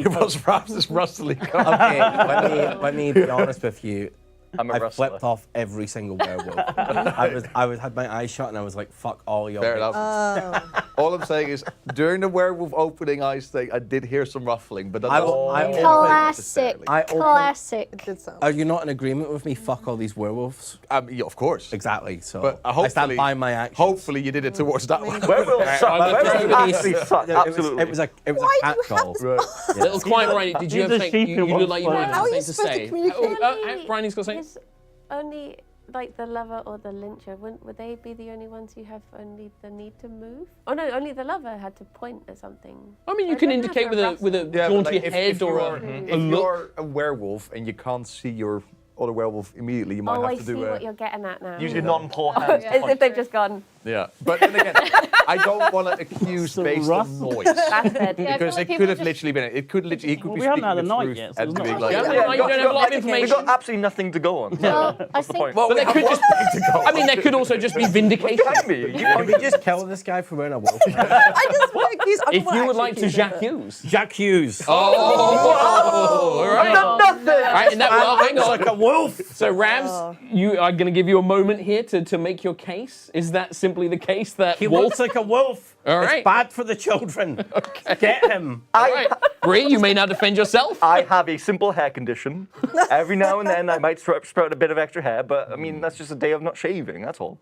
give us perhaps this rustling. Okay, let me be honest with you. I flipped off every single werewolf. I had my eyes shut and I was like, fuck all y'all. Fair enough. All I'm saying is, during the werewolf opening eyes thing, I did hear some ruffling, but Classic. Classic. Are you not in agreement with me? Fuck all these werewolves. Yeah, of course. Exactly. So But I stand by my actions. Hopefully, you did it towards that one. Werewolves suck. Werewolves actually suck. Absolutely. It was a cat call. Little quiet, Bryony. Did you have something? You look like you might How have are you something to supposed to say. communicate? Bryony's got something. Is only like the lover or the lyncher, would they be the only ones who have only the need to move? Oh no, only the lover had to point at something. I mean, you can indicate with a jaunty head or a if look. you're a werewolf and you can't see your other werewolf immediately, you might have I to see do what you're getting at now. Usually non-poor hands. As if they've just gone. Yeah, but then again, I don't want to accuse based on noise. That's it. Because it could have literally been. It could literally. He could be we haven't speaking had a the night truth yet, so and it's being not- like, You don't have a lot of We've information. got absolutely nothing to go on. Well, I That's the think point. well, But we there could have just, one thing to go. I mean, there could also just be vindication. Can we just kill this guy for wearing a wolf? I just want to accuse. If you would like to Jacques Hughes. Jacques Hughes. Oh, all right. I've done nothing. All right, and hang on. Like a wolf. So, Rabs, you are going to give you a moment here to make your case. Is that simply the case that He Wolf? looks like a wolf. All right. It's bad for the children. Get him. All right, Bree, you may now defend yourself. I have a simple hair condition. Every now and then I might sprout a bit of extra hair, but I mean, that's just a day of not shaving, that's all.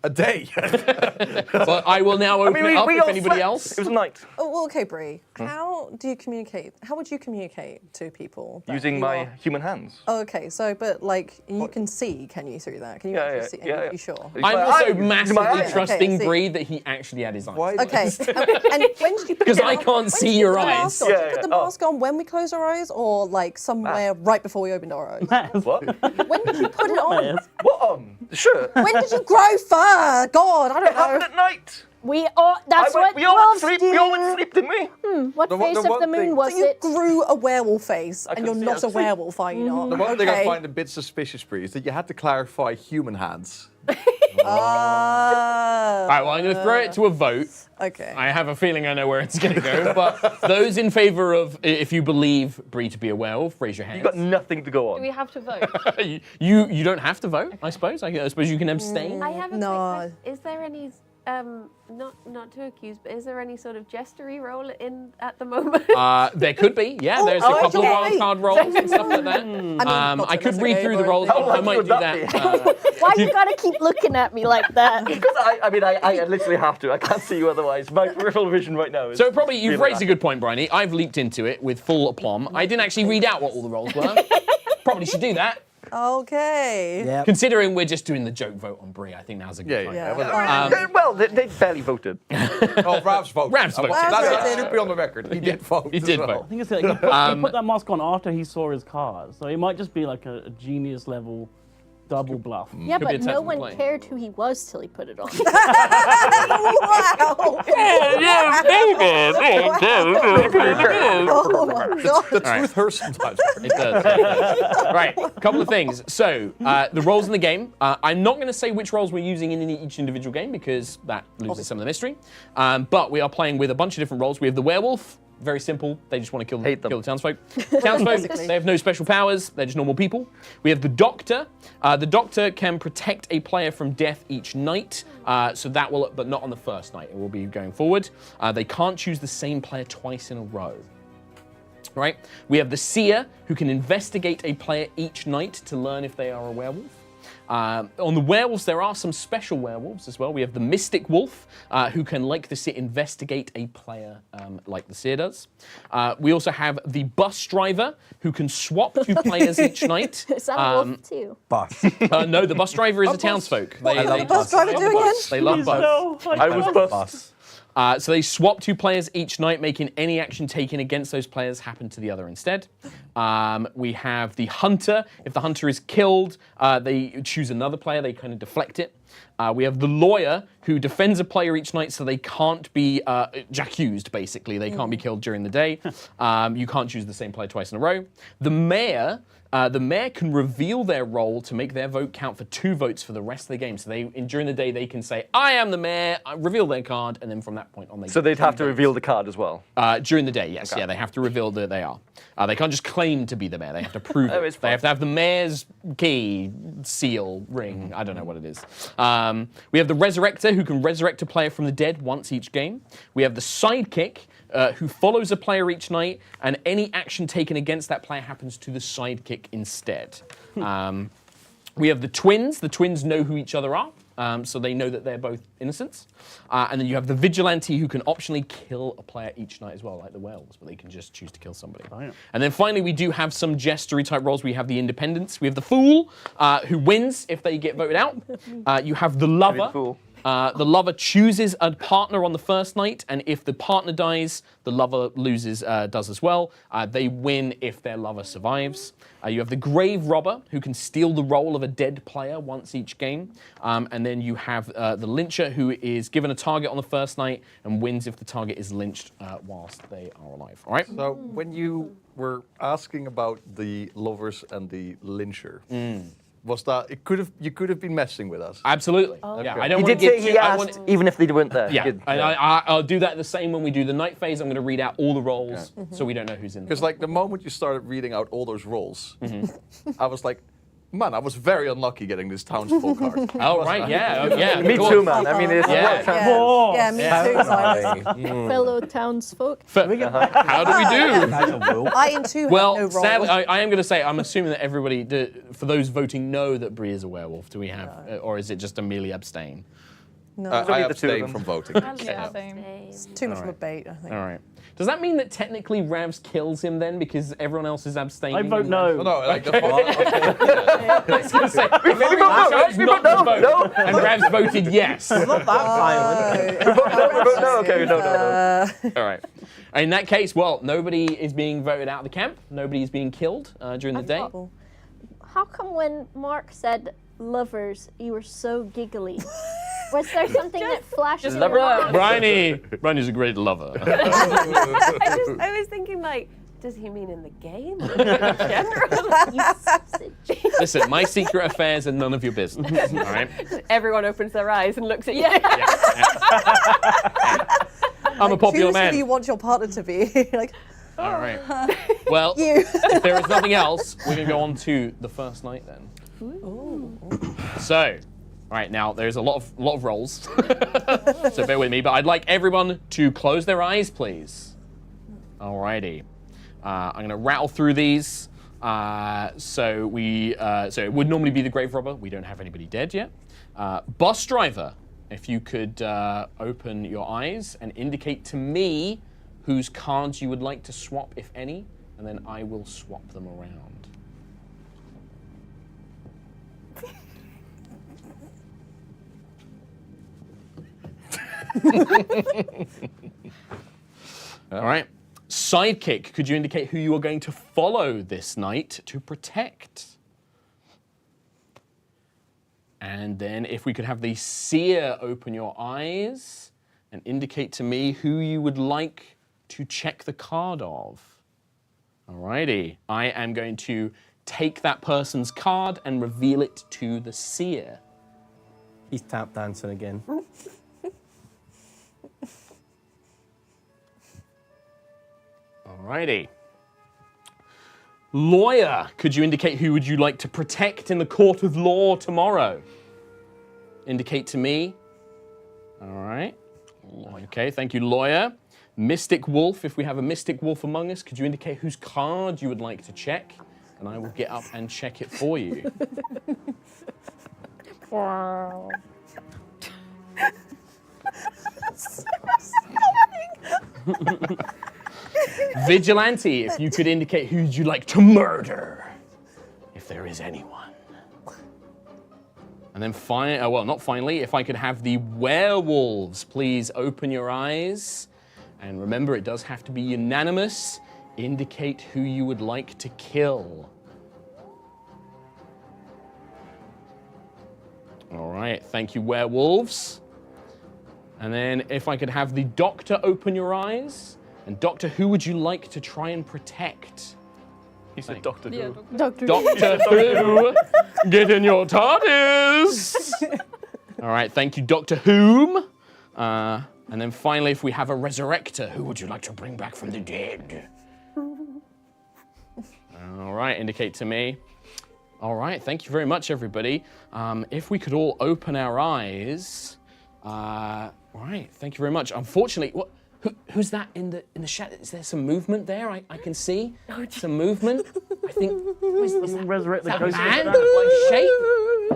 A day. But I will now open it up if all anybody slept. else. It was a night. Oh, well, okay, Bree. How do you communicate? How would you communicate to people? that Using you my are- human hands. Oh, okay, so but like you can see, can you through that? Can you actually see? yeah. You sure? I'm My also eyes. massively My eyes. trusting Okay, see. Bree that he actually had his eyes. Why? Okay. And when did you put Because it I on? can't When see did you your put the eyes. mask on? Yeah, Did you put the yeah. mask on when we closed our eyes, or like somewhere right before we opened our eyes? What? When did you put it on? What on? Sure. When did you grow fur? God, I It don't happened know. at night. That's what we all went wolves to sleep. do. We all went to sleep, didn't we? What The one- face the of one the moon thing- was So you it? grew a werewolf face, and couldn't you're see, I not was a asleep. werewolf, are you not? The one thing I Okay. find a bit suspicious, Bree, is that you had to clarify human hands. All right, well, I'm going to throw it to a vote. Okay. I have a feeling I know where it's going to go, but those in favour of, if you believe Bree to be a werewolf, raise your hands. You've got nothing to go Do we on. have to vote? you don't have to vote, I suppose. I suppose you can abstain. I have a No. quick question. Is there any, not to accuse, but is there any sort of gestury role in at the moment? There could be, yeah. There's a couple of wild card rolls and stuff like that. not I could to read through the rolls, How but I lucky might would do that that. Why you gotta keep looking at me like that? Because I literally have to. I can't see you otherwise. My peripheral vision right now is. So probably you've really raised a good point, Bryony. I've leaped into it with full aplomb. I didn't actually read out what all the rolls were. Probably should do that. Okay. Yeah. Considering we're just doing the joke vote on Bree, I think now's a good time. Yeah. Well, they barely voted. Oh, Rab's voted. Rab's voted. That should be on the record. He did vote. He did as well. vote. I think it's like he put that mask on after he saw his card, so it might just be like a genius level double bluff. Yeah, Could be a but no tactical one play. cared who he was till he put it on. Wow. Oh my God. The truth hurts sometimes. It does. It does. Right, a couple of things. So, the roles in the game. I'm not going to say which roles we're using in each individual game because that loses some of the mystery. But we are playing with a bunch of different roles. We have the werewolf. Very simple. They just want to Hate them. kill the townsfolk. Townsfolk, they have no special powers. They're just normal people. We have the doctor. The doctor can protect a player from death each night. So that will, but not on the first night. It will be going forward. They can't choose the same player twice in a row. Right? We have the seer, who can investigate a player each night to learn if they are a werewolf. On the werewolves, there are some special werewolves as well. We have the mystic wolf, who can, like the seer, investigate a player like the seer does. We also have the bus driver, who can swap two players each night. Is that a wolf too? Bus. No, the bus driver is a townsfolk. What is the bus driver doing again? They love bus. I was bust. So they swap two players each night, making any action taken against those players happen to the other instead. We have the hunter. If the hunter is killed, they choose another player. They kind of deflect it. We have the lawyer who defends a player each night so they can't be accused, basically. They can't be killed during the day. You can't choose the same player twice in a row. The mayor can reveal their role to make their vote count for 2 votes for the rest of the game. So during the day, they can say, I am the mayor, reveal their card, and then from that point on, they So they'd have to reveal the card as well. during the day, yes. Okay. Yeah, they have to reveal that they are. They can't just claim to be the mayor. They have to prove it. They have to have the mayor's key, seal, ring. I don't know what it is. We have the resurrector who can resurrect a player from the dead once each game. We have the sidekick who follows a player each night, and any action taken against that player happens to the sidekick instead. We have the twins. The twins know who each other are. So they know that they're both innocents. And then you have the vigilante who can optionally kill a player each night as well, like the werewolves, but they can just choose to kill somebody. Oh, yeah. And then finally, we do have some jestery type roles. We have the independents. We have the fool, who wins if they get voted out. You have the lover. The lover chooses a partner on the first night, and if the partner dies, the lover does as well. They win if their lover survives. You have the grave robber, who can steal the role of a dead player once each game. And then you have the lyncher, who is given a target on the first night and wins if the target is lynched whilst they are alive. All right? So when you were asking about the lovers and the lyncher, was that you could have been messing with us? Absolutely. Oh. Yeah, Okay. I don't He want did to say he asked, even if they weren't there. Yeah, He did, I'll do that the same when we do the night phase. I'm going to read out all the roles so we don't know who's in there. Because like the moment you started reading out all those roles, I was like, man, I was very unlucky getting this townsfolk card. Oh, right, yeah. Me of course. too, man. I mean, it's Yeah, me too. Silas. Fellow townsfolk. How do we do? I in two have Well, no role. sadly, I am going to say, I'm assuming that everybody, for those voting, know that Bree is a werewolf. Do we have, or is it just a merely abstain? No, I the two of abstain them. from voting. too much of a bait, I think. All right. Does that mean that technically Ravs kills him then because everyone else is abstaining? I vote no. No, like the I was going to say, if everyone else chose not to vote and Ravs voted yes. Not that violent. No. All right. In that case, well, nobody is being voted out of the camp. Nobody is being killed during the day. How come when Mark said lovers, you were so giggly? Was there something that flashed in your mind? Bryony's a great lover. I was thinking, like, does he mean in the game or in general? You sausage. Listen, my secret affairs are none of your business. All right. Everyone opens their eyes and looks at you. I'm a popular Who man. do you want your partner to be? Like, All right. Well, you. if there is nothing else, we're going to go on to the first night then. So, all right, now there's a lot of roles, so bear with me. But I'd like everyone to close their eyes, please. Alrighty, I'm going to rattle through these. So it would normally be the grave robber. We don't have anybody dead yet. Bus driver, if you could open your eyes and indicate to me whose cards you would like to swap, if any, and then I will swap them around. All right. Sidekick, could you indicate who you are going to follow this night to protect? And then if we could have the seer open your eyes and indicate to me who you would like to check the card of. Alrighty. I am going to take that person's card and reveal it to the seer. He's tap dancing again. Alrighty. Lawyer, could you indicate who would you like to protect in the court of law tomorrow? Indicate to me. All right. Okay, thank you, lawyer. Mystic wolf, if we have a mystic wolf among us, could you indicate whose card you would like to check? And I will get up and check it for you. Wow. Vigilante, if you could indicate who you'd like to murder, if there is anyone. And then not finally, if I could have the werewolves, please open your eyes. And remember, it does have to be unanimous. Indicate who you would like to kill. All right, thank you, werewolves. And then if I could have the Doctor open your eyes. And Doctor, who would you like to try and protect? He said Doctor Who. Doctor. Doctor Who, get in your TARDIS. All right, thank you, Doctor Whom. And then finally, if we have a resurrector, who would you like to bring back from the dead? All right, indicate to me. All right, thank you very much, everybody. If we could all open our eyes. Right, thank you very much. Unfortunately, who's that in the shadow? Is there some movement there? I can see some movement. I think. Is that, Resurrect the that ghost. man? Like shape?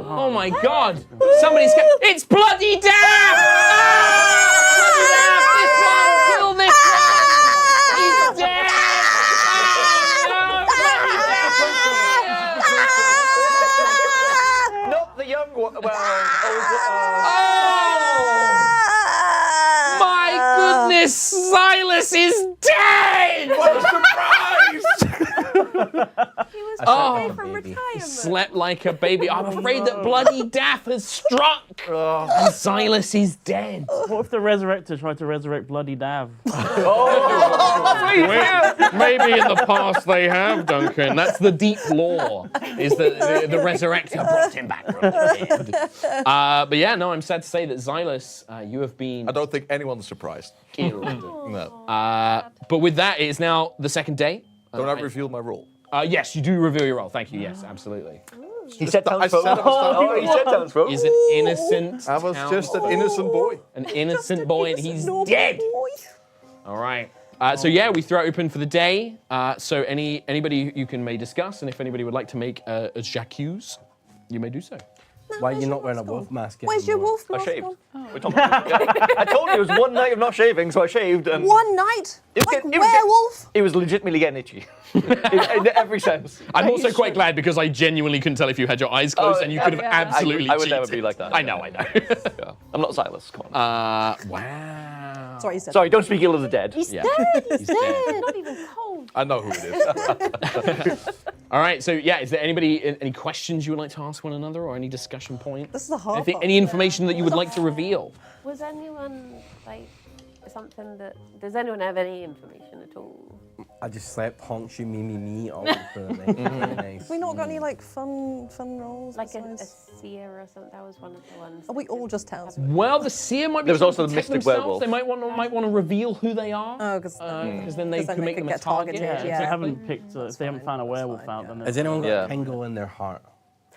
Oh my God! Somebody's got. It's Bloody Dad! This one! Kill this one! He's dead! Not the young one. Well, My goodness! Silas is dead! What a surprise! He was Oh. away from Baby. retirement. Slept like a baby. I'm afraid that Bloody Daff has struck. And Silas is dead. What if the resurrector tried to resurrect Bloody Dav? Maybe in the past they have, Duncan. That's the deep lore, is that the resurrector brought him back from the dead. But yeah, no, I'm sad to say that Silas, you have been I don't think anyone's surprised. killed. No. But with that, it is now the second day. Don't I reveal my role? Yes, you do reveal your role. Thank you. Yes, absolutely. he said I townsfolk. said I was Oh, he said townsfolk. He's an innocent. I was just an townsfolk. innocent boy. An innocent boy, and he's Normal dead. boy. All right. So yeah, we throw it open for the day. So anybody you may discuss, and if anybody would like to make a j'accuse, you may do so. Why are Where's you your not wearing a mask wolf on? mask Where's your anymore? wolf I mask shaved. on? We're talking about- I told you it was one night of not shaving, so I shaved. And One night? It was Like get- it was get- werewolf? it was legitimately getting itchy. in every sense. I'm also quite glad because I genuinely couldn't tell if you had your eyes closed, Oh, and you could have yeah. absolutely I would cheated. never be like that. I know. Yeah. I'm not Silas. Come on. Wow. Sorry, he said. Sorry, don't speak ill of the dead. He's Yeah. dead. He's He's dead. dead. Not even cold. I know who it is. All right. So yeah, is there any questions you would like to ask one another, or any discussion points? This is the hard Anything, part. any information that you would like to reveal? Was anyone like something that? Does anyone have any information at all? I just slept honky me all over the night. Very nice. Have we not got any like fun roles? Like a besides- seer or something? That was one of the ones. Are we all just townsmen? Well, the seer might be. There was trying also to the protect mystic themselves. werewolf. They might want to reveal who they are. Oh, because Then they can make them a target. targeted. Yeah, if Yeah. they haven't picked, if they havened found a That's werewolf fine, out, yeah. then Has anyone got Yeah. a tingle in their heart?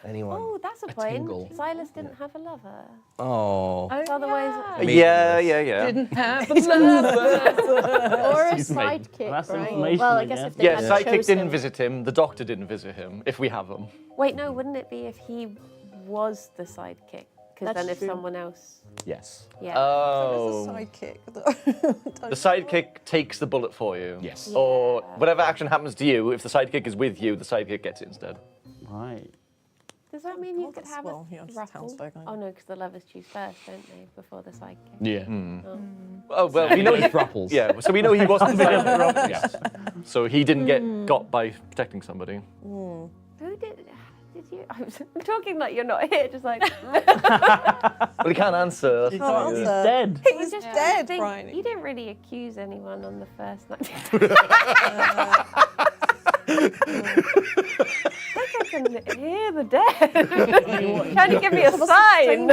Anyone? Oh, that's a tingle. point. Silas didn't have a lover. Oh. Otherwise, Yeah. Didn't have a lover. Or a Excuse me. sidekick, That's right? information Well, I again. guess if they Yeah, had sidekick chose didn't him. visit him. The doctor didn't visit him. If we have him. wait, no, wouldn't it be if he was the sidekick? Because That's then if true. someone else, Yes. yeah. Oh. There's a sidekick. The sidekick takes the bullet for you. Yes. Or whatever action happens to you, if the sidekick is with you, the sidekick gets it instead. Right. Does that mean you God, could that's- have well, a yeah, just raffle? townsfolk, I Oh no, because the lovers choose first, don't they, before the sidekick? Yeah. Oh well, we know he. Thruples. Yeah, so we know he wasn't the sidekick. Yeah. So he didn't get got by protecting somebody. Who did you? I'm talking like you're not here, just like. But he can't answer. That's Can't the- He's answer. dead. He's just dead, Brian. You didn't really accuse anyone on the first night. I think I can hear the dead. Trying to give me a sign.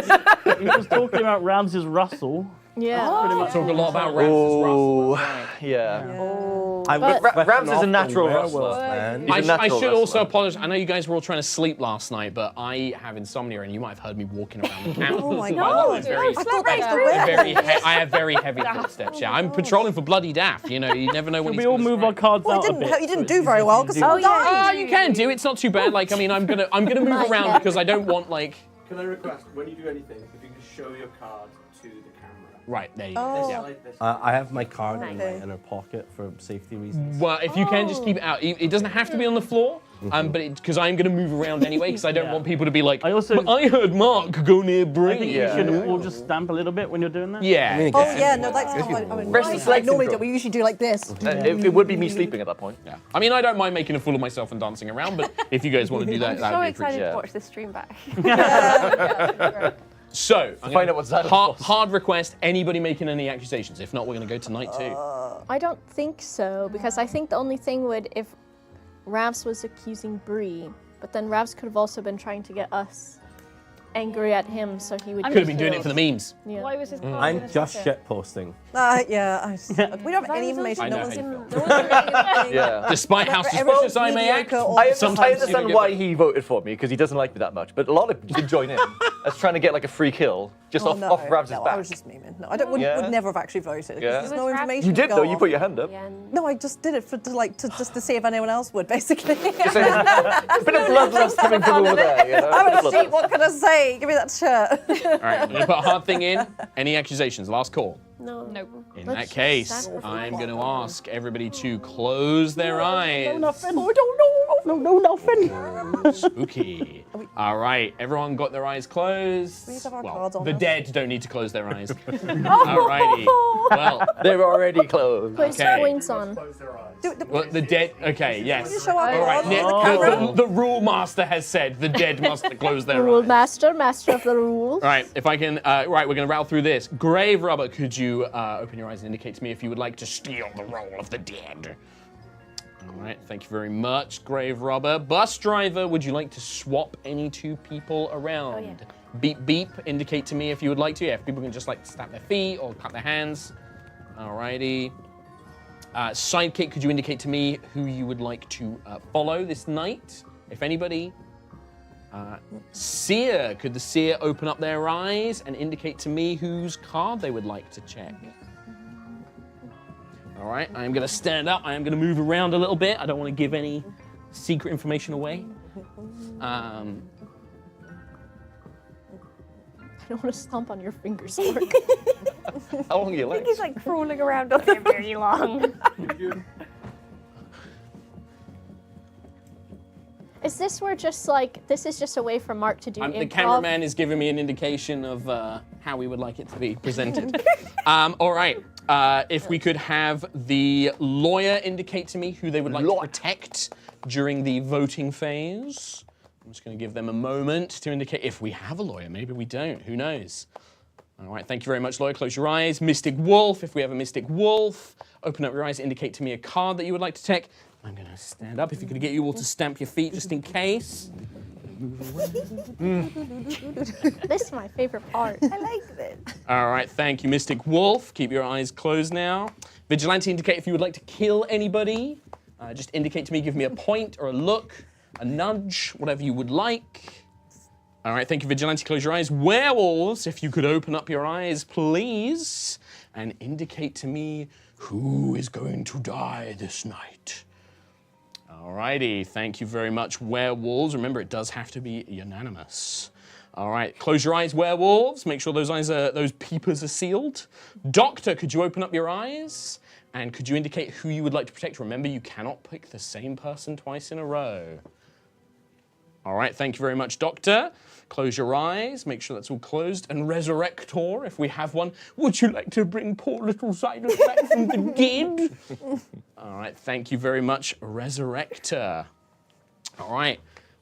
He was talking about Ramses Russell. Yeah. Talk a lot about Ramses Oh, Russell. yeah. I But- was Rams is a off the natural werewolf, wrestler. man. He's a I natural should also wrestler. apologize. I know you guys were all trying to sleep last night, but I have insomnia, and you might have heard me walking around the camp. Oh my Quite a God. lot. It's very- I thought that was the werewolf. I have very heavy footsteps. Yeah, I'm patrolling for Bloody Daff. You know, you never know when Should he's we all gonna move our strike. cards Well, out a bit? you didn't so do very well because someone yeah. died. You can do. It's not too bad. Like, I mean, I'm gonna move around because I don't want like. Can I request, when you do anything, if you can show your card to the camera? Right there you go. Oh. Yeah. Like this. I have my card in my Okay. inner pocket for safety reasons. Well, if you can just keep it out, it doesn't have to be on the floor. But because I'm going to move around anyway, because I don't Yeah. want people to be like, I also- I heard Mark go near I Bree. think Yeah. you should all just stamp a little bit when you're doing that. Yeah. mean, Oh yeah, no, that's how I mean, Restless I leg normally do. syndrome. We usually do like this. It would be me sleeping at that point. Yeah. I mean, I don't mind making a fool of myself and dancing around, but if you guys want to do that, I'm that so would be excited appreciated. to watch this stream back. So, I'm find gonna- out what Xylophos was. hard request, anybody making any accusations? If not, we're going to go to night 2. I don't think so, because I think the only thing would, if Ravs was accusing Bree, but then Ravs could have also been trying to get us angry at him, so he would. Could have been doing it for the memes. Yeah. Why was his card I'm in a just sticker? shitposting. Yeah, we don't have any information. I No know one's how you no feel. one's anything. Yeah. Despite how Everyone's suspicious I may act, mediocre or- I sometimes you understand don't why get- he voted for me, because he doesn't like me that much. But a lot of people did join in as trying to get like a free kill just Oh, off no, Ravs' no, back. I was just memeing. No, I would Yeah. never have actually voted. 'cause Yeah. There's It no was Ravs. information. You to did go though. You off. put your hand up. Yeah, and No, I just did it to see if anyone else would, basically. It's a bit of bloodlust coming from over there. You know? I'm Bit a of sheep. bloodlust. What can I say? Give me that shirt. All right, I'm going to put a hard thing in. Any accusations? Last call. no. Nope. In Let's that case, sacrifice I'm going to ask everybody to close their eyes. No, nothing. Oh, I don't know. No, nothing. Spooky. All right, everyone got their eyes closed. We need to have our Well, cards on the us. dead don't need to close their eyes. All righty. Well, They're already closed. Put his Okay. points on. Close their eyes. well, the dead. Okay, yes. Show our All right, cards. Nick, the rule master has said the dead must close their Rule eyes. master, master of the rules. Right, if I can, right, we're going to rattle through this. Grave Rubber, could you open your eyes and indicate to me if you would like to steal the role of the dead? All right, thank you very much, Grave Rubber. Bus Driver, would you like to swap any two people around? Oh, yeah. Beep, beep, indicate to me if you would like to. Yeah, if people can just like stamp their feet or clap their hands. All righty. Sidekick, could you indicate to me who you would like to follow this night, if anybody? Seer, could the Seer open up their eyes and indicate to me whose card they would like to check? All right, I am going to stand up. I am going to move around a little bit. I don't want to give any secret information away. I don't want to stomp on your fingers, Mark. How long are your I think legs? he's like crawling around on there very long. Is this where just like, this is just a way for Mark to do improv? The cameraman is giving me an indication of how we would like it to be presented. All right, if we could have the lawyer indicate to me who they would like to protect during the voting phase. I'm just going to give them a moment to indicate if we have a lawyer. Maybe we don't. Who knows? All right, thank you very much, lawyer. Close your eyes. Mystic Wolf, if we have a Mystic Wolf, open up your eyes, indicate to me a card that you would like to take. I'm going to stand up. If you could get you all to stamp your feet just in case. This is my favorite part. I like this. All right, thank you, Mystic Wolf. Keep your eyes closed now. Vigilante, indicate if you would like to kill anybody. Just indicate to me, give me a point or a look, a nudge, whatever you would like. All right, thank you, Vigilante. Close your eyes. Werewolves, if you could open up your eyes, please, and indicate to me who is going to die this night. All righty, thank you very much, werewolves. Remember, it does have to be unanimous. All right, close your eyes, werewolves. Make sure those peepers are sealed. Doctor, could you open up your eyes? And could you indicate who you would like to protect? Remember, you cannot pick the same person twice in a row. All right, thank you very much, Doctor. Close your eyes, make sure that's all closed. And Resurrector, if we have one, would you like to bring poor little Xylos back from the dead? All right, thank you very much, Resurrector. All right,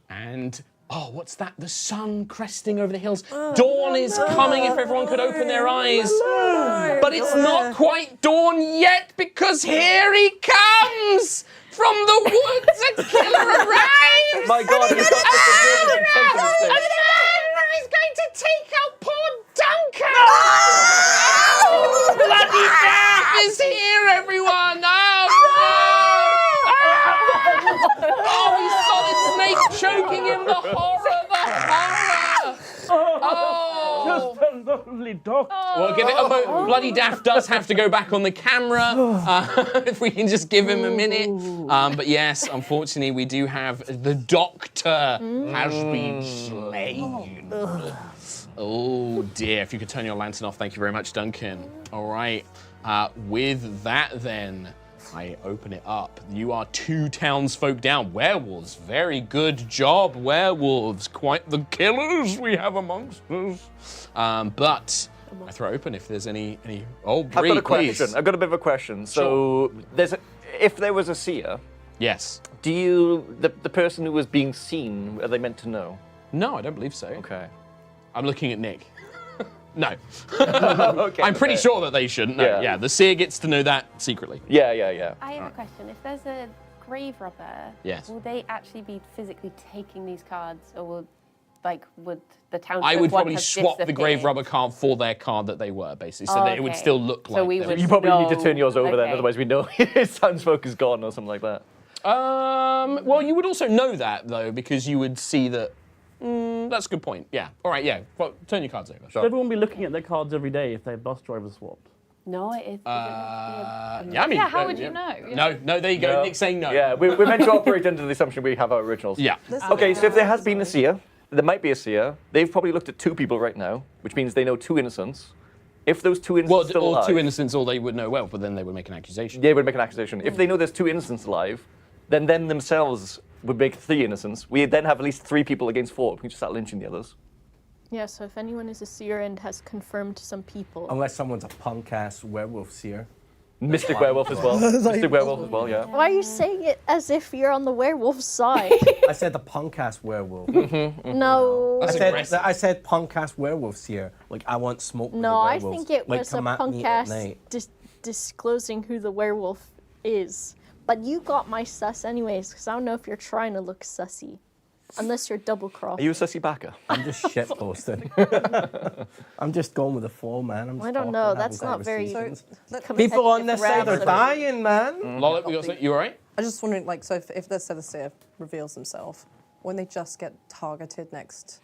and oh, what's that? The sun cresting over the hills. Dawn is coming if everyone could open their eyes. But it's not quite dawn yet because here he comes from the woods. A killer arrives. My God, he's got such a nervous attention to this. He's going to take out poor Duncan. Bloody death is here, everyone. Oh, solid snake choking him. The horror, Oh. Just a lovely doctor. Well, give it a moment. Bloody Daft does have to go back on the camera. If we can just give him a minute. But yes, unfortunately, we do have the doctor has been slain. Oh dear. If you could turn your lantern off, thank you very much, Duncan. All right. With that, then. I open it up. You are 2 townsfolk down. Werewolves, very good job, werewolves. Quite the killers we have amongst us. But I throw it open if there's any. Oh, Bree, I've got a please. question. I've got a bit of a question. So if there was a seer, Yes. do the person who was being seen, are they meant to know? No, I don't believe so. Okay. I'm looking at Nick. No. Okay, I'm pretty okay. sure that they shouldn't. No. Yeah. Yeah, the seer gets to know that secretly. Yeah. I have a question. If there's a grave robber, Yes. will they actually be physically taking these cards, or would the townsfolk I would one probably have swap the grave disappeared? robber card for their card that they were, basically, so Oh, that it would okay. still look So like we they would You probably need to No. turn yours over then, Okay. otherwise we know his townsfolk is gone or something like that. Well, you would also know that, though, because you would see that... that's a good point. Yeah. All right, yeah. Well, turn your cards over. Should everyone be looking at their cards every day if their bus driver swapped? No, it is. Yeah, I mean... Yeah, how would you know? No, there you go. No. Nick's saying no. Yeah, we're meant to operate under the assumption we have our originals. Yeah. Okay, so if there has been a seer, there might be a seer. They've probably looked at 2 people right now, which means they know 2 innocents. If those 2 innocents Well, are still or alive, 2 innocents, or they would know well, but then they would make an accusation. they would make an accusation. If they know there's 2 innocents alive, then them themselves would make 3 innocents. We then have at least 3 people against 4. We can just start lynching the others. Yeah, so if anyone is a seer and has confirmed some people. Unless someone's a punk-ass werewolf seer. Mystic werewolf as well. Mystic werewolf as well, yeah. Why are you saying it as if you're on the werewolf side? I said the punk-ass werewolf. No. That's aggressive. I said punk-ass werewolf seer. Like, I want smoke with the No, I werewolves. think it Like, was a come at me punk at ass night. disclosing who the werewolf is. But you got my sus anyways, because I don't know if you're trying to look sussy. Unless you're double crossed. Are you a sussy backer? I'm just shitposting. I'm just going with the flow, man. I'm just I don't talking, know, having that's not very conversations. So, People on this side are competitive dying, man. Lollip, we got something? You all right? I was just wondering, like, so if the seer reveals himself, when they just get targeted next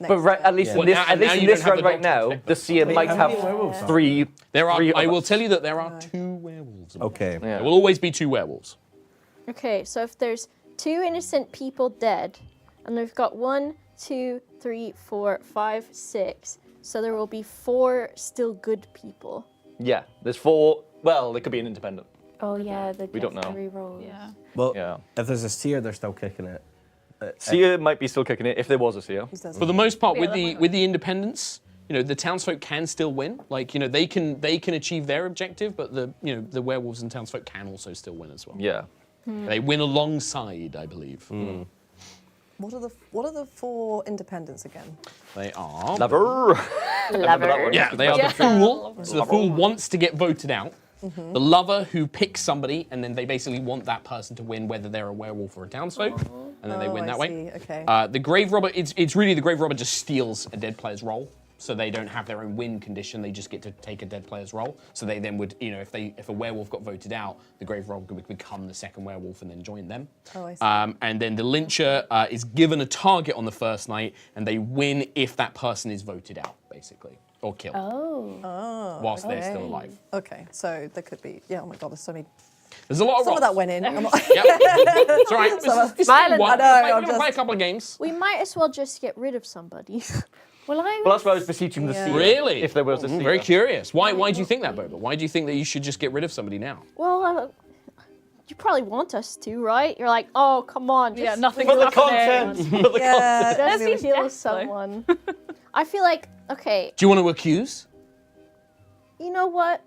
But right, at least Yeah. in this, Well, at least now in you this don't have round the right doctor now, check. the seer might how have many werewolves are 3. There are. 3 I will others. tell you that there are 2 werewolves. Okay. Yeah. There will always be 2 werewolves. Okay, so if there's 2 innocent people dead, and we've got 1, 2, 3, 4, 5, 6, so there will be 4 still good people. Yeah, there's 4. Well, they could be an independent. Oh yeah, We don't know. Re-rolls. Yeah. Well, Yeah. if there's a seer, they're still kicking it. Seer might be still kicking it if there was a seer. For the most part, with Yeah, the independents, the townsfolk can still win. Like, they can achieve their objective, but the werewolves and townsfolk can also still win as well. Yeah. They win alongside, I believe. what are the 4 independents again? They are. Lover. Remember that one? Yeah, they are the fool. So the fool wants to get voted out. The lover who picks somebody, and then they basically want that person to win, whether they're a werewolf or a townsfolk, and then they win that way. See. Okay. The grave robber, it's really the grave robber just steals a dead player's role, so they don't have their own win condition. They just get to take a dead player's role. So they then would, if a werewolf got voted out, the grave robber would become the second werewolf and then join them. Oh, I see. And then the lyncher is given a target on the first night, and they win if that person is voted out, basically, or killed, whilst they're still alive. Okay, so there could be. Yeah. Oh my God, there's so many. There's a lot of Some of that rolls. went in. I'm not- Yep. It's all right. It's Smiling. one. I know, We're I'm gonna play a just- couple of games. We might as well just get rid of somebody. Well, Well, that's why I was beseeching the Yeah. seer. Really? If there was a seer. Very curious. Why do you think that, Boba? Why do you think that you should just get rid of somebody now? Well, you probably want us to, right? You're like, oh, come on. Yeah, just nothing's For the happening. content. For the Yeah. That Just seems kill deathly. someone. I feel like, okay, Do you want to accuse? you know what?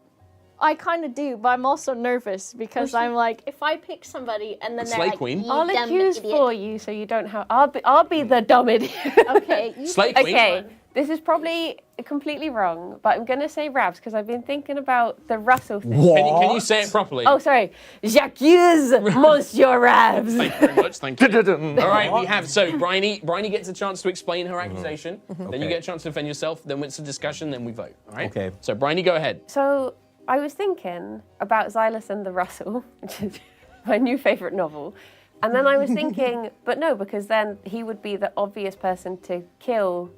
I kind of do, but I'm also nervous because I'm like, if I pick somebody and then they're Slay like, Queen. "You I'll dumb accuse idiot." for you, so you don't have. I'll be the dumb idiot. Okay, you Slay Queen. Okay, this is probably completely wrong, but I'm gonna say Rabs because I've been thinking about the Russell thing. Can you say it properly? Oh, sorry, j'accuse Monsieur Rabs. Thank you very much. Thank you. Dun-dun-dun. All right, we have Bryony gets a chance to explain her accusation. Then you Okay. get a chance to defend yourself. Then it's a discussion. Then we vote. All right. Okay. So Bryony, go ahead. So I was thinking about Xylus and the Russell, which is my new favourite novel. And then I was thinking, but no, because then he would be the obvious person to kill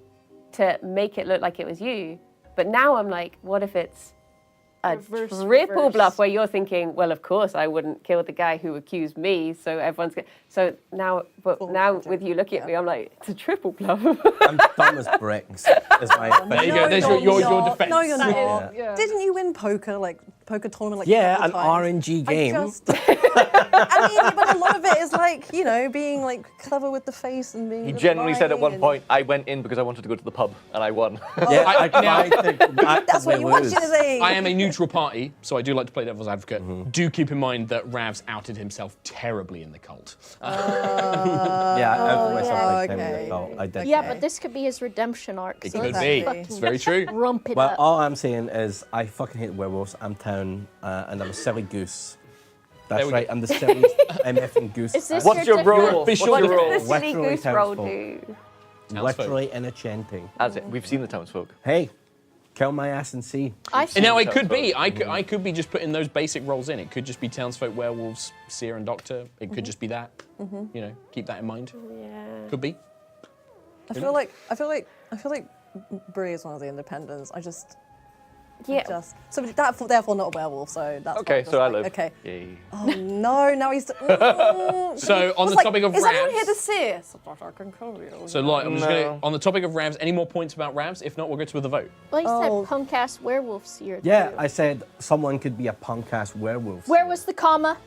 to make it look like it was you. But now I'm like, what if it's a Reverse. triple bluff where you're thinking, well, of course I wouldn't kill the guy who accused me, so everyone's so now, but now with you looking at me, I'm like, it's a triple bluff. I'm dumb as bricks. Is my There you go. There's your defense. No, you're not. Yeah. Didn't you win poker tournament? Like Yeah, a an couple times? RNG I game. mean, but a lot of it is like, being like clever with the face and being. He genuinely said at one lying point, I went in because I wanted to go to the pub, and I won. Yeah, I tried to That's what actively you want lose. you to say. I am a neutral party, so I do like to play devil's advocate, do keep in mind that Rav's outed himself terribly in the cult. Yeah, I opened myself like okay. I did. Yeah, but this could be his redemption arc. It so could let's be. fucking It's very true. Rump it Well, up. all I'm saying is I fucking hate werewolves. I'm town, and I'm a silly goose. That's There we right, go. I'm the silliest MFing goose. Is this What's your role? What's official your role? What does the silly Literally goose roll townsfolk. do? Townsfolk. Literally in a chanting. As it, we've seen the townsfolk. Hey, kill my ass and see. And now it could be. Townsfolk. I could be just putting those basic roles in. It could just be townsfolk, werewolves, seer, and doctor. It could just be that. You know, keep that in mind. Yeah. Could be. I feel like Bree is one of the independents. Yeah. So therefore not a werewolf. So that's Okay, fine, so I that's live. fine. Okay. Yay. Oh no! Now he's. So on the Like, topic of is anyone here Ravs. to see us? I can kill you. So like, I'm just No. gonna on the topic of Ravs. Any more points about Ravs? If not, we'll go to the vote. Well, you Oh. said punk ass werewolf seer. Yeah, too. I said someone could be a punk ass werewolf. Where was the comma?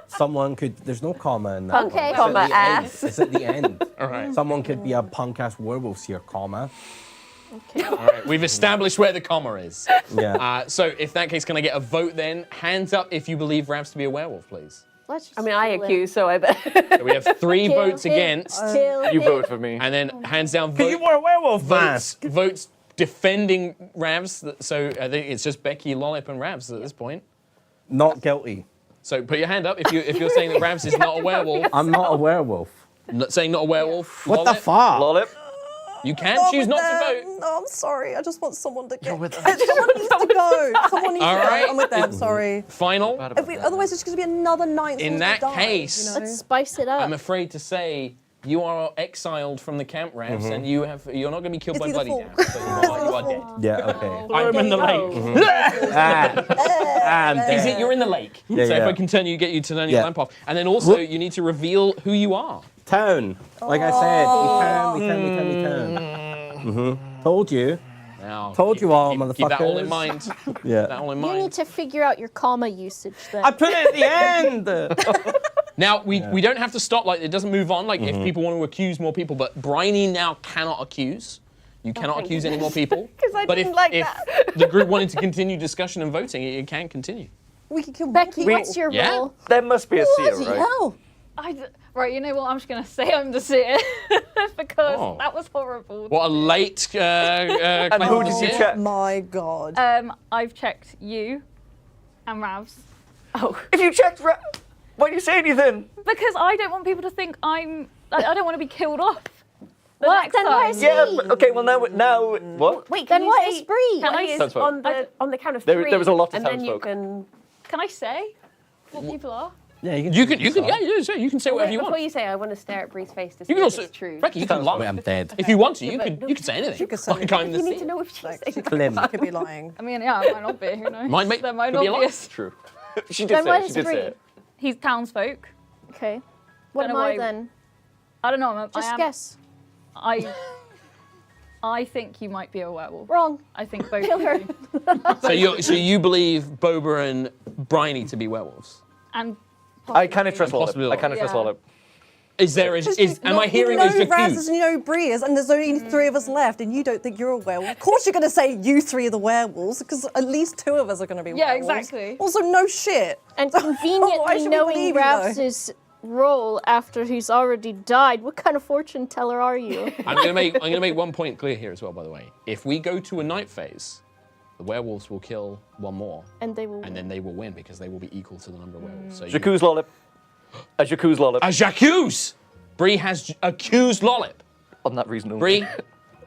Someone could. There's no comma in that. Okay. one. Comma It's at the end. ass. It's at the end. All right. Someone could be a punk ass werewolf here, comma. Okay. All right. We've established where the comma is. Yeah. So if that case, can I get a vote then? Hands up if you believe Ravs to be a werewolf, please. Let's just I mean, I kill him. accuse, so I bet. So we have 3 Kill votes him. against, Kill You him. vote for me. and then hands down Because you vote, wore a werewolf votes, mask. votes defending Ravs. So I think it's just Becky, Lollip, and Ravs at this point. Not guilty. So put your hand up if you're saying that Ravs is not a werewolf. I'm not a werewolf. Saying not a werewolf. What the Lollip, fuck? Lollip. You can choose not to vote. No, I'm sorry. I just want someone to get. with us. Someone needs to go. Someone needs All to right. go. I'm with them. Sorry. Final. Otherwise, it's just going to be another night. In that case- Let's spice it up. I'm afraid to say you are exiled from the camp, Ravs, and you're not going to be killed It's by either bloody full. death. So you are dead. Yeah, okay. Throw him in the lake. I'm Is dead. it you're in the lake? Yeah, so if yeah. I can turn you, get you to turn your Yeah. lamp off, and then also you need to reveal who you are. Town. Like I said, we town. Told you. Now, Told you all, keep that all in motherfuckers. mind. Yeah. That all in You mind. need to figure out your comma usage then. I put it at the end. Now we don't have to stop. Like it doesn't move on. Like if people want to accuse more people, but Bryony now cannot accuse. You cannot thank accuse you. any more people. 'Cause I but didn't if, like if that. the group wanted to continue discussion and voting, it can continue. We can kill Becky, more what's your Yeah. role? There must be a seer, Bloody right? hell. Right, you know what? I'm just going to say I'm the seer because Oh. that was horrible. What a late. And who did you claim. check? My God. I've checked you and Ravs If you checked, why do you say anything? because I don't want people to think I don't want to be killed off. The What? next Then why time. is Yeah. But, okay. Well, now what? Wait, Then can you what say is Bree? Can I Townsfolk. on the count of There- three? there was a lot of and then you townsfolk. can. Can I say what people are? Yeah, You can you can say whatever you Before want. you say, I want to stare at Bree's face to see You can if also, it's true. Becky, you can lie. Wait, I'm dead. If you want to, you but can say anything. You could say Like I'm the You need to seer. know if she's saying. Clem. I could be lying. I mean, yeah, it might not be. Who knows? Might make- There might could be a not lie. be. True. She did Then say what it. She is did say Bree? it. He's townsfolk. Okay. What Don't am know I why- then? I don't know. Just guess. I think you might be a werewolf. Wrong. I think both Kill of her. you. So you believe Boba and Bryony to be werewolves? And I kind of trust Possibly Lollip. I kind of trust Yeah. Lollip. Is there am I hearing you a know Raz Jakku? is, you know Bree is, and there's only 3 of us left, and you don't think you're a werewolf. Of course you're going to say you 3 are the werewolves, because at least 2 of us are going to be Yeah, werewolves. exactly. Also, no shit. And Why conveniently should we knowing believe you, though? Ravs' role after he's already died, what kind of fortune teller are you? I'm gonna make one point clear here as well. By the way, if we go to a night phase, the werewolves will kill one more, And they will. and then they will win because they will be equal to the number of werewolves. So Jakku's Lollip. A Jakku's Lollip. a J'accuse! Bree has accused Lollip. On that reason only. Bree,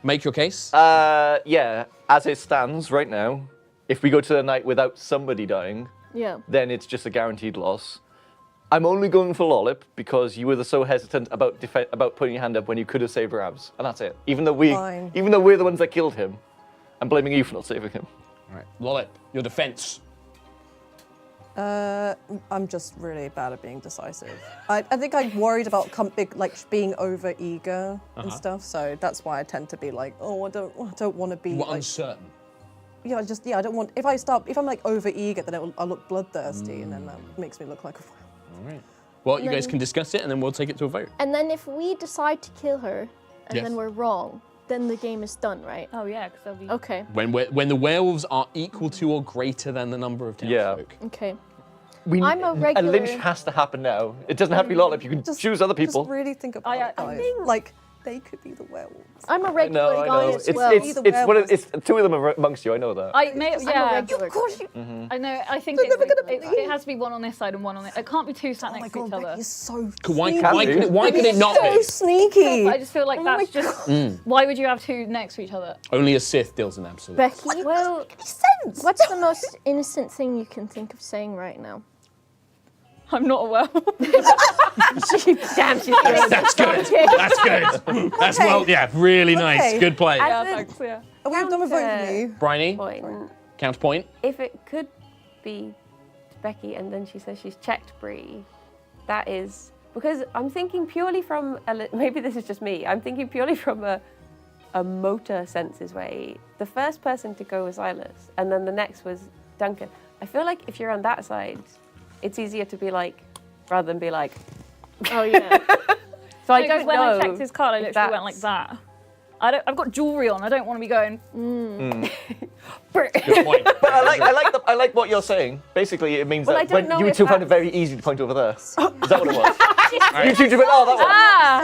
make your case. Yeah, as it stands right now, if we go to the night without somebody dying, Yeah. then it's just a guaranteed loss. I'm only going for Lollip because you were so hesitant about putting your hand up when you could have saved Ravs, and that's it. Even though Fine. we're the ones that killed him, I'm blaming you for not saving him. All right, Lollip, your defense. I'm just really bad at being decisive. I think I'm worried about being over eager and stuff, so that's why I tend to be like, oh, I don't want to be What like, uncertain? yeah, I don't want, if I'm like over eager, then I'll look bloodthirsty, and then that makes me look like a All right. Well, you guys can discuss it, and then we'll take it to a vote. And then if we decide to kill her, and Yes. then we're wrong, then the game is done, right? Oh yeah, because they'll be. Okay. When the werewolves are equal to or greater than the number of townsfolk. Okay. A regular- lynch has to happen now. It doesn't have to be Lollip. You can choose other people. Just really think about it, guys. Like, they could be the werewolves. I'm a regular I guy know. as It's, well. it's two of them are amongst you. I know that. I may, I'm a yeah. regular Of course you. I know. I think They're never gonna it has to be one on this side and one on it. It can't be two sat Oh my next to god, each other. Becky's so Why sneaky. could it not so be? sneaky. I just feel like Oh that's my just. Why would you have two next to each other? Only a Sith deals in absolute. Becky, Well, sense. what's the most innocent thing you can think of saying right now? I'm not a werewolf. damn, she's That's good. That's good. That's well, yeah, really nice. Okay. Good play. Yeah, As a thanks. Yeah. Are we done with voting you? Bryony, point, counterpoint. if it could be Becky and then she says she's checked Bree, that is because I'm thinking purely from maybe this is just me. I'm thinking purely from a motor senses way. The first person to go was Silas, and then the next was Duncan. I feel like if you're on that side, it's easier to be like, rather than be like. Oh yeah. So I No, 'cause don't when know. I checked his card, I if literally went like that. I've got jewelry on. I don't want to be going. Good point. But I like what you're saying. Basically, it means Well, I that don't when know you if two found it that's- very easy to point over there. Is that what it was? You two just went, oh, that one. Ah!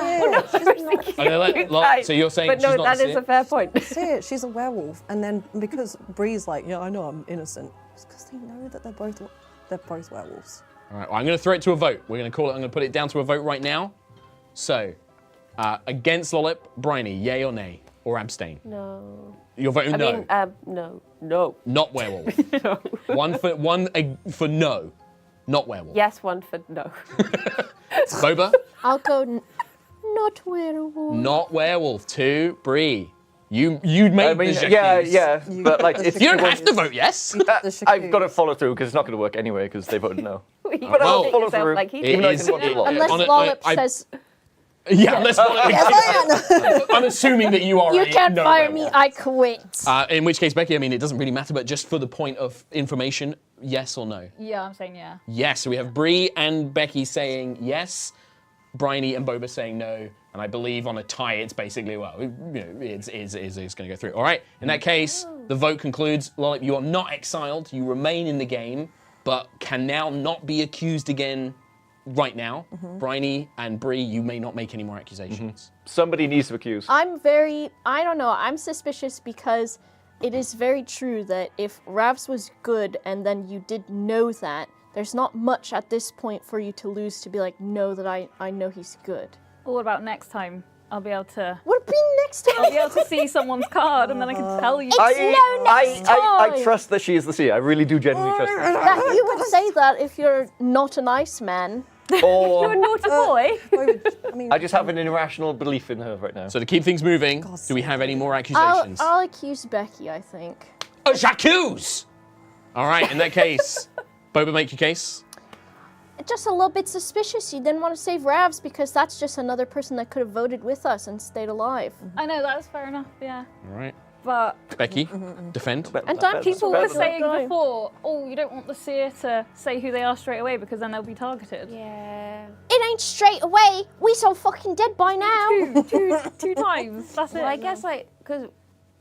Okay, Right. so you're saying But she's no, not that the is Sith? a fair point. See it, she's a werewolf, and then because Bree's like, yeah, I know I'm innocent. It's because they know that they're both werewolves. All right, well, I'm going to throw it to a vote. We're going to call it. I'm going to put it down to a vote right now. So, against Lollip, Bryony, yay or nay, or abstain? No. You're voting I no. mean, no. Not werewolf. One for no, not werewolf. Yes, one for no. Boba, I'll go not werewolf. not werewolf. 2, Bree. You made I mean, the yeah, but like, if You don't have to vote yes. I've got to follow through because it's not going to work anyway because they voted no. You But I'll think follow yourself through. like he It did. Even though I is- didn't want to Lollip. Unless On a- Lollip I- says, Yeah, unless I'm assuming that you are. you a can't no fire me, werewolf. I quit. In which case, Becky, I mean, it doesn't really matter, but just for the point of information, yes or no? Yeah, I'm saying yeah. Yes. So we have Bree and Becky saying yes, Bryony and Boba saying no, and I believe on a tie, it's basically, well, you know, it's going to go through. All right. In that case, the vote concludes. Lollip, you are not exiled. You remain in the game, but can now not be accused again right now. Bryony and Bree, you may not make any more accusations. Somebody needs to accuse. I don't know, I'm suspicious because it is very true that if Ravs was good and then you did know that, there's not much at this point for you to lose to be like, no, that I know he's good. Or what about next time? I'll be able to. What be next time? I'll be able to see someone's card and then I can tell you. I trust that she is the seer. I really do genuinely trust her. That, you would say that if you're not a nice man. Or You're a naughty boy. I mean, I just have an irrational belief in her right now. So to keep things moving, do we have any more accusations? I'll accuse Becky, I think. Oh, j'accuse! All right, in that case, Boba, make your case. Just a little bit suspicious. You didn't want to save Ravs because that's just another person that could have voted with us and stayed alive. I know, that's fair enough, yeah. All right. But Becky, defend. And Dan, people better were than saying that. before, oh, you don't want the seer to say who they are straight away because then they'll be targeted. Yeah. It ain't straight away. We so fucking dead by now. Two times, that's it. Well, I guess like because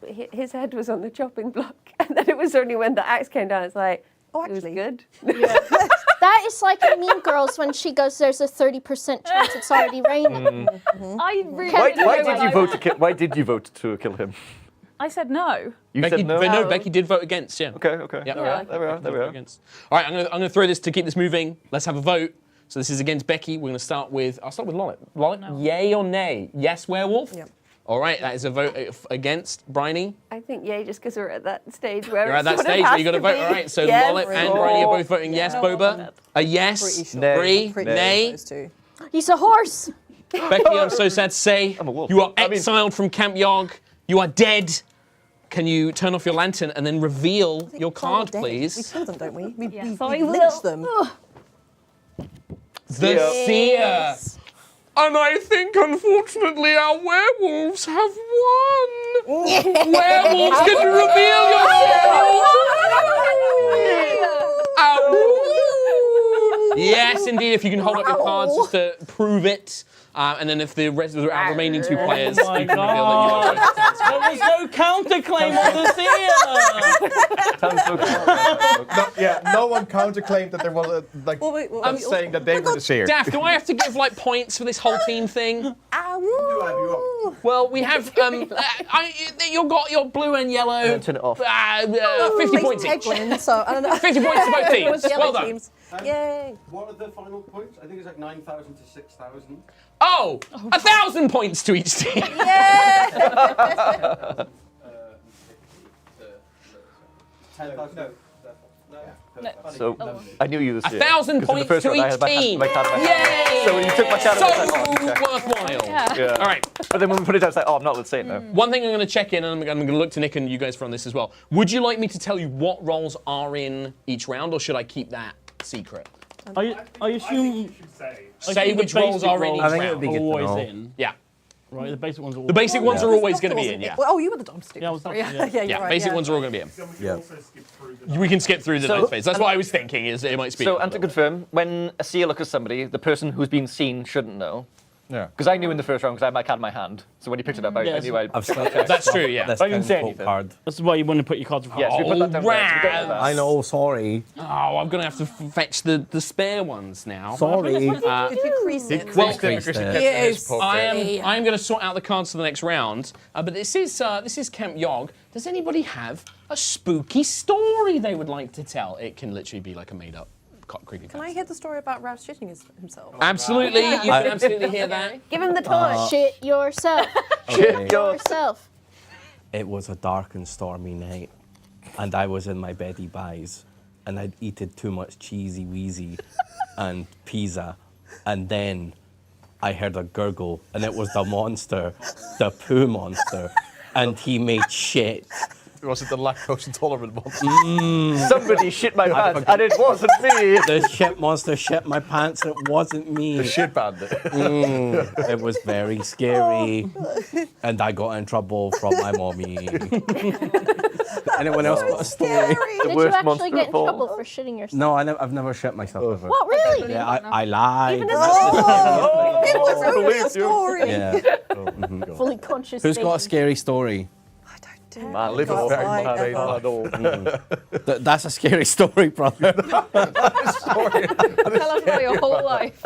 his head was on the chopping block, and then it was only when the axe came down. It's like, Oh, it was actually. good. That is like in Mean Girls when she goes, there's a 30% chance it's already raining. I really Why didn't did know you what vote to kill? Why did you vote to kill him? I said no. You Becky, said no. but no, Becky did vote against, yeah. Okay, okay. Yeah. There we are. There we are. Against. All right, I'm gonna throw this to keep this moving. Let's have a vote. So this is against Becky. We're gonna start with. I'll start with Lollip. Lollip, yay or nay? Yes, werewolf. Yep. All right, that is a vote against Bryony. I think just because we're at that stage where You're at it that sort of stage where has you got to to vote. be All right, so yes Lollip and or- Bryony are both voting yes. No, Boba, a yes. Pretty sure. Nay. Bree, Pretty sure nay. those two. He's a horse. Becky, I'm so sad to say, I'm a wolf. you are I mean- exiled from Camp YOG. You are dead. Can you turn off your lantern and then reveal your card, We please? kill them, don't we? We Yes, I lynch will. them. The seer. And I think, unfortunately, our werewolves have won. Werewolves, can you reveal yourselves? Yes, indeed. If you can hold up your cards just to prove it. and then if the remaining 2 players, Oh my you can reveal that you are both attempts. There was no counterclaim on the seer. No one counterclaimed that there was a saying that they were the seer. Daff, do I have to give like points for this whole team thing? Well, we have you've got your blue and yellow. Turn it off. 50 points each. 50 points to both teams. Well done. Yay! What are the final points? I think it's like 9,000 to 6,000. Oh, 1,000 points to each team. Yeah! 10,000. No. So I knew you were the seer. 1,000 points to each team. Yay! So when you took my card, I was like, So worthwhile. Yeah. All right. But then when we put it down, it's like, oh, I'm not the same now. One thing I'm going to check in, and I'm going to look to Nick and you guys for on this as well. Would you like me to tell you what roles are in each round, or should I keep that secret? I assume Say which roles are in each I think it would round. be good to always know. in. Yeah. Right, the basic ones are The basic ones are always going to be Wasn't in, it? yeah. Oh, you were the dumpster. Yeah, I was Sorry. not- Yeah, yeah. you're right. Basic ones are all going to be in. Yeah. We can skip through the So- night phase. That's what I was thinking, is it might speed. So, up a and to little. confirm, when a seer looks at somebody, the person who's been seen shouldn't know. Yeah. Because I knew in the first round, because I had my card in my hand. So when you picked it up, I Yes. knew I... I've still That's true, yeah. This I didn't say info anything. card. That's why you want to put your cards in front. Yes, we put that down there. We don't do that. I know, sorry. Oh, I'm going to have to fetch the spare ones now. Sorry. Did you crease it? Well, Yes. I'm going to sort out the cards for the next round. But this is Camp YOG. Does anybody have a spooky story they would like to tell? It can literally be like a made-up creepy. Can I hear the story about Rav shitting himself? Absolutely, you can absolutely hear that. Give him the torch. Shit yourself. Okay. Yourself. It was a dark and stormy night, and I was in my beddy buys, and I'd eaten too much cheesy wheezy and pizza, and then I heard a gurgle, and it was the monster, the poo monster, and he made shit. Was it the lactose intolerant one? Somebody shit my pants, and it wasn't me. The shit monster shit my pants, it wasn't me. The shit bandit. It was very scary, and I got in trouble from my mommy. Anyone else got a story? Did you worst actually monster get in of all. trouble for shitting yourself? No, I've never shit myself ever. What, really? Yeah, I lied. It was only a story. Yeah. Fully conscious. Who's got a thinking. scary story? Man, Live God, a very I bad ever- That's a scary story, brother. Tell us about your whole life.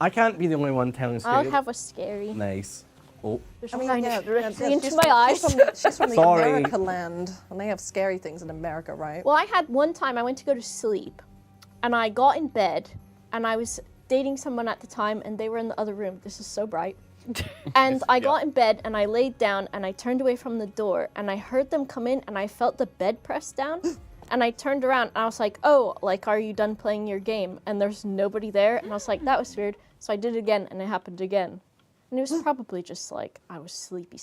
I can't be the only one telling scary. I'll have a scary. Nice. Oh, There's I mean, kind yeah, of directly yeah, into she's my eyes. She's from the Sorry. America land, and they have scary things in America, right? Well, I had one time I went to go to sleep, and I got in bed, and I was dating someone at the time, and they were in the other room. This is so bright. And I got in bed, and I laid down, and I turned away from the door, and I heard them come in, and I felt the bed press down. And I turned around, and I was like, oh, like, are you done playing your game? And there's nobody there, and I was like, that was weird. So I did it again, and it happened again. And it was probably just like, I was sleepy.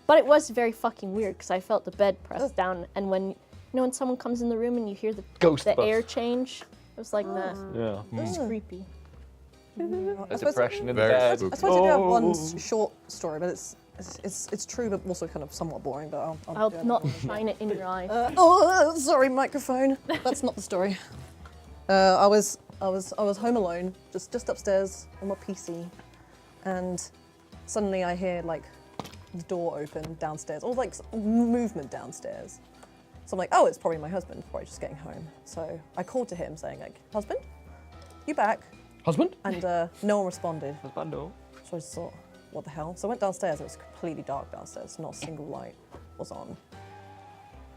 But it was very fucking weird, because I felt the bed press down, and when, you know, when someone comes in the room and you hear the air change, it was like that. Yeah. It was creepy. A depression in the Very bed. spooky. I suppose I do have one short story, but it's true, but also kind of somewhat boring. But I'll do it. not shine it in your eye. Sorry, microphone. That's not the story. I was home alone, just upstairs on my PC, and suddenly I hear like the door open downstairs, or like movement downstairs. So I'm like, oh, it's probably my husband, probably just getting home. So I called to him saying like, husband, you back? Husband? And no one responded. Husbando. So I just thought, what the hell? So I went downstairs, it was completely dark downstairs, not a single light was on.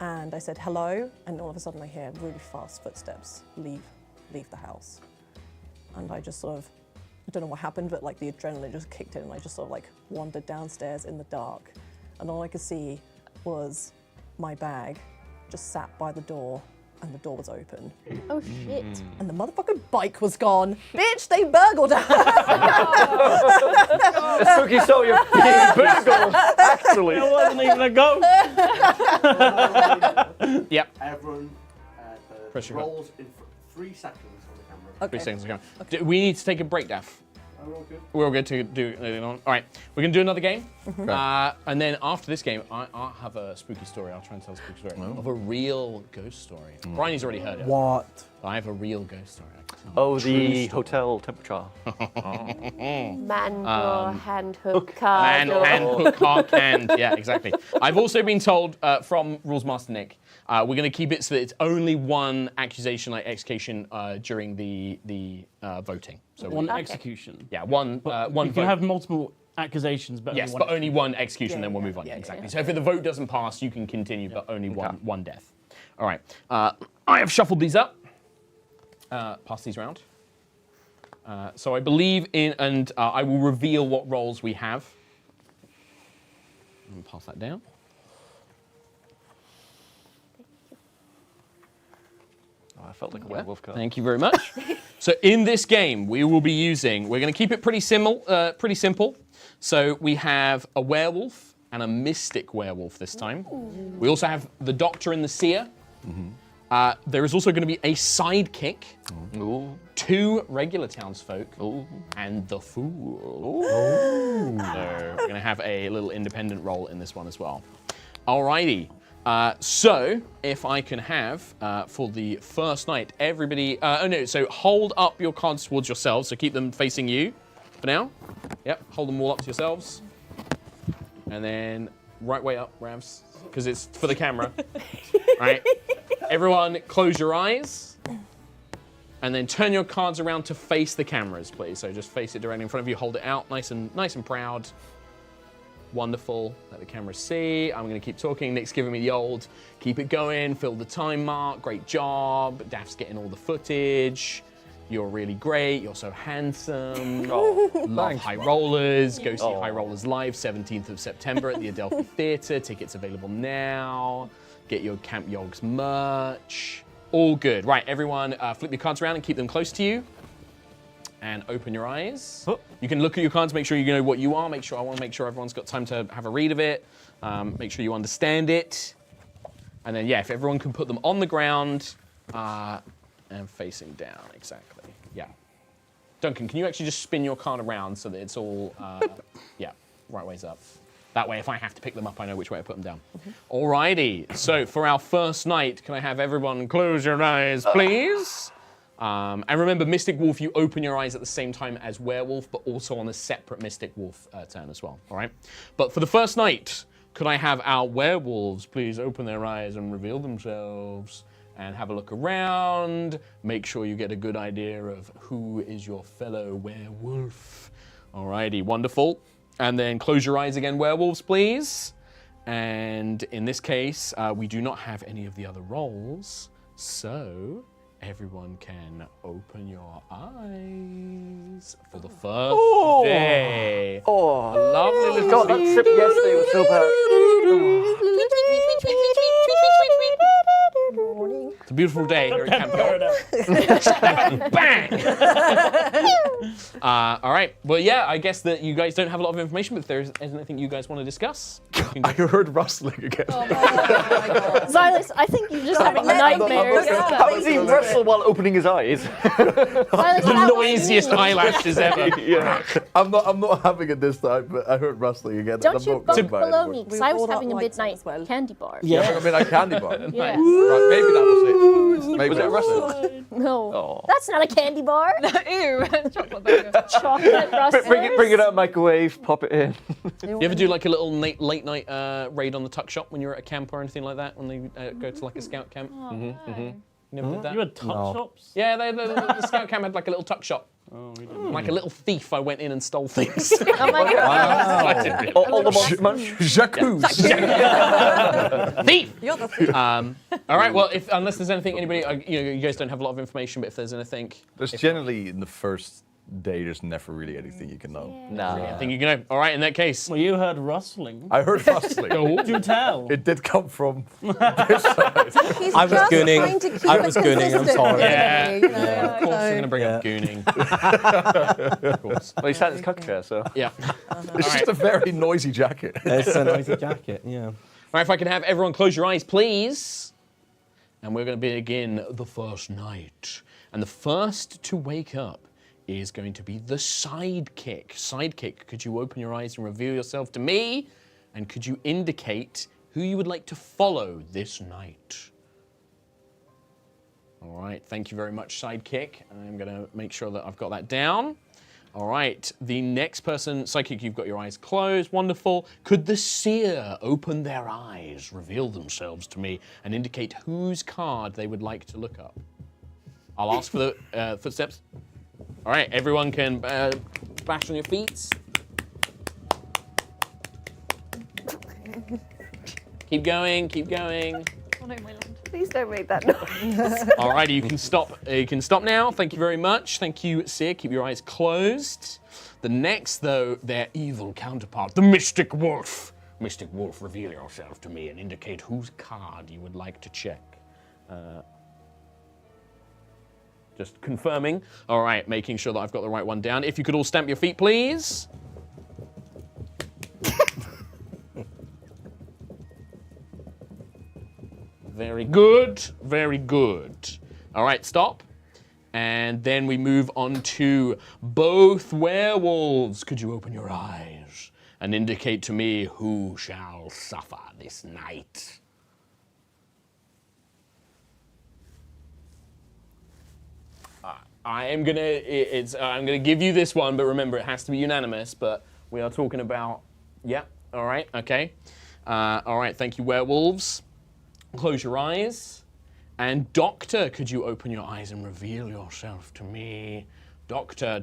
And I said hello, and all of a sudden I hear really fast footsteps leave the house. And I just sort of, I don't know what happened, but like the adrenaline just kicked in, and I just sort of like wandered downstairs in the dark. And all I could see was my bag just sat by the door, and the door was open. Oh shit. And the motherfucking bike was gone. Bitch, they burgled us. Spooky saw your being burgled, actually. It wasn't even a ghost. Yep. Everyone Press your rolls in 3 seconds on the camera. Okay. 3 seconds ago. We need to take a break, Daff. Are we all good? We're all good to do it on. All right, we're gonna do another game, and then after this game, I'll have a spooky story. I'll try and tell a spooky story of a real ghost story. Bryony's already heard it. what? I have a real ghost story I can Oh, the hotel temperature. Man, draw, hand, hook, card. Man, hand, hook, card, hand. Yeah, exactly. I've also been told from Rules Master Nick, we're going to keep it so that it's only one accusation, like execution, during the voting. So One execution. Yeah, one You vote. can have multiple accusations, but Yes, but only one execution, then we'll move on. Exactly. So if the vote doesn't pass, you can continue, but only one death. All right. I have shuffled these up. Pass these around. So I believe in, and I will reveal what roles we have. And pass that down. Oh, I felt like a werewolf card. Thank you very much. So in this game, we will be using, we're going to keep it pretty simple. So we have a werewolf and a mystic werewolf this time. We also have the Doctor and the Seer. There is also going to be a sidekick, 2 regular townsfolk, and the Fool. So we're going to have a little independent role in this one as well. Alrighty. So if I can have, for the first night, everybody, so hold up your cards towards yourselves, so keep them facing you for now. Yep, hold them all up to yourselves. And then right way up, Ravs, because it's for the camera. Right. Everyone, close your eyes, and then turn your cards around to face the cameras, please. So just face it directly in front of you. Hold it out, nice and proud. Wonderful. Let the camera see. I'm going to keep talking. Nick's giving me the old. Keep it going. Fill the time mark. Great job. Daph's getting all the footage. You're really great. You're so handsome. Love High Rollers. Go see High Rollers live 17th of September at the Adelphi Theatre. Tickets available now. Get your Camp Yogs merch. All good. Right, everyone, flip your cards around and keep them close to you. And open your eyes. You can look at your cards, make sure you know what you are. I want to make sure everyone's got time to have a read of it. Make sure you understand it. And then, if everyone can put them on the ground and facing down, exactly. Yeah. Duncan, can you actually just spin your card around so that it's all, right ways up. That way, if I have to pick them up, I know which way I put them down. Alrighty, so for our first night, can I have everyone close your eyes, please? And remember, Mystic Wolf, you open your eyes at the same time as Werewolf, but also on a separate Mystic Wolf turn as well, all right? But for the first night, could I have our werewolves please open their eyes and reveal themselves and have a look around, make sure you get a good idea of who is your fellow werewolf. Alrighty, wonderful. And then close your eyes again, werewolves, please. And in this case, we do not have any of the other roles, so everyone can open your eyes for the first day. Oh, lovely little God, that sip yesterday was so bad. It's a beautiful day here at Camp York. Bang! All right. Well, I guess that you guys don't have a lot of information, but if there's anything you guys want to discuss, I heard rustling again. Oh my God. Silas, I think you're just having nightmares. How does he wrestle while opening his eyes? Silas, the noisiest eyelashes ever. I'm not having it this time, but I heard rustling again. Don't you bunk below me, We because I was all having a like midnight as well. candy bar. Yeah, I mean, I candy bar. Yeah. Right, maybe that was it. Maybe Was it that rustling? No, Oh. that's not a candy bar. Ew, chocolate burger. Chocolate rustlers. Bring it out, microwave, pop it in. You ever do like a little late night raid on the tuck shop when you're at a camp or anything like that? When they go to like a scout camp? You never did that? You had tuck shops? Yeah, the scout camp had like a little tuck shop. Oh, we didn't. Like a little thief, I went in and stole things. Oh my God. All the monster munch. Jacuz. Thief! You're the thief. All right, well, unless there's anything, anybody, you guys don't have a lot of information, but if there's anything, There's generally in the first day, there's never really anything you can know. I think you can know. All right, in that case. Well, you heard rustling. I heard rustling. Do tell. It did come from He's I was just gooning. trying to keep I it was gooning, I'm consistent, sorry. Yeah. you know, Of course, you're going to bring up Yeah. gooning. Of course. Well, he sat in his cock chair, so. Yeah. It's just a very noisy jacket. It's a noisy jacket, yeah. All right, if I can have everyone close your eyes, please. And we're going to begin the first night. And the first to wake up is going to be the sidekick. Sidekick, could you open your eyes and reveal yourself to me? And could you indicate who you would like to follow this night? All right, thank you very much, Sidekick. I'm going to make sure that I've got that down. All right, the next person, Sidekick, you've got your eyes closed. Wonderful. Could the seer open their eyes, reveal themselves to me, and indicate whose card they would like to look up? I'll ask for the footsteps. All right, everyone can bash on your feet. Keep going, keep going. Oh no, my lord. Please don't make that noise. Alrighty, you can stop. You can stop now. Thank you very much. Thank you, Seer. Keep your eyes closed. The next, though, their evil counterpart, the Mystic Wolf. Mystic Wolf, reveal yourself to me and indicate whose card you would like to check. Just confirming. All right, making sure that I've got the right one down. If you could all stamp your feet, please. Very good, very good. All right, stop. And then we move on to both werewolves. Could you open your eyes and indicate to me who shall suffer this night? I'm gonna give you this one, but remember it has to be unanimous. But we are talking about, yeah. All right, okay. All right, thank you, werewolves. Close your eyes. And Doctor, could you open your eyes and reveal yourself to me? Doctor,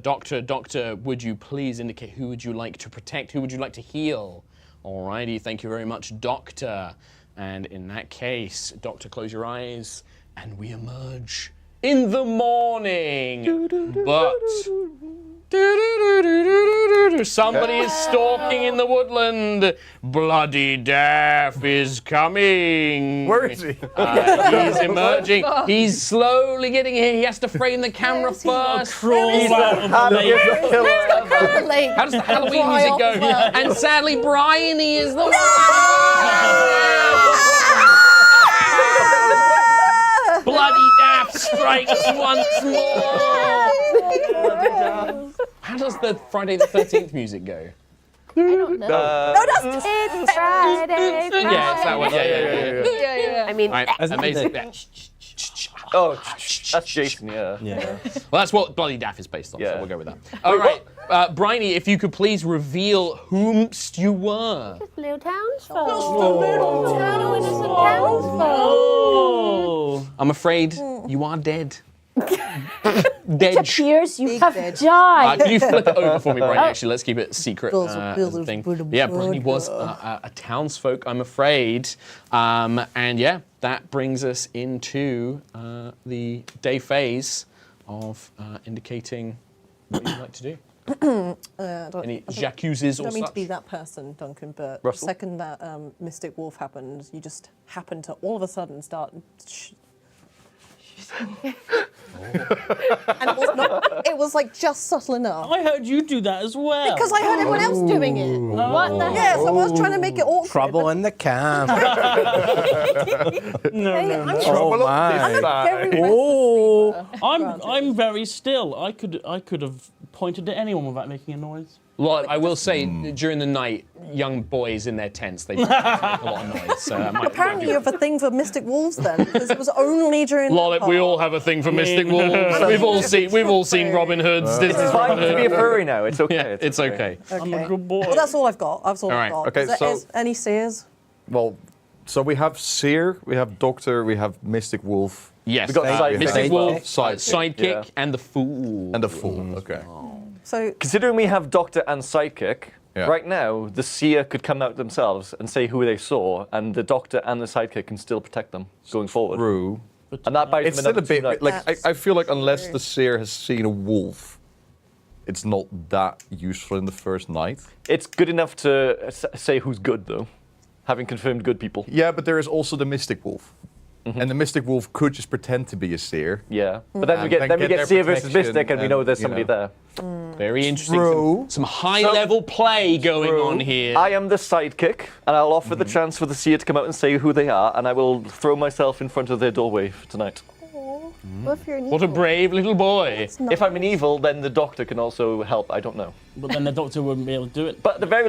would you please indicate who would you like to protect? Who would you like to heal? Alrighty, thank you very much, Doctor. And in that case, Doctor, close your eyes and we emerge in the morning. But somebody is stalking in the woodland. Bloody Daff is coming. Where is he? He's emerging. He's slowly getting here. He has to frame the camera first. Crawl out of the lake. How does the Halloween music go? And sadly, Bryony is the one. Bloody Daff strikes once more. How does the Friday the 13th music go? I don't know. No, that's It's Friday. Yeah, it's that one. Yeah. I mean, Right, amazing. Oh, that's Jason, yeah. Well, that's what Bloody Daff is based on, so Yeah. we'll go with that. All right, Bryony, if you could please reveal whomst you were. little townsfolk. Little innocent townsfolk. Oh. I'm afraid you are dead. Dead. Appears you have dead. died. Can you flip it over for me, Bryony? Actually, let's keep it secret. Bills, as a thing. Yeah, Bryony was a townsfolk, I'm afraid. And yeah, that brings us into the day phase of indicating what you'd like to do. Any j'accuses I or don't mean to such? be that person, Duncan, but Russell? the second that Mystic Wolf happened, you just happened to all of a sudden start. And it was like just subtle enough. I heard you do that as well. Because I heard everyone else doing it. What the Yeah, so I was trying to make it awkward. Trouble in the camp. No. Oh my. Very Oh. I'm very still. I could have pointed at anyone without making a noise. Well, I will say, during the night, young boys in their tents, they make a lot of noise. So that might Apparently be you have a thing for Mystic Wolves then, because it was only during Lollip, we all have a thing for Mystic Wolves. We've all seen Robin Hood's. Disney's It's fine Robin to be a Hood. furry now. It's okay. Yeah, it's okay. I'm a good boy. Well, that's all I've got. That's all All I've right. got. Okay, Is there any seers? Well, so we have Seer, we have Doctor, we have Mystic Wolf, Yes, We got the sidekick. Mystic Sidekick. Wolf, Sidekick. Sidekick, Yeah. and the Fool. and the Fool. Okay. So Considering we have Doctor and Sidekick, Yeah. right now the seer could come out themselves and say who they saw, and the Doctor and the Sidekick can still protect them going forward. True. And that buys It's them still a another 2 bit nights. like I feel like unless the Seer has seen a wolf, it's not that useful in the first night. It's good enough to say who's good though, having confirmed good people. Yeah, but there is also the Mystic Wolf. And the Mystic Wolf could just pretend to be a seer. Yeah, but then we And get then then we get get their seer versus protection Mystic, and we know there's and, somebody you there. Very interesting. True. Some high-level play going on here. I am the sidekick, and I'll offer the chance for the seer to come out and say who they are, and I will throw myself in front of their doorway tonight. What if you're an What a evil? brave little boy. It's not If I'm an nice. evil, then the doctor can also help. I don't know. But then the doctor wouldn't be able to do it. But at the very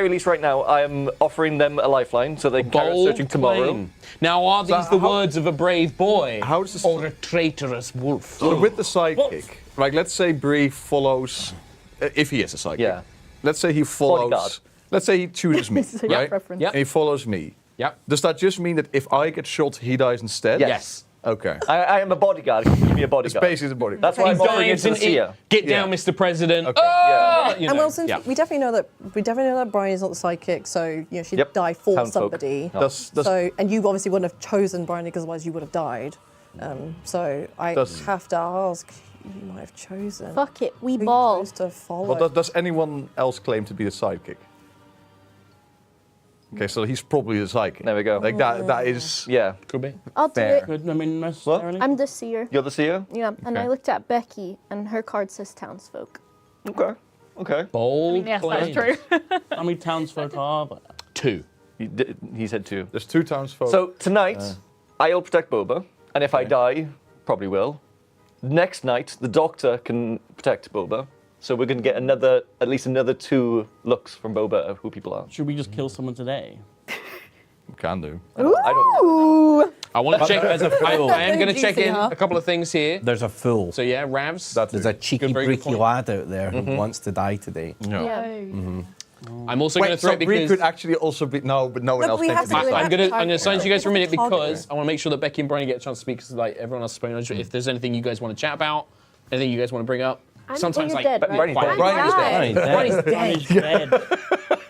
least, right now, I am offering them a lifeline so they can carry on Bold searching tomorrow. claim. Now, are these the words of a brave boy? How does this- Or a traitorous wolf? So with the sidekick, like let's say Bree follows, if he is a sidekick. Yeah. Let's say he follows. Bodyguard. Let's say he chooses me, It's a right? preference. Yep. And he follows me. Yep. Does that just mean that if I get shot, he dies instead? Yes. Okay. I am a bodyguard. Can you give me a It's bodyguard? basically the body. That's why I'm offering it Dives to the in- seer. Get down, Yeah. Mr. President. Okay. Ah! You And know, well, since yeah. we definitely know that Brian is not the sidekick, so you know she'd Yep. die for Townsfolk. somebody. Does So, and you obviously wouldn't have chosen Brian because otherwise you would have died. So I Does- have to ask. You might have chosen. Fuck it, we Who ball. chose to follow? well, does anyone else claim to be the sidekick? Okay, so he's probably the sidekick. There we go. Like that is. Yeah. Could be. I'll do Fair. it. Good, I mean, necessarily. I'm the seer. You're the seer? Yeah, and I Okay. looked at Becky, and her card says townsfolk. Okay. Okay. Bold Yes, claim. that's true. How many townsfolk are there? 2. He said 2. There's 2 townsfolk. So tonight, I'll protect Boba, and if I die, probably will. Next night, the doctor can protect Boba, so we're gonna get at least another 2 looks from Boba of who people are. Should we just kill someone today? can do. I don't. I want to check. I am going to Juicy, check in huh? a couple of things here. There's a fool. So yeah, Ravs. There's a cheeky, very good breaky point. lad out there who wants to die today. Yeah. I'm also going to Wait, throw so it Bree because could actually also be no, but no one Look, else we claims have to be to the do I'm that. sidekick. going to silence you guys for a minute Target. because I want to make sure that Becky and Brian get a chance to speak because like everyone else is spoken. If there's anything you guys want to chat about, anything you guys want to bring up, sometimes you're like dead, right? Brian's Brian is Right, Brian is dead.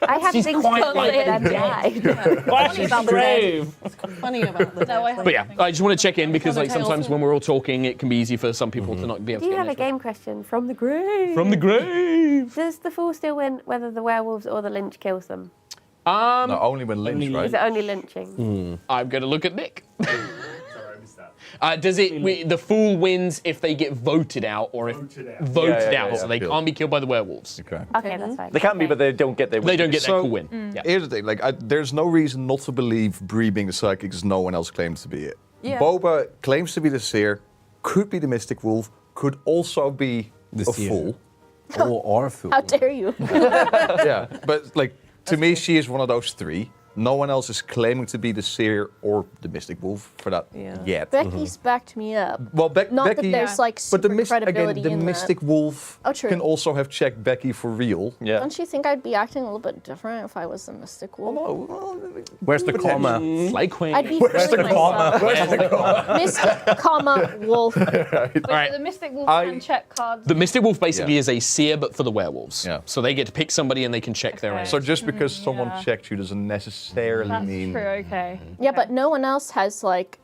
I have She's things quite to like say that dead. died. Brian is brave. Funny about the No, I have But yeah, I just want to check in because like Telltale sometimes film. when we're all talking, it can be easy for some people to not be able Do to you get have a in. game question from the grave? From the grave. Does the fool still win whether the werewolves or the lynch kills them? No, only when lynched, Only- right? Is it only lynching? I'm going to look at Nick. Does it? The fool wins if they get voted out, or if voted Yeah, out, so they yeah. can't be killed by the werewolves. Okay. Okay, that's fine. They can be, but they don't get their. They don't get that So- cool win. Yeah. Here's the thing, like, there's no reason not to believe Bree being the sidekick because no one else claims to be it. Yeah. Boba claims to be the seer, could be the Mystic Wolf, could also be The a seer. fool. Or a fool. How dare you? Yeah, but like, to me, she is one of those 3. No one else is claiming to be the seer or the Mystic Wolf for that Yeah. yet. Becky's backed me up. Well, Not Becky, that there's like but the, super credibility again, the in Mystic Wolf Oh, true. can also have checked Becky for real. Yeah. Don't you think I'd be acting a little bit different if I was the Mystic Wolf? Oh, well, Where's the comma? Fly Queen. I'd be feeling myself. Mystic, comma, wolf. But right. the Mystic Wolf I- can check cards. The Mystic Wolf basically Yeah. is a seer, but for the werewolves. Yeah. So they get to pick somebody and they can check their Okay. own. So just because someone yeah. checked you doesn't necessarily That's mean. true, okay. Yeah, but no one else has like,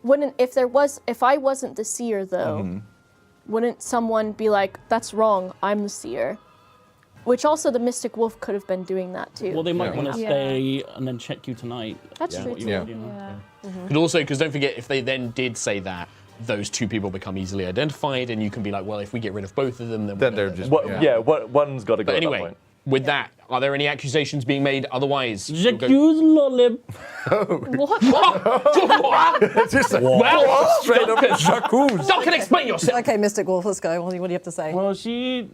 wouldn't if I wasn't the seer though, wouldn't someone be like, that's wrong, I'm the seer? Which also the Mystic Wolf could have been doing that too. Well, they might Yeah. want to Yeah. stay and then check you tonight. That's true What you too. want, you know. Yeah. And also, because don't forget, if they then did say that, those 2 people become easily identified, and you can be like, well, if we get rid of both of them, then, Then they're just. One's got to go. But at that anyway, point. with that, are there any accusations being made? Otherwise, you'll go- J'accuse Lollip. just like, Well, straight up Jacques. Duncan, explain yourself. Okay, Mystic Wolf, let's go. What do you have to say? Well, she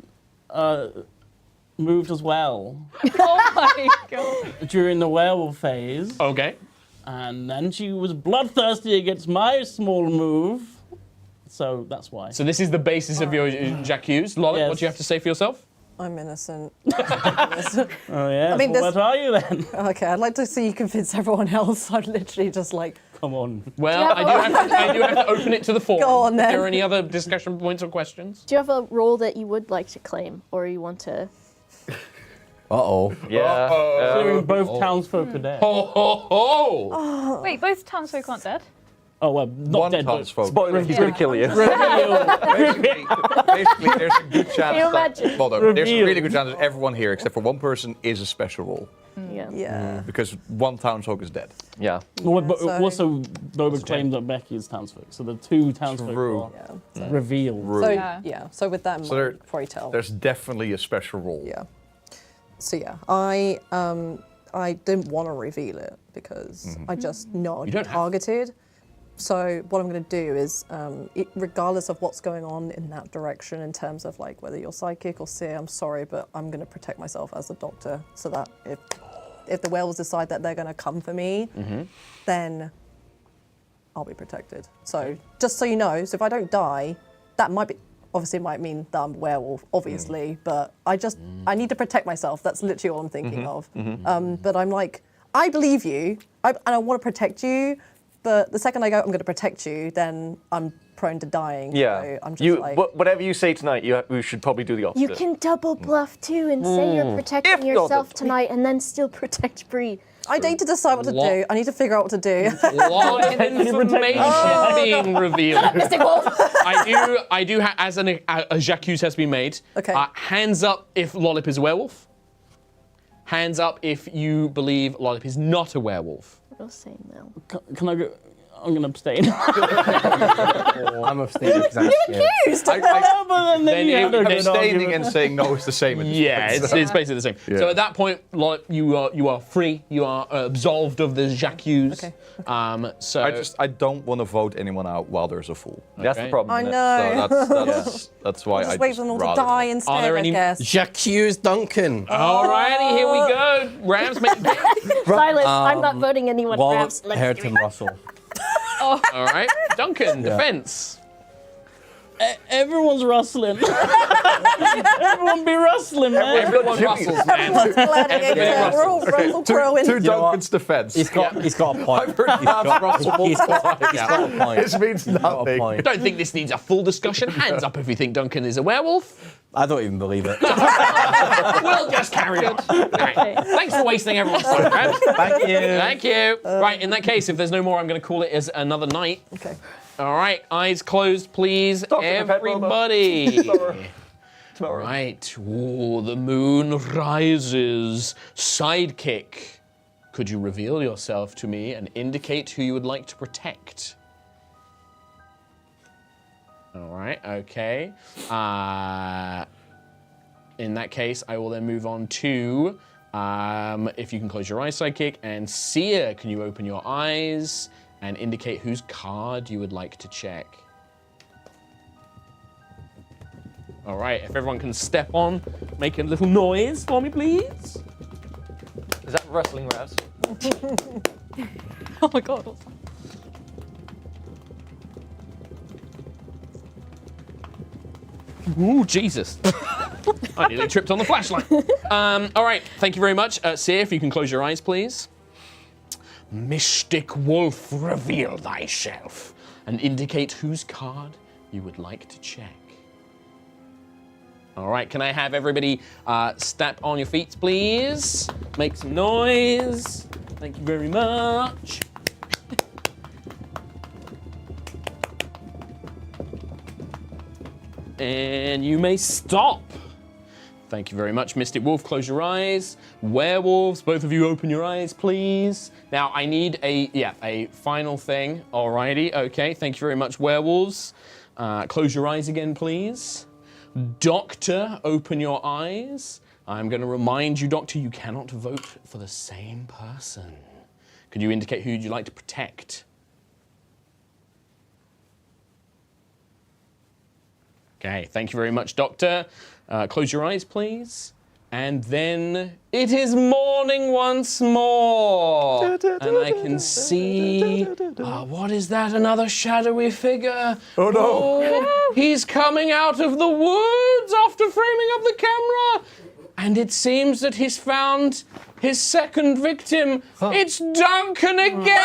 moved as well Oh my god. during the werewolf phase. Okay. And then she was bloodthirsty against my small move. So that's why. So this is the basis of your J'accuse. Lolly, Yes. what do you have to say for yourself? I'm innocent. Oh, yeah. mean, Well, this- what are you then? Okay, I'd like to see you convince everyone else. I'm literally just like, Come on. Well, Yeah, I do have to open it to the forum. Go on, then. Are there any other discussion points or questions? Do you have a role that you would like to claim, or you want to? Uh-oh. Yeah. Considering both townsfolk are dead. Ho, ho, ho! Wait, both townsfolk aren't dead? Oh, well, not One dead, but townsfolk. Spoiler, he's going to kill you. Basically, there's a good chance Can you that, imagine? well, no, there's a Reveal. really good chance that everyone here, except for one person, is a special role. Yeah. yeah. Because one townsfolk is dead. Yeah. Well, but so- also, Boba claimed that Becky is townsfolk. So the 2 townsfolk True. are Yeah. revealed. So Yeah. yeah. So with that in So mind, there- before you tell. There's definitely a special role. Yeah. So yeah, I didn't want to reveal it because I just know I'd You be don't have to. targeted. So what I'm going to do is, regardless of what's going on in that direction, in terms of like whether you're psychic or seer, I'm sorry, but I'm going to protect myself as a doctor, so that if the werewolves decide that they're going to come for me, then I'll be protected. So just so you know, so if I don't die, that might mean that I'm a werewolf, obviously, but I need to protect myself. That's literally all I'm thinking of. But I'm like, I believe you, and I want to protect you, but the second I go, I'm going to protect you, then I'm prone to dying. Yeah. So I'm just whatever you say tonight, you should probably do the opposite. You can double bluff too and say you're protecting yourself tonight and then still protect Bree. I need to decide what to do. I need to figure out what to do. A lot of information being revealed. I do as a j'accuse has been made. Okay. Hands up if Lollip is a werewolf. Hands up if you believe Lollip is not a werewolf. We'll say no. Can I go? I'm going to abstain. I'm abstaining because I'm scared. Accused! Abstaining and saying no is the same. Yeah, it's basically the same. Yeah. So at that point, Lollip, you are free. You are absolved of the j'accuse. Okay. So I don't want to vote anyone out while there's a fool. That's the problem. I isn't it? know. So that's why Just I wait for them all to die instead, Are there I any- guess. J'accuse Duncan. Alrighty, here we go. Rams, make Silas, I'm not voting anyone. Wallop, Perhaps. Let's heard do him it. rustle. All right, Duncan, defense. Everyone's rustling. Everyone be rustling, man. Everyone rustles, man. Everyone's glad Everybody again. rustles. We're all Russell Crowe To in. Duncan's defense. He's got a point. I've heard half Russell He's got a point. This means He's got a nothing. point. Don't think this needs a full discussion. Hands up if you think Duncan is a werewolf. I don't even believe it. We'll just carry on. Right. Thanks for wasting everyone's time, Rams. Thank you. Thank you. Right, in that case, if there's no more, I'm going to call it as another night. Okay. All right, eyes closed, please, everybody. All right. Ooh, the moon rises. Sidekick. Could you reveal yourself to me and indicate who you would like to protect? All right, okay. In that case, I will then move on to, if you can close your eyes, Sidekick, and Seer, can you open your eyes and indicate whose card you would like to check? All right, if everyone can step on, make a little noise for me, please. Is that wrestling, Raz? Oh my god. What's that? Ooh, Jesus. I nearly tripped on the flashlight. All right, thank you very much. Seer, if you can close your eyes, please. Mystic Wolf, reveal thyself and indicate whose card you would like to check. All right, can I have everybody step on your feet, please? Make some noise. Thank you very much. And you may stop. Thank you very much, Mystic Wolf. Close your eyes. Werewolves, both of you open your eyes, please. Now, I need a final thing. Alrighty, okay. Thank you very much, werewolves. Close your eyes again, please. Doctor, open your eyes. I'm going to remind you, Doctor, you cannot vote for the same person. Could you indicate who you'd like to protect? Okay, thank you very much, Doctor. Close your eyes, please. And then it is morning once more. And I can see, what is that? Another shadowy figure. Oh, no. Oh, he's coming out of the woods after framing up the camera. And it seems that he's found his second victim. It's Duncan again.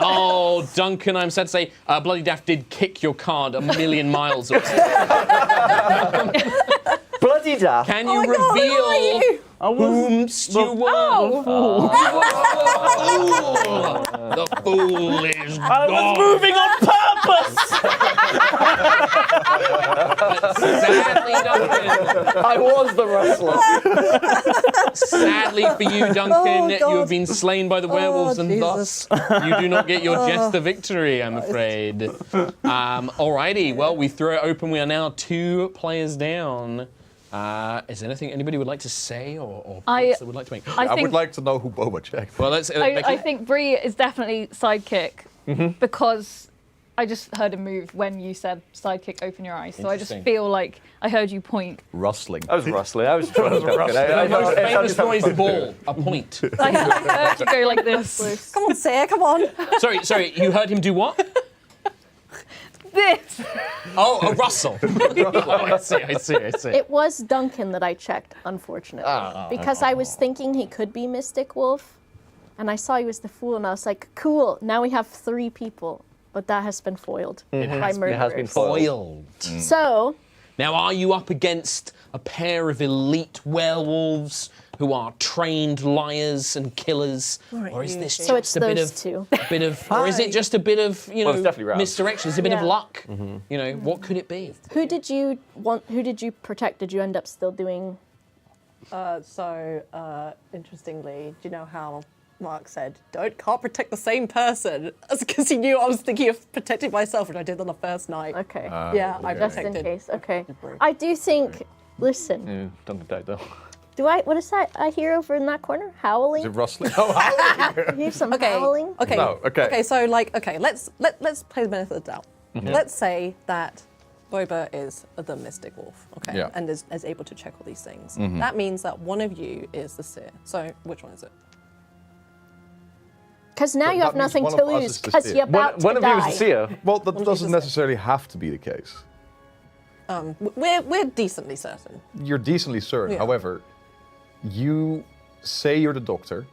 Oh, Duncan, I'm sad to say, Bloody Daft did kick your card a million miles away. Bloody Daft. Can you reveal whom you were? The fool is gone. I was moving on purpose! Sadly, Duncan. I was the wrestler. Sadly for you, Duncan, you have been slain by the werewolves, and Jesus. thus you do not get your jester victory, I'm afraid. Alrighty, well, we throw it open. We are now 2 players down. Is there anything anybody would like to say or I- points they would like to make? I I think would like to know who Boba checked. Well, let's. I Becky? think Bree is definitely sidekick because I just heard a move when you said sidekick, open your eyes. So I just Interesting. feel like I heard you point. Rustling. I was rustling. I was trying to The most famous noise of all, a point. I heard you go like this. Come on, Sarah, come on. Sorry, you heard him do what? This. Oh, a rustle. Oh, I see. It was Duncan that I checked, unfortunately, because I was thinking he could be Mystic Wolf, and I saw he was the fool, and I was like, cool. Now we have 3 people, but that has been foiled by murderers. It has been foiled. So Now, are you up against a pair of elite werewolves who are trained liars and killers, or is this So it's just a bit those of, two. a bit of, or is it just a bit of, you Well, it's know, definitely Ralph. misdirection? Is it a bit of Yeah. luck? You know, what could it be? who did you want? Who did you protect? Did you end up still doing? Interestingly, do you know how Mark said, can't protect the same person? That's because he knew I was thinking of protecting myself, and I did on the first night. Okay, Yeah, I just in protected. case. Okay, Bree. I do think. Listen, Yeah, Duncan died though. do I? What is that I hear over in that corner? Howling. Is it rustling? Oh, You hear some Okay. howling. Okay. No, okay. Okay. So let's play the benefit of the doubt. Let's say that Boba is the Mystic Wolf, okay, Yeah. and is able to check all these things. That means that one of you is the seer. So which one is it? Because now So you that have means nothing one to of us lose is the because seer. you're about One to of you die. is a seer. Well, that One of doesn't these is- necessarily have to be the case. We're decently certain. You're decently certain. Yeah. However, you say you're the doctor.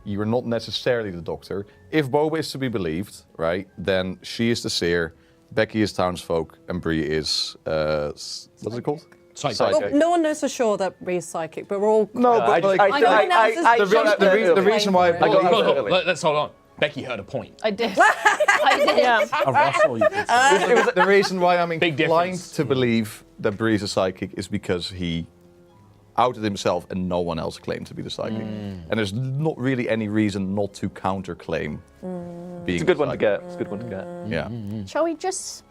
You're not necessarily the doctor. If Boba is to be believed, right, then she is the seer, Becky is townsfolk, and Bree is what's it called? Psychic. Well, no one knows for sure that Bree is psychic, but we're all. No, but like, the reason why I I got believe- it early. Let's hold on. Becky heard a point. I did. I did. Yeah. A rustle, you could say. the reason why I'm Big inclined difference. to believe that Bree is a psychic is because he outed himself and no one else claimed to be the psychic. And there's not really any reason not to counterclaim being It's a good one to psychic. get. It's a good one to get. Yeah. Shall we just?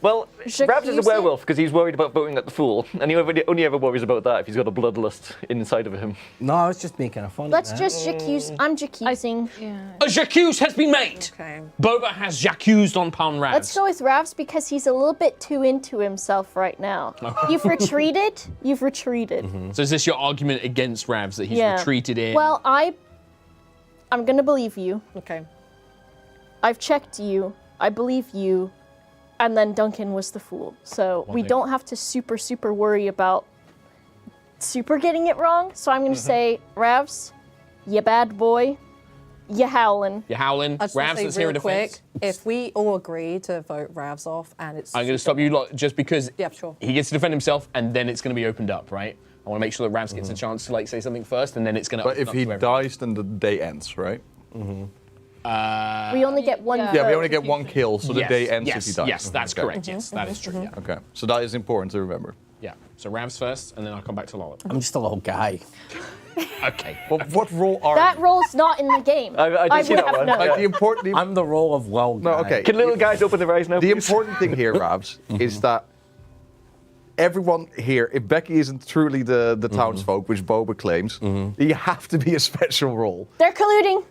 Well, Jacques Rabs is a used it? werewolf because he's worried about voting at the fool, and he only ever worries about that if he's got a bloodlust inside of him. No, I was just making a fun. Let's just j'accuse. I'm j'accusing. A j'accuse has been made. Okay. Boba has j'accused on Pan Ravs. Let's go with Ravs because he's a little bit too into himself right now. You've retreated. You've retreated. So is this your argument against Ravs that he's Yeah. retreated in? Well, I'm gonna believe you. Okay. I've checked you. I believe you. And then Duncan was the fool. So we thing. don't have to super worry about super getting it wrong. So I'm gonna say, Ravs, you bad boy, you howling. You're howling. I just want Ravs, to say let's hear a real quick, defense. if we all agree to vote Ravs off, and it's I'm going to stop you lot just because Yeah, sure. he gets to defend himself and then it's going to be opened up, right? I want to make sure that Ravs gets a chance to like say something first and then it's going to But open if up he to everyone. dies, then the day ends, right? We only get one. Yeah. Yeah, we vote. only get one kill, so the Yes, day ends yes, if he dies. Yes, that's Okay. correct. Yes, that is true. Yeah. Okay, so that is important to remember. Yeah. So Ravs first and then I'll come back to Lollip. I'm just a little guy. Okay. Well, what role are That role's not in the game. I did see would that have one. known. like the important? I'm the role of well guy. No, okay. Can little guys open their eyes now? The please? important thing here, Rabs, is that everyone here, if Becky isn't truly the townsfolk, which Boba claims, you have to be a special role. They're colluding.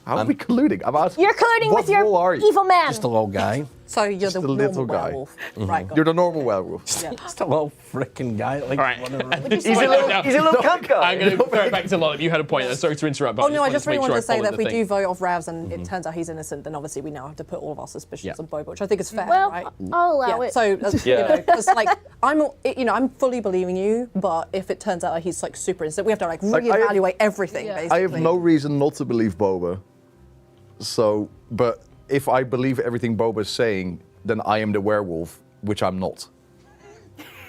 How are we colluding? I'm asking. You're colluding what with your role are you? evil man. Just a little guy. So you're Just the a little normal guy. werewolf, right? Got You're it. the normal werewolf. Just a little freaking guy. Like, All right. whatever. He's a little camp guy. I'm going to throw it back to Lollip. You had a point. Sorry to interrupt. But Oh no, I just really wanted to say follow that if we the do thing. vote off Ravs and it turns out he's innocent, then obviously we now have to put all of our suspicions Yeah. on Boba, which I think is fair, Well, right? I'll allow Yeah. it. So Yeah. you know, because like I'm fully believing you, but if it turns out like he's like super innocent, we have to like Like, I have- reevaluate everything. Yeah. Basically. I have no reason not to believe Boba. So, but if I believe everything Boba is saying, then I am the werewolf, which I'm not.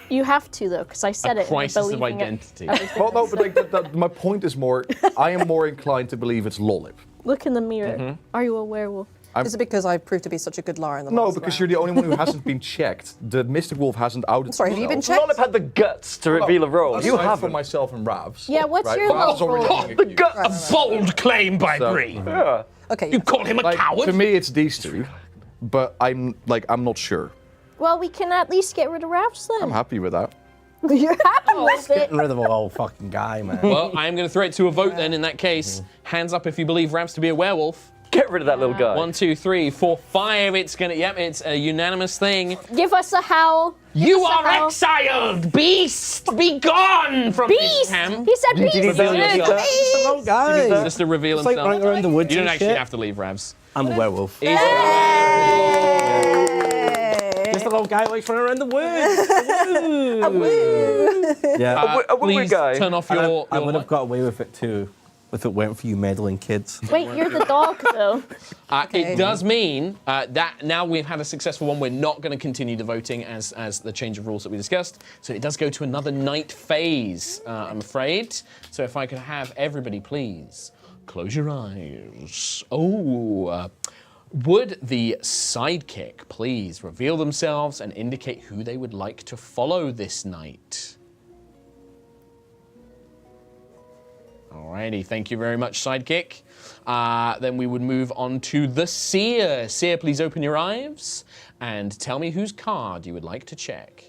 You have to though, because I said A it. crisis of believing it. identity. Well, no, but like my point is more, I am more inclined to believe it's Lollip. Look in the mirror. Are you a werewolf? Is it because I proved to be such a good liar in the No, last because round? you're the only one who hasn't been checked. The Mystic Wolf hasn't outed Sorry, have you been himself. checked? Lollip had the guts to reveal a role. You Aside from haven't. myself and Ravs. Yeah, what's right? your Ravs role? already Oh, being The accused. guts. A bold claim by So- Bree. Yeah. Okay. You call him a Like, coward? to me, it's these two, but I'm not sure. Well, we can at least get rid of Rafts then. I'm happy with that. You're happy with it. Getting rid of the whole fucking guy, man. Well, I am going to throw it to a vote then. In that case, hands up if you believe Ravs to be a werewolf. Get rid of that little guy. 1, 2, 3, 4, 5. It's gonna. Yep, it's a unanimous thing. Give us a howl. You are exiled, beast! Be gone from this Beast! camp. He said beast. reveal yourself? It's the whole guy. Just to reveal It's like himself. running around the woods You don't and actually shit. have to leave, Ravs. I'm a werewolf. He's a Just a little guy who likes running around the woods. Yeah. A woo please guy. turn off And your. I would have got away with it too if it weren't for you meddling kids. Wait, you're the dog though. It does mean that now we've had a successful one, we're not going to continue the voting as the change of rules that we discussed. So it does go to another night phase, I'm afraid. So if I could have everybody, please, close your eyes. Would the sidekick please reveal themselves and indicate who they would like to follow this night? Alrighty, thank you very much, Sidekick. Then we would move on to the Seer. Seer, please open your eyes and tell me whose card you would like to check.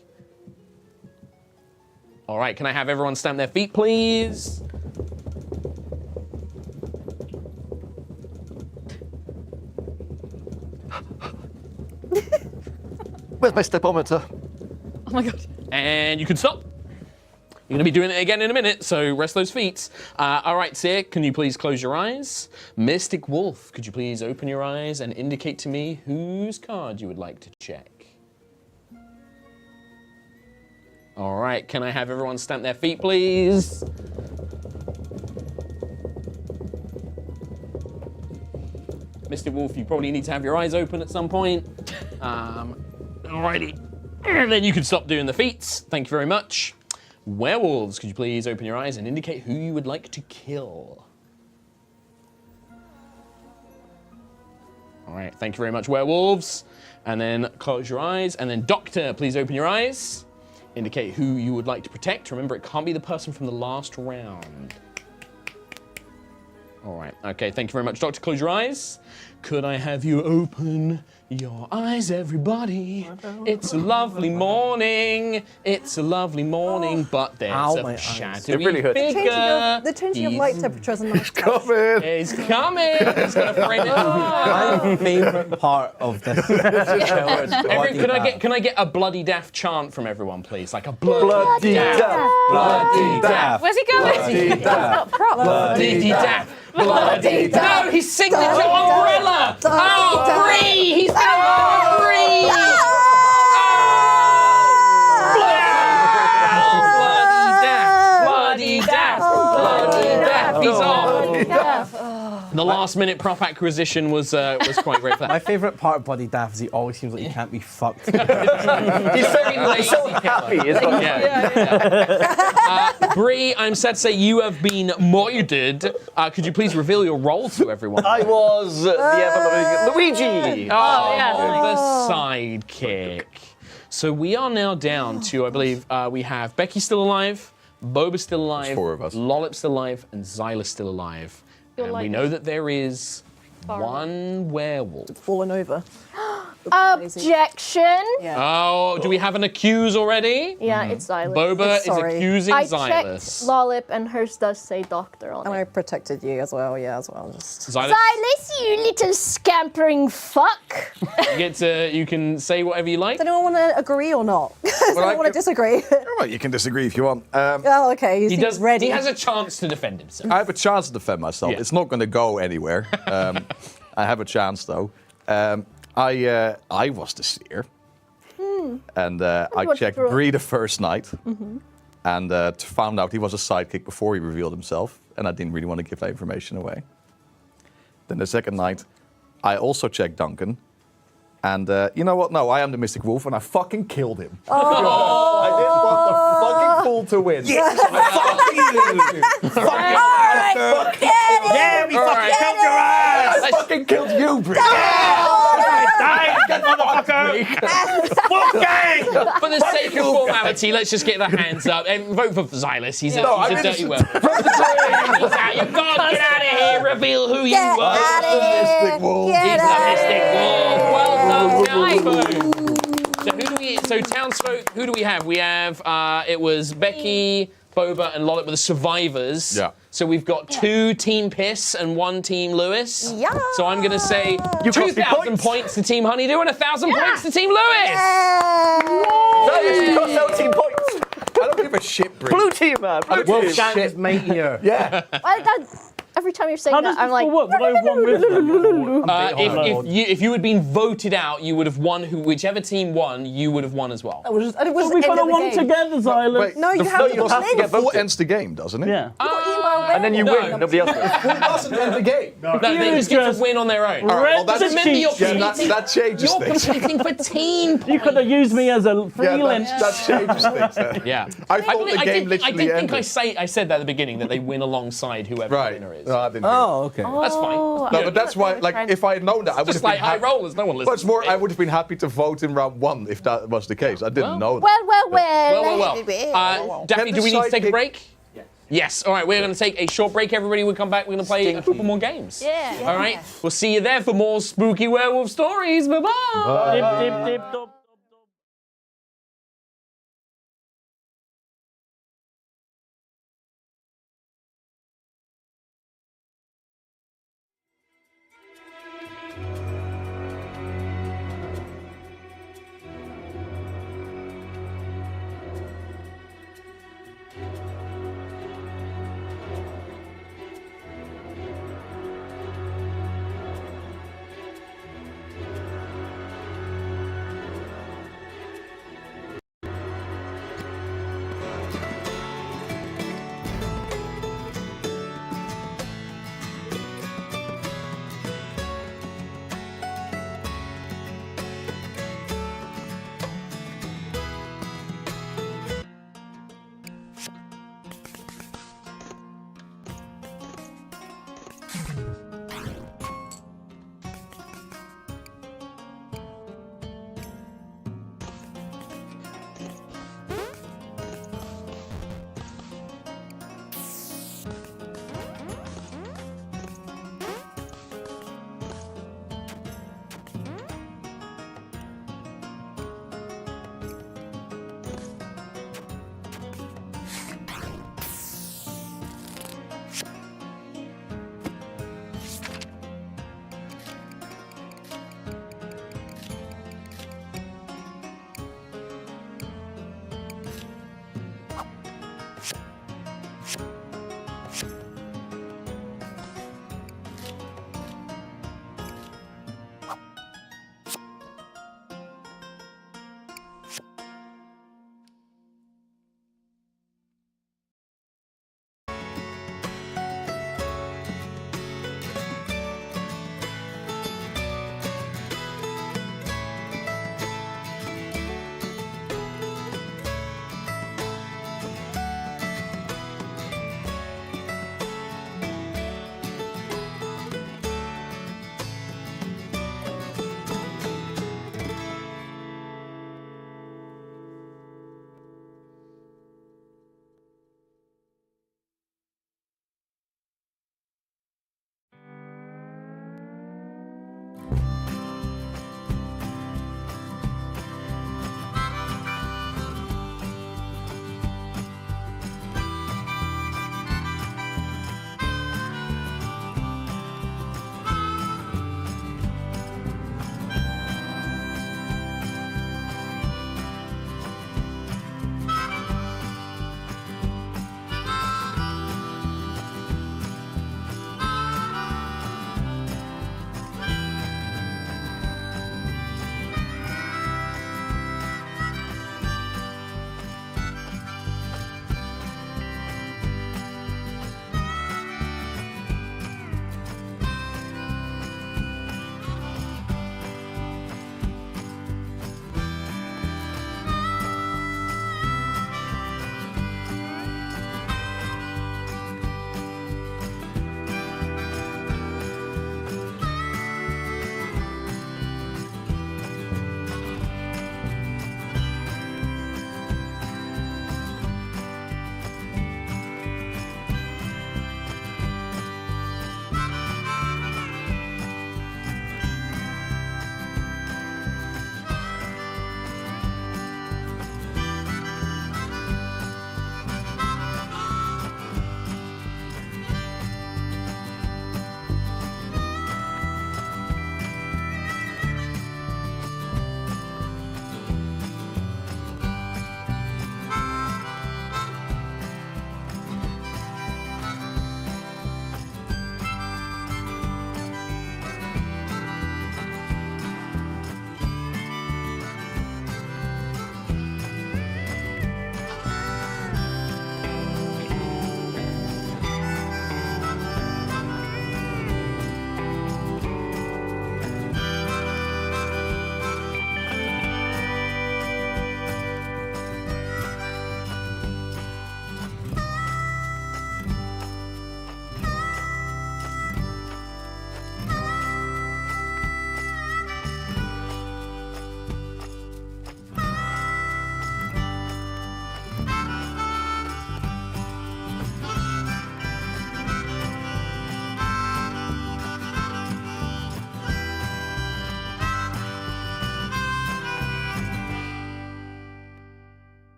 All right, can I have everyone stamp their feet, please? Where's my stepometer? Oh my god. And you can stop. You're going to be doing it again in a minute, so rest those feet. All right, Seer, can you please close your eyes? Mystic Wolf, could you please open your eyes and indicate to me whose card you would like to check? All right, can I have everyone stamp their feet, please? Mystic Wolf, you probably need to have your eyes open at some point. Alrighty. And then you can stop doing the feats. Thank you very much. Werewolves, could you please open your eyes and indicate who you would like to kill? All right, thank you very much, werewolves. And then close your eyes. And then Doctor, please open your eyes. Indicate who you would like to protect. Remember, it can't be the person from the last round. All right, okay, thank you very much, Doctor. Close your eyes. Could I have you open your eyes, everybody? It's a lovely morning. It's a lovely morning, but there's a shadowy It really hurts. figure. The changing of light temperature is a nice touch. Coming. He's coming. He's gonna frame it. My favourite part of this show is Can I get a bloody daft chant from everyone, please? Like a Bloody daft. bloody daft, Where's he going? Bloody daft. bloody daft, bloody daft. No, he's singing to Umbrella. Oh, Bree, he's going Bree. Bloody daft, bloody daft. He's off. The last minute prop acquisition was quite great. My favourite part of Bloody Daft is he always seems like he can't be fucked. He's so happy. It's like, Bree, I'm sad to say you have been murdered. Could you please reveal your role to everyone? I was the ever-loving Luigi. The sidekick. So we are now down to, I believe, we have Becky still alive, Boba's still alive, There's 4 of us. Lollip's still alive, and Zyla's still alive. And we know that there is one werewolf. Fallen over. Objection. Yeah. Oh, do we have an accuse already? Yeah, it's Xylus. Boba is Sorry. accusing I Xylus. checked Lollip, and hers does say doctor on And it. I protected you as well, Just Xylus, Xylus, you little scampering fuck. you can say whatever you like. Does anyone want to agree or not? Does anyone want to disagree? Well, you can disagree if you want. Oh, okay. He seems ready. He has a chance to defend himself. I have a chance to defend myself. Yeah. It's not going to go anywhere. I have a chance, though. I was the seer. And I was checked true. Bree the first night. And found out he was a sidekick before he revealed himself. And I didn't really want to give that information away. Then the second night, I also checked Duncan. And you know what? No, I am the Mystic Wolf, and I fucking killed him. Oh! I didn't want the fucking fool to win. Yes! Yeah, we fucking killed your ass! I fucking killed you, Bree. Die, motherfucker! Wolf gang! For the sake of formality, let's just get the hands up and vote for Xylus. He's a dirty werewolf. He's out. You can't get out of here. Reveal who you are. Mystic Wolf. He's the Mystic Wolf. Well done, guys. So who do we So townsfolk, who do we have? We have, it was Becky, Boba, and Lollip were the survivors. Yeah. So we've got 2 Team Piss and 1 Team Lewis. Yeah. So I'm going to say You cost me 2,000 points to Team Honeydew and 1,000 points to Team Lewis. You got 17 points. I don't give a shit, Brie. Blue team, man. Blue Well, team. Shan's mate here. Yeah. Every time you're saying How that, does I'm this like, work? Would I have won with them? If you had been voted out, you would have won. Whichever team won, you would have won as well. And it was We the could end have of the won game. together, Xylas. Wait, No, you have to you have to win. get Four voted. ends the game, doesn't it? Yeah. And then you No. win. Nobody else wins. Who doesn't end the game? No, they just get to win on their own. All right, well, that's Remember, you're yeah, competing. that changes You're things. competing for team points. You could have used me as a Yeah, freelance. that changes things. Then. Yeah. I thought believe- the game I literally did think ended. I said that at the beginning, that they win alongside whoever the Right. winner is. No, I didn't. hear Oh, okay. That's fine. oh, No, but that's why, like, if I had known that, I would Just have been like high happy. rollers, no one listens. But it's more, to me. I would have been happy to vote in round 1 if that was the case. I didn't know that. Well. Daphne, Can do we the need to take a sidekick- break? Yes. All right, we're going to take a short break. Everybody, we'll come back. We're going to play a couple more games. Yeah. All right. We'll see you there for more spooky werewolf stories. Bye-bye. Dip, dip, dip, dop.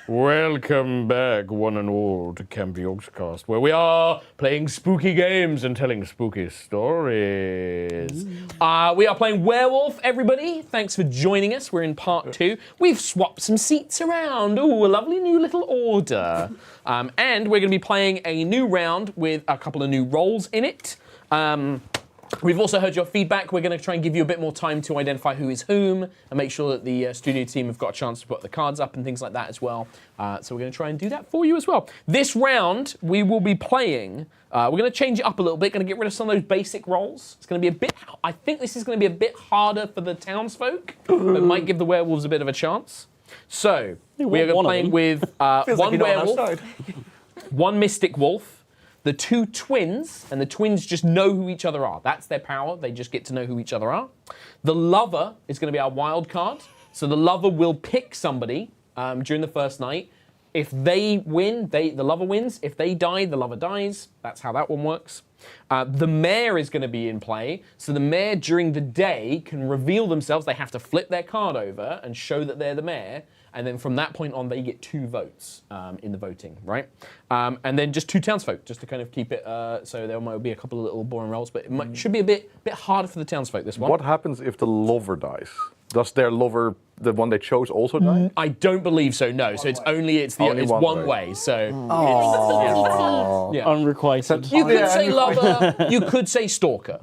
Welcome back, one and all, to Camp Yogscast, where we are playing spooky games and telling spooky stories. We are playing Werewolf, everybody. Thanks for joining us. We're in part 2. We've swapped some seats around. Ooh, a lovely new little order. And we're going to be playing a new round with a couple of new roles in it. We've also heard your feedback. We're going to try and give you a bit more time to identify who is whom and make sure that the studio team have got a chance to put the cards up and things like that as well. So we're going to try and do that for you as well. This round, we will be playing, we're going to change it up a little bit, going to get rid of some of those basic roles. It's going to be a bit, I think this is going to be a bit harder for the townsfolk, but might give the werewolves a bit of a chance. So, we are playing with one werewolf, one mystic wolf, the 2 twins, and the twins just know who each other are. That's their power. They just get to know who each other are. The lover is going to be our wild card. So the lover will pick somebody during the first night. If they win, the lover wins. If they die, the lover dies. That's how that one works. The mayor is going to be in play. So the mayor during the day can reveal themselves. They have to flip their card over and show that they're the mayor. And then from that point on, they get 2 votes in the voting, right? And then just 2 townsfolk, just to kind of keep it, so there might be a couple of little boring rolls, but it should be a bit harder for the townsfolk, this one. What happens if the lover dies? Does their lover, the one they chose, also die? I don't believe so, no. So it's only one way. So Unrequited. you could say lover, you could say stalker.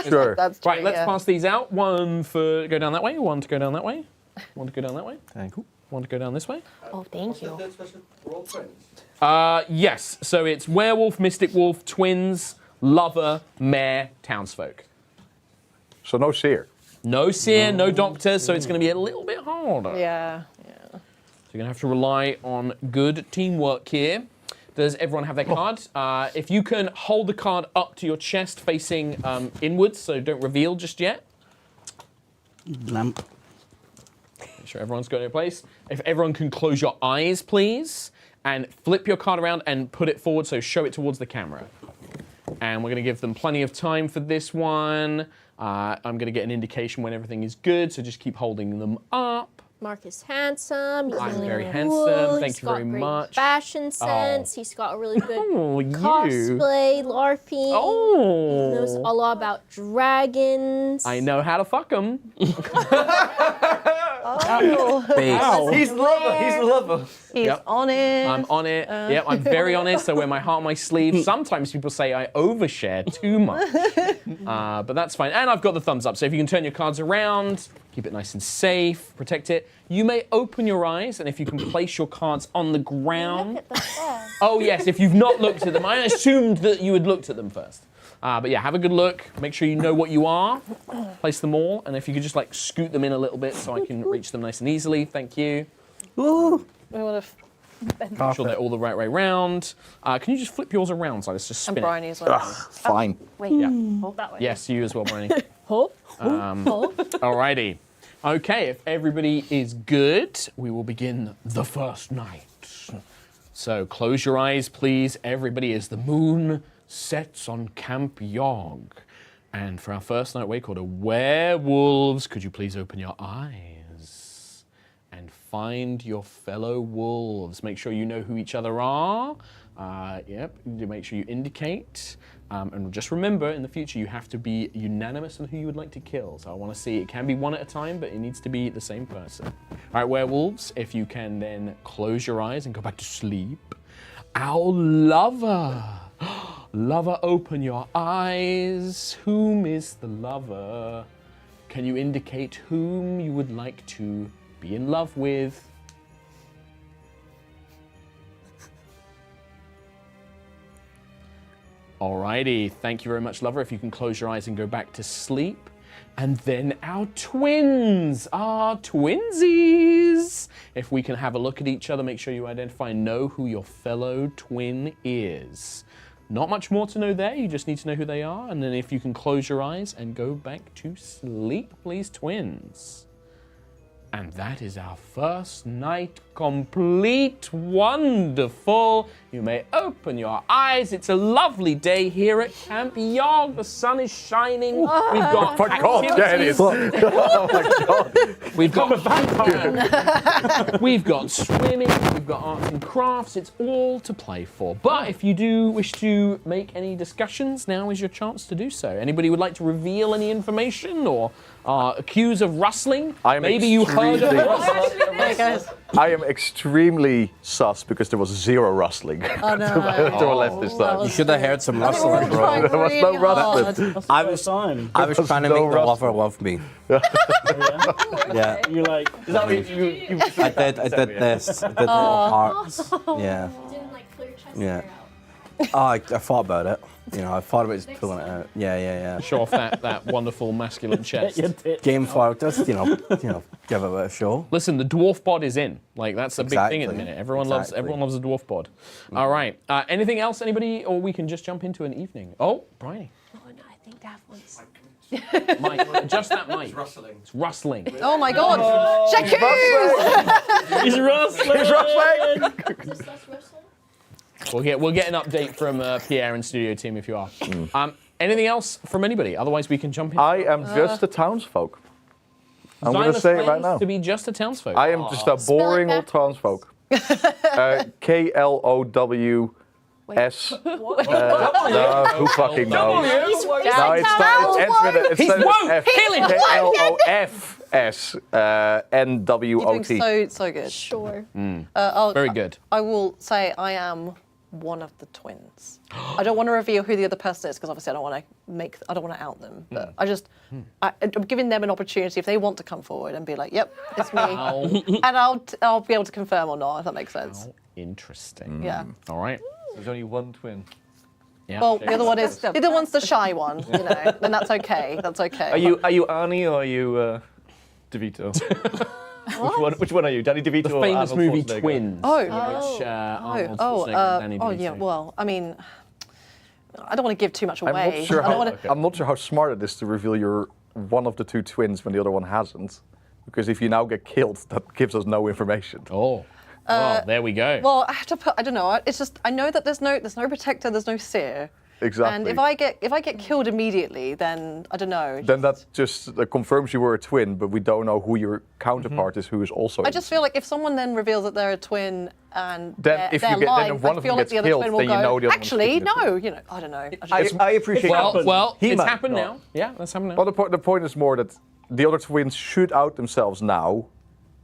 Sure. That's true, Right, let's pass these out. One for go down that way, one to go down that way. One to go down that way. Thank you. One to go down this way. Oh, thank you. Yes, so it's werewolf, mystic wolf, twins, lover, mayor, townsfolk. So no seer. No seer, no doctor, so it's going to be a little bit harder. Yeah. So you're going to have to rely on good teamwork here. Does everyone have their card? If you can hold the card up to your chest facing inwards, so don't reveal just yet. Lamp. Make sure everyone's got it in place. If everyone can close your eyes, please, and flip your card around and put it forward, so show it towards the camera. And we're going to give them plenty of time for this one. I'm going to get an indication when everything is good, so just keep holding them up. Mark is handsome. He's I'm really very cool. handsome. Thank He's you very got great much. Fashion sense. He's got a really good Oh, you. cosplay, LARPing. Oh. He knows a lot about dragons. I know how to fuck them. He's the lover. He's the lover. He's on it. I'm on it. Yep, I'm very honest. I wear my heart on my sleeve. Sometimes people say I overshare too much. But that's fine. And I've got the thumbs up. So if you can turn your cards around, keep it nice and safe, protect it. You may open your eyes, and if you can place your cards on the ground. Look at them there. Oh, yes, if you've not looked at them. I assumed that you had looked at them first. But yeah, have a good look. Make sure you know what you are. Place them all. And if you could just like scoot them in a little bit so I can reach them nice and easily. Thank you. We would have. Make sure they're all the right way round. Can you just flip yours around, Silas? Just spin And it. Bryony as well. Fine. Wait, Yeah. hold that way. Yes, you as well, Bryony. Oh. Alrighty. Okay, if everybody is good, we will begin the first night. So close your eyes, please, everybody, as the moon sets on Camp YOG. And for our first night wake order, werewolves, could you please open your eyes and find your fellow wolves? Make sure you know who each other are. Yep, make sure you indicate. And just remember, in the future, you have to be unanimous on who you would like to kill. So I want to see, it can be one at a time, but it needs to be the same person. All right, werewolves, if you can then close your eyes and go back to sleep. Our lover. Lover, open your eyes. Whom is the lover? Can you indicate whom you would like to be in love with? Alrighty, thank you very much, lover. If you can close your eyes and go back to sleep. And then our twins, our twinsies. If we can have a look at each other, make sure you identify and know who your fellow twin is. Not much more to know there, you just need to know who they are. And then if you can close your eyes and go back to sleep, please, twins. And that is our first night complete. Wonderful. You may open your eyes. It's a lovely day here at Camp YOG. The sun is shining. We've got Oh my God, yeah, it is. Oh my God. We've got we've got swimming, we've got arts and crafts. It's all to play for. But if you do wish to make any discussions, now is your chance to do so. Anybody would like to reveal any information or accuse of rustling? Maybe you heard of it. I am extremely sus because there was zero rustling to my left this time. You should have heard some rustling, bro. There was no rustling. I was trying to make the lover love me. Yeah. You're like, Is that what you I did this. I did little hearts. Yeah. Didn't like clear chest Yeah. Oh, I thought about it. You know, I thought about just pulling it out. Yeah. Show off that wonderful masculine chest. Game for just give it a show. Listen, the dwarf bod is in. Like that's a big thing at the Exactly. minute. Everyone loves a dwarf bod. All right. Anything else? Anybody? Or we can just jump into an evening. Oh, Bryony. Oh no, I think Dav wants. Mike, adjust that mic. It's rustling. It's rustling. Oh my God! Jacques! he's rustling. He's rustling! Is this less wrestling? We'll get an update from Pierre and studio team if you are. Anything else from anybody? Otherwise, we can jump in. I am just a townsfolk. I'm going to Xylus say it right claims now. to be just a townsfolk. I am just a boring old townsfolk. KLOWS. No, who fucking knows? No, it's woke! Kill him! KLOFS NWOT. Doing so good. Sure. Very good. I will say I am one of the twins. I don't want to reveal who the other person is because obviously I don't want to out them. But I'm giving them an opportunity if they want to come forward and be like, "Yep, it's me," and I'll be able to confirm or not if that makes sense. Interesting. Yeah. All right. There's only one twin. Yeah. Well, the other one's the shy one, you know, and that's okay. That's okay. Are you Arnie or are you DeVito? Which one are you? Danny DeVito The or famous Arnold movie Schwarzenegger? Twins. Oh. Which Arnold Schwarzenegger and Danny DeVito. Yeah. Well, I mean, I don't want to give too much I'm away. not sure I don't how, wanna, I'm not sure how smart it is to reveal you're one of the two twins when the other one hasn't. Because if you now get killed, that gives us no information. Oh. Well, there we go. Well, I have to put. I don't know. It's just I know that there's no protector, there's no seer. Exactly. And if I get killed immediately, then I don't know. Then that just confirms you were a twin, but we don't know who your counterpart is, who is also. I just feel like if someone then reveals that they're a twin and Then if they're you get- then lying, if one I of feel them like gets the other killed, twin will then you go. know the other one's Actually, speaking the no, you know, I don't know. I appreciate that. Well, He it's might happened not. now. Yeah, that's happened now. Well, the point is more that the other twins should out themselves now,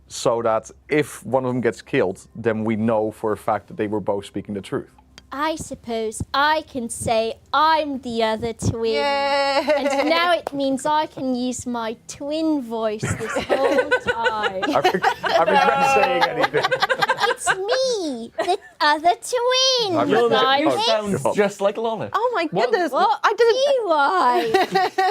so that if one of them gets killed, then we know for a fact that they were both speaking the truth. I suppose I can say I'm the other twin. And now it means I can use my twin voice this whole time. I regret saying anything. It's me, the other twin. You're the- I'm you it. Sounds just like Lana. Oh my goodness! What I didn't.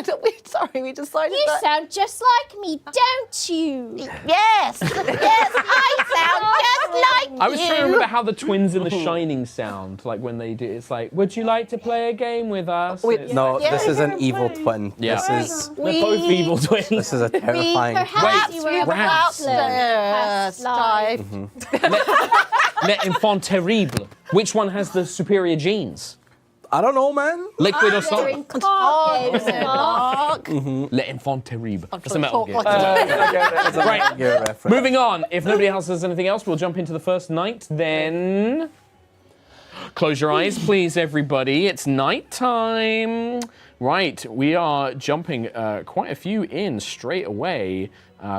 do I? Sorry, we decided You that. sound just like me, don't you? Yes, yes, I sound just like I was trying to remember how the twins in The Shining sound, like when they do. It's like, would you like to play a game with us? It's No, Yeah, this is an we're evil playing. twin. Yeah. This is They're both evil twins. this is a terrifying. Perhaps you were a Raps. problem past life. Les enfants terribles. Which one has the superior genes? I don't know, man. Liquid or They're solid? in cargo, Mark. Les enfants terribles. That's a trying to metal talk gear. like Right. You're a reference. Moving on. If nobody else has anything else, we'll jump into the first night. Then close your eyes, please, everybody. It's night time. Right, we are jumping quite a few in straight away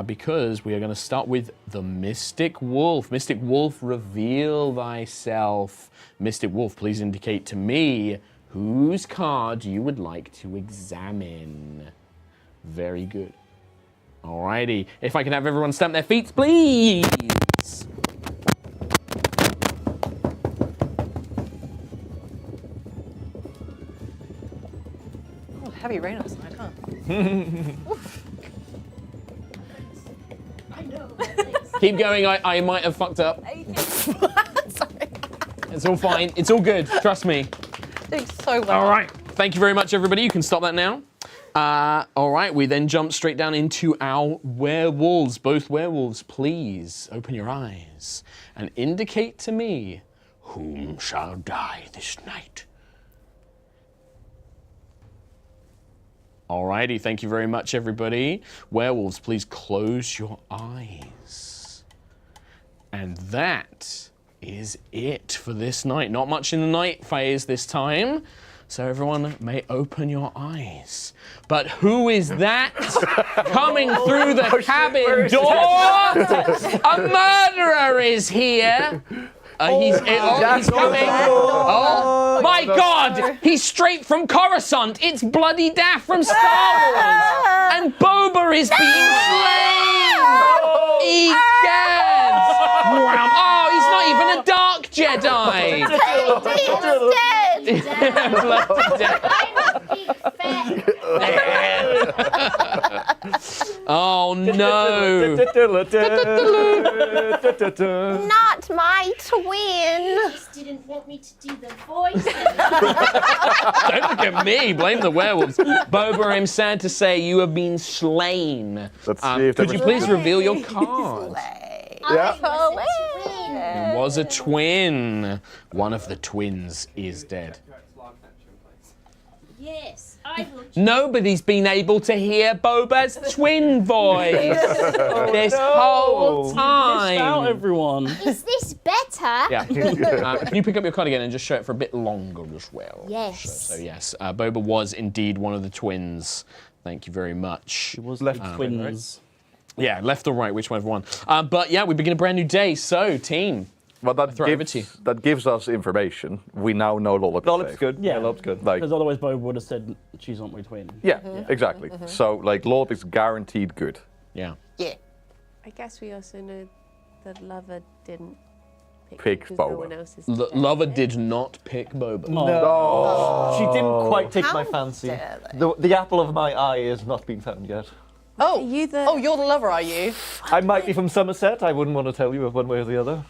because we are going to start with the Mystic Wolf. Mystic Wolf, reveal thyself. Mystic Wolf, please indicate to me whose card you would like to examine. Very good. Alrighty, if I can have everyone stamp their feet, please. Oh, heavy rain outside, huh? Keep going, I might have fucked up. It's all fine, it's all good, trust me. Doing so well. All right, thank you very much, everybody. You can stop that now. All right, we then jump straight down into our werewolves. Both werewolves, please open your eyes and indicate to me whom shall die this night. Alrighty, thank you very much, everybody. Werewolves, please close your eyes. And that is it for this night. Not much in the night phase this time, so everyone may open your eyes. But who is that coming through the cabin door? A murderer is here. He's coming. Oh my God! He's straight from Coruscant. It's bloody Daff from Star Wars, and Boba is being slain. Egad! Oh, he's not even a dark Jedi. He's dead. Bloody Oh no! Not my twin. Just didn't want me to do the voice. Don't look at me. Blame the werewolves. Boba, I'm sad to say you have been slain. Let's see if could you please reveal your card? Yeah. It was a twin. One of the twins is dead. Yes, I will. Nobody's been able to hear Boba's twin voice this whole time. Missed out, everyone. Is this better? Yeah. Can you pick up your card again and just show it for a bit longer as well? Yes. So yes, Boba was indeed one of the twins. Thank you very much. It was left twins. Yeah, left or right, which one have won? But yeah, we begin a brand new day. So, team. Well, that gives us information. We now know Lollip's Lollip's safe. good. Yeah. Lollip's good. Like, Because otherwise Boba would have said, she's not my twin. yeah, exactly. So, like, Lollip is guaranteed good. Yeah. I guess we also know that Lover didn't Pick because Boba. No one else is Lover did not pick Boba. No. She didn't quite take my How fancy. dare they? The apple of my eye has not been found yet. Oh, you the- oh, you're the lover, are you? I might be from Somerset. I wouldn't want to tell you if one way or the other.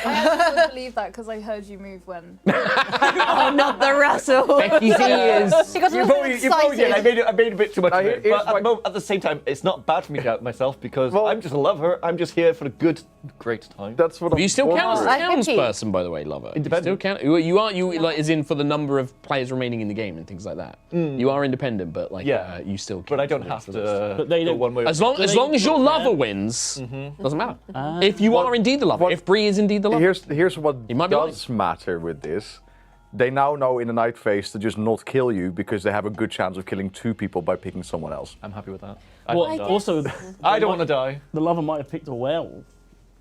I don't believe that because I heard you move when. Oh, not the Russell. Becky's ears. He got a little bit You probably did. excited. I made a bit too much of it. here's But at the same time, it's not bad for me to doubt myself because I'm just a lover. I'm just here for a good, great time. That's what But you still count as a Like a townsperson, by the way, Lover. You Independent. still count. You are like as in for the number of players remaining in the game and things like that. You are independent, but like Yeah. you still. But I count don't for have this. to But they go don't- one way or As long as your lover wins, doesn't matter. If you are indeed the lover, if Bree is indeed the lover. Here's what You might be does matter with this. They now know in the night phase to just not kill you because they have a good chance of killing two people by picking someone else. I'm happy with that. Well, I don't also, I don't want to die. the lover might have picked a werewolf.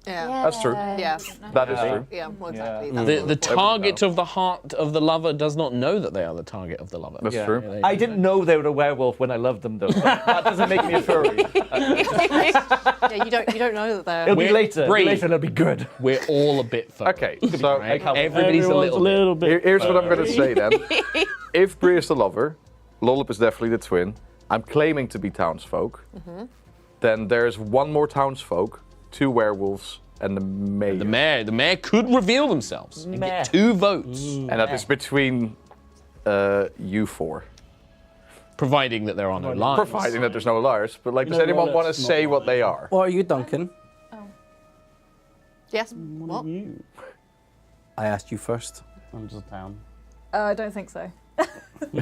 Yeah. That's true. Yeah. That is true. Yeah, well, exactly. Yeah. That's The target of the heart of the lover does not know that they are the target of the lover. That's Yeah. true. I didn't know they were a werewolf when I loved them, though. That doesn't make me a furry. yeah, you don't know that they're. It'll be We're later. It'll be Bree. later and it'll be good. We're all a bit furry. Okay, so Right? Everyone's Everybody's a little bit. bit. here's what I'm going to say then. If Bree is the lover, Lollip is definitely the twin, I'm claiming to be townsfolk, then there's one more townsfolk, two werewolves, and the mayor. The mayor could reveal themselves and get 2 votes, And that is between you four. providing that there are no lies. Providing that there's no liars. But like, does No, anyone well, want to that's say not what they are? What are you, Duncan? Yes. What? You. I asked you first. I'm just a town. I don't think so. We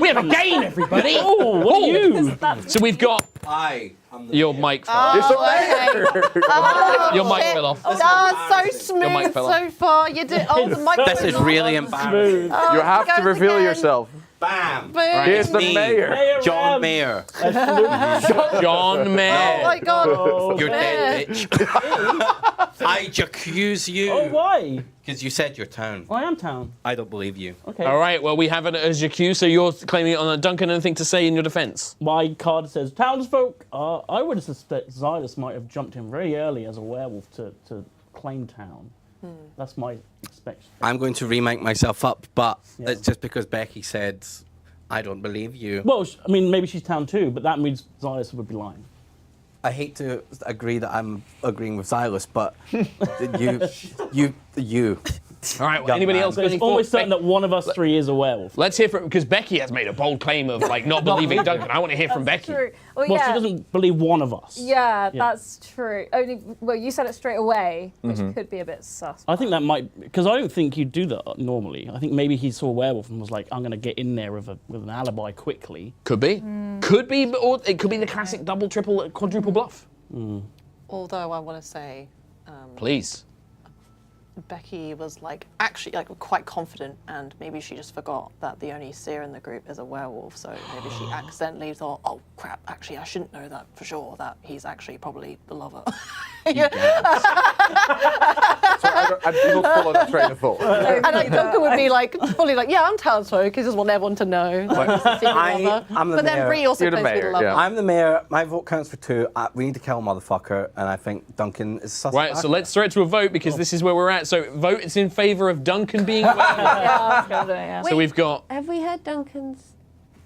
have a game, everybody. Oh, what are you? So we've got I'm the your mic fell off. It's the mayor! Your mic fell off. Oh, so Your mic smooth fell off. so far. You did. Oh, the mic. This is really embarrassing. Smooth. You have to goes reveal again. yourself. Bam! Boom. Here's the me. mayor. Mayor John Ram. Mayer. John Mayer. Oh my God. Oh, You're Mayor. dead, bitch. I accuse oh, you. why? Because you said your town. I am town. I don't believe you. Okay. All right, well, we have it as your cue, so you're claiming it on a Duncan. Anything to say in your defense? My card says townsfolk. I would suspect Xylus might have jumped in very early as a werewolf to claim town. That's my expectation. I'm going to remake myself up, but Yeah. it's just because Becky said, I don't believe you. Well, I mean, maybe she's town too, but that means Xylus would be lying. I hate to agree that I'm agreeing with Xylus, but you. All right, well, Young anybody man. else So got it's any almost thoughts? certain that one of us three is a werewolf. Let's hear from, because Becky has made a bold claim of like not believing Duncan. I want to hear from Becky. True. Well, Well, yeah. she doesn't believe one of us. Yeah, that's true. Only, well, you said it straight away, which could be a bit sus. I think that might, because I don't think you'd do that normally. I think maybe he saw a werewolf and was like, I'm going to get in there with an alibi quickly. Could be. Could be, or it could be the classic double, triple, quadruple bluff. Although I want to say, Please. Becky was like actually like quite confident, and maybe she just forgot that the only seer in the group is a werewolf. So maybe she accidentally thought, "Oh crap! Actually, I shouldn't know that for sure. That he's actually probably the lover." I do not follow that train of thought. And like, Duncan would be like, fully like, "Yeah, I'm townsfolk. He just want everyone to know." Like, he's the secret lover. I'm the but then mayor. Bree also You're the plays to be the mayor, lover. yeah. I'm the mayor. My vote counts for 2. We need to kill a motherfucker, and I think Duncan is suspect. Right, so let's throw it to a vote because this is where we're at. So vote is in favour of Duncan being a werewolf. Yeah, I was gonna do it, yeah. So we've got. Have we heard Duncan's?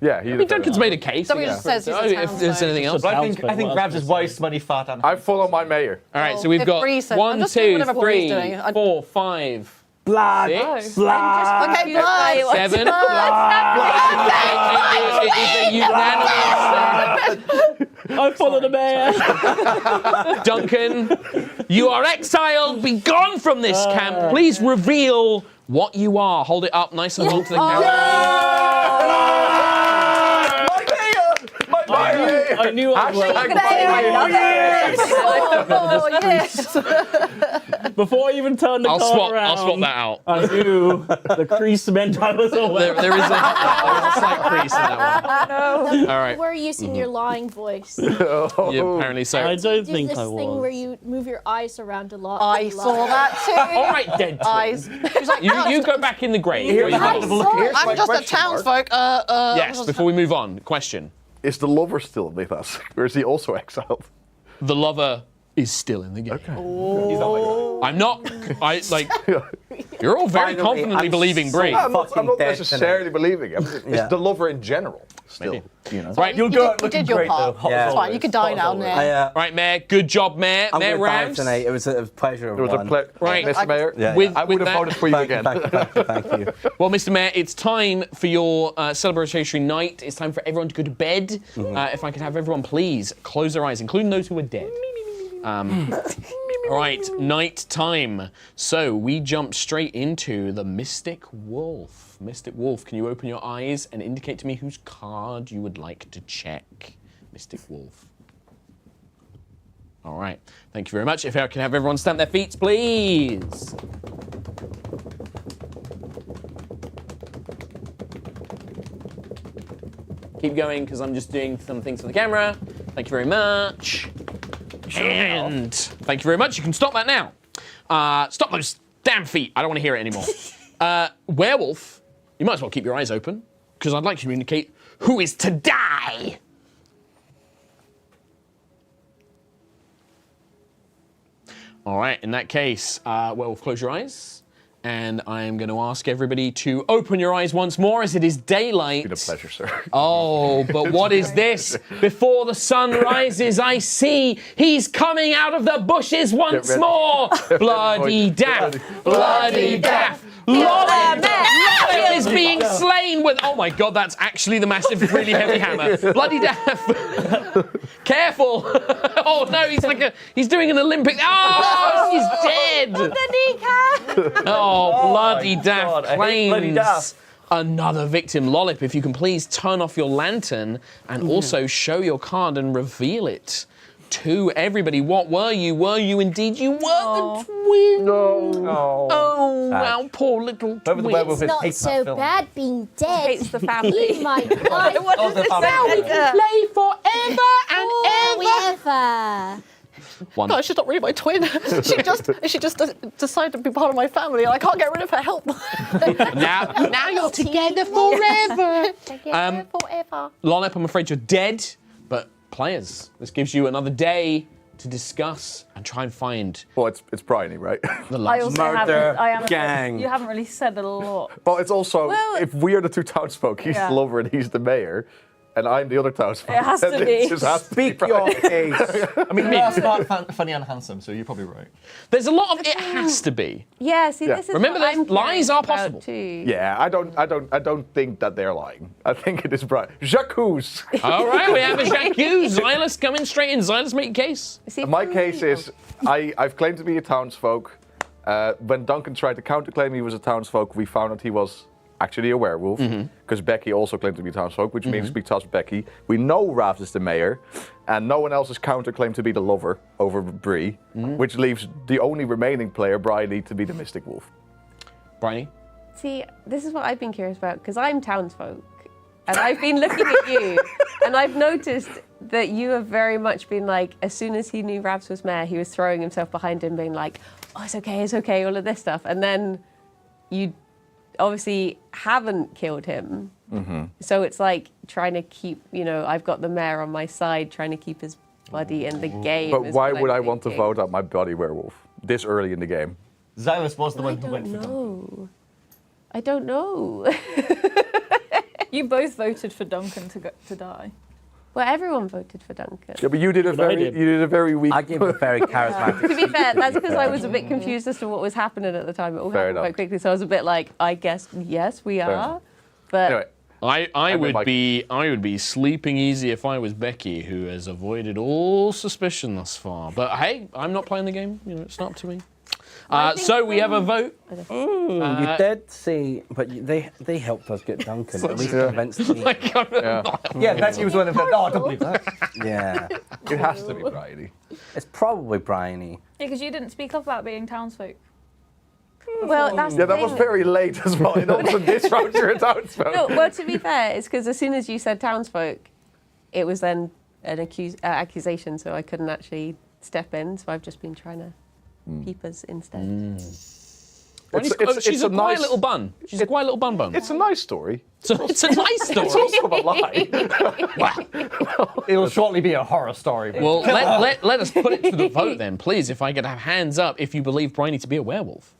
Yeah, I think Duncan's made a case. Somebody just says he's a if there's townsfolk. anything else. But I think Grabs is wise, money, fat, and I follow my mayor. All right, so we've if got Bree said- 1, I'm just doing 2, whatever Bree's 3, doing. 4, 5, blood. 6, Blood. Okay, blood. 7. It is a unanimous. I follow the mayor. Duncan, you are exiled. Be gone from this camp. Please reveal what you are. Hold it up nice and long to the camera. I knew I was. Oh, yes. Before I even turned the I'll car swap around, that out. I knew the crease meant I was a werewolf. There is a slight crease in that one. All right. You were using your lying voice. Yeah, apparently so. I don't Do think this I thing where was. you move your eyes around a lot. I saw that too. All right, dead twin. Eyes. She's like, You go back in the grave. where you I belong. saw it. I'm just a townsfolk. Yes, before we move on, question. Is the lover still with us? Or is he also exiled? The lover is still in the game. Okay. I'm not. You're all very By the way, confidently I'm believing so Bree. I'm not fucking dead necessarily believing him. It's Yeah. the lover in general. Still, Maybe. you know. Right, You'll You go did- out you looking did your great part. though. Hot Yeah. as It's fine. You always. could die Hot now, as Nick. always. Right, Mayor. Good job, Mayor. I'm Mayor going to die Rams. tonight. It was a pleasure of It was a one. pleasure. Right. Mr. Mayor, Yeah, With- yeah. I would have that- voted for you Thank you, again. thank you. Well, Mr. Mayor, it's time for your celebratory night. It's time for everyone to go to bed. If I could have everyone please close their eyes, including those who are dead. All right, night time. So we jump straight into the Mystic Wolf. Mystic Wolf, can you open your eyes and indicate to me whose card you would like to check? Mystic Wolf. All right, thank you very much. If I can have everyone stamp their feet, please. Keep going, because I'm just doing some things for the camera. Thank you very much. And thank you very much. You can stop that now. Stop those damn feet. I don't want to hear it anymore. Werewolf, you might as well keep your eyes open, because I'd like to communicate who is to die. All right, in that case, Werewolf, close your eyes. And I'm going to ask everybody to open your eyes once more as it is daylight. It's been a pleasure, sir. Oh, but what is this? Before the sun rises, I see he's coming out of the bushes once ready. more. Bloody daff, bloody daff. Lollip is being slain with. Oh my God, that's actually the massive, really heavy hammer. Bloody daff. Careful. Oh no, he's doing an Olympic. Oh, he's dead. The kneecap! Oh, bloody daff God, I hate bloody claims daff. another victim. Lollip, if you can please turn off your lantern and also show your card and reveal it to everybody. What were you? Were you indeed? You were the twin. No. Oh, Sad. wow, poor little Whoever the twin. werewolf It's is not hates so that film. bad being dead. Hates the family. Oh my God. Oh, the family. Now we can play forever and ever. Forever. One. God, she's not really my twin. she just decided to be part of my family, and I can't get rid of her help. Now you're together forever. Forever. Lollip, I'm afraid you're dead, but players, this gives you another day to discuss and try and find Well, it's Bryony, right? the I last. also Murder haven't. gang. You haven't really said a lot. But it's also, Well, if we are the two townsfolk, he's Yeah. the lover and he's the mayor, and I'm the other townsfolk. It has to then be. it just has to Speak be your right. case. I mean, you are smart, funny, and handsome, so you're probably right. There's a lot of it has to be. Yeah, see, Yeah. this is Remember what that I'm lies curious are about possible. Too. Yeah, I don't think that they're lying. I think it is right. Jacques. All right, we have a Jacques. Xylus coming straight in. Xylus, make your case. See, My for case me- is I've claimed to be a townsfolk. When Duncan tried to counterclaim he was a townsfolk, we found out he was actually a werewolf. Because Becky also claimed to be a townsfolk, which means we trust Becky. We know Ravs is the mayor, and no one else has counterclaimed to be the lover over Bree, which leaves the only remaining player, Briley, to be the Mystic Wolf. Bryony? See, this is what I've been curious about because I'm townsfolk, and I've been looking at you, and I've noticed that you have very much been like, as soon as he knew Ravs was mayor, he was throwing himself behind him, being like, "Oh, it's okay," all of this stuff, and then you obviously haven't killed him. So it's like trying to keep, I've got the mayor on my side, trying to keep his buddy in the game. But is why what would I'm I want to thinking. vote out my buddy werewolf this early in the game? Xylus was the I one who went don't for them. know. I don't know. You both voted for Duncan to die. Well, everyone voted for Duncan. Yeah, but you did a very weak. I gave a very charismatic. To be fair, that's because I was a bit confused as to what was happening at the time. It all Fair happened enough. quite quickly, so I was a bit like, I guess yes, we are. enough. But Anyway, I mean, would be sleeping easy if I was Becky, who has avoided all suspicion thus far. But hey, I'm not playing the game. It's not up to me. So we have a vote. You did say, but they helped us get Duncan. At least convinced me. Yeah, Becky was one of them. No, I don't believe that. Yeah, it has to be Briley. it's probably Bryony. Yeah, because you didn't speak up about being townsfolk. well, that's Yeah, the that was thing. very late as well. And also this round you're a townsfolk. No, well, to be fair, it's because as soon as you said townsfolk, it was then an accusation, so I couldn't actually step in. So I've just been trying to peep us instead. She's a quiet nice- little bun. She's a quiet little bun. It's a nice story. So it's a nice story. It's also a lie. It'll shortly be a horror story. but- Well, let us put it to the vote then, please. If I could have hands up if you believe Bryony to be a werewolf.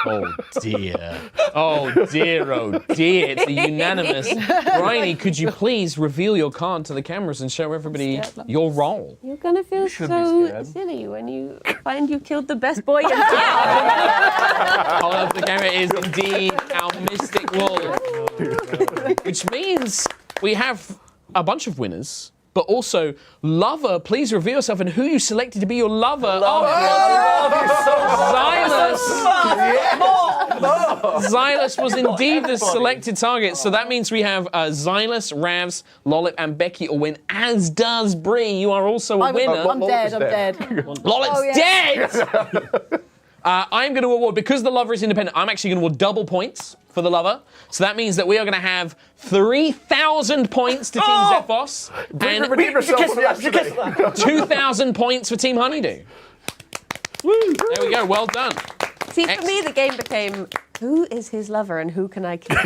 Oh dear. Oh dear, oh dear. It's a unanimous. Bryony, could you please reveal your card to the cameras and show everybody your role? You're gonna feel so scared. silly when you find you killed the best boy in town. Hold up the camera is indeed our mystic wolf. Which means we have a bunch of winners. But also, lover, please reveal yourself and who you selected to be your lover. Xylus was indeed the selected target, so that means we have Xylus, Ravs, Lollip, and Becky all win, as does Bree. You are also a winner. I'm dead. Lollip's dead! I'm going to award, because the lover is independent, I'm actually going to award double points for the lover. So that means that we are going to have 3,000 points to Team Zephos and Redeem yourself from yesterday. 2,000 points for Team Honeydew. Woo. There we go, well done. See, for me, the game became, who is his lover and who can I kill?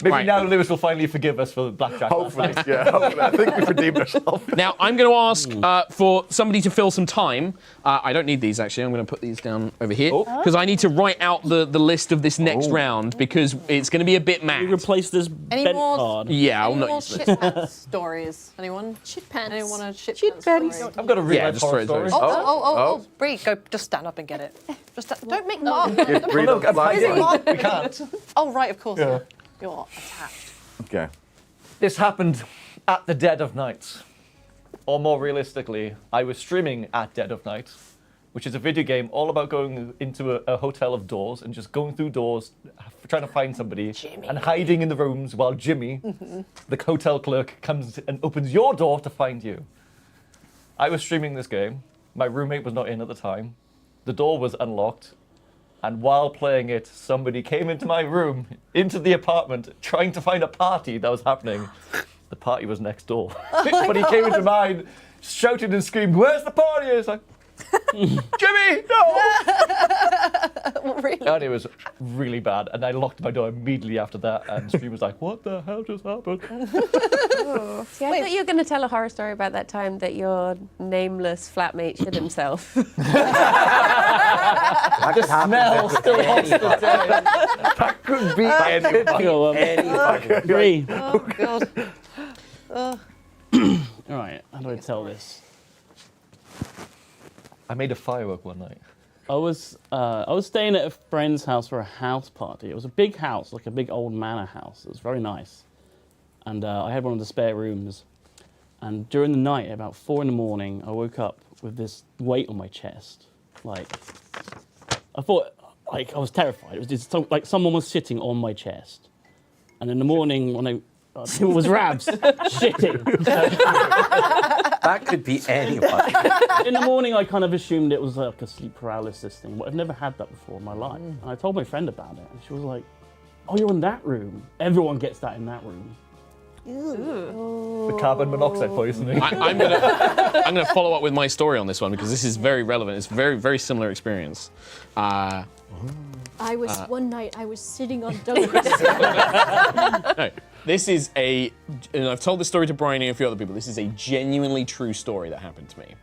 Maybe Right. now Lewis will finally forgive us for the blackjack. Hopefully, yeah. Hopefully. I think we've redeemed ourselves. Now, I'm going to ask for somebody to fill some time. I don't need these, actually. I'm going to put these down over here. Because I need to write out the list of this next round, because it's going to be a bit mad. You replace this Any bent more- card. Yeah, I'll Any not more use this. shit pants stories? Anyone? Shit pants. Anyone want a shit Shit pants pants. story? I've got a real Yeah, life just horror throw it story. those. Oh, Bree, go, just stand up and get it. Don't make Mark. Give Bree the flag. We can't. Oh, right, of course. Yeah. You're attached. Okay. This happened at the dead of night. Or more realistically, I was streaming at dead of night, which is a video game all about going into a hotel of doors and just going through doors, trying to find somebody, and hiding in the rooms while Jimmy, the hotel clerk, comes and opens your door to find you. I was streaming this game. My roommate was not in at the time. The door was unlocked. And while playing it, somebody came into my room, into the apartment, trying to find a party that was happening. The party was next door. But he came into mine, shouted and screamed, "Where's the party?" It's like, Jimmy, no! Really? And it was really bad. And I locked my door immediately after that. And Stream was like, what the hell just happened? See, I thought you were going to tell a horror story about that time that your nameless flatmate shit himself. That The smell still haunts the day. That could be anybody. Bree. Oh, God. All right, how do I tell this? I made a firework one night. I was staying at a friend's house for a house party. It was a big house, like a big old manor house. It was very nice. And I had one of the spare rooms. And during the night, at about 4 a.m, I woke up with this weight on my chest. Like, I thought, like, I was terrified. It was just like someone was sitting on my chest. And in the morning, when it was Rabs shitting. That could be anybody. In the morning, I kind of assumed it was like a sleep paralysis thing, but I've never had that before in my life. And I told my friend about it, and she was like, "Oh, you're in that room. Everyone gets that in that room." The carbon monoxide poisoning. I'm gonna follow up with my story on this one because this is very relevant. It's a very, very similar experience. I was one night I was sitting on Douglas. No, this is and I've told this story to Brian and a few other people. This is a genuinely true story that happened to me.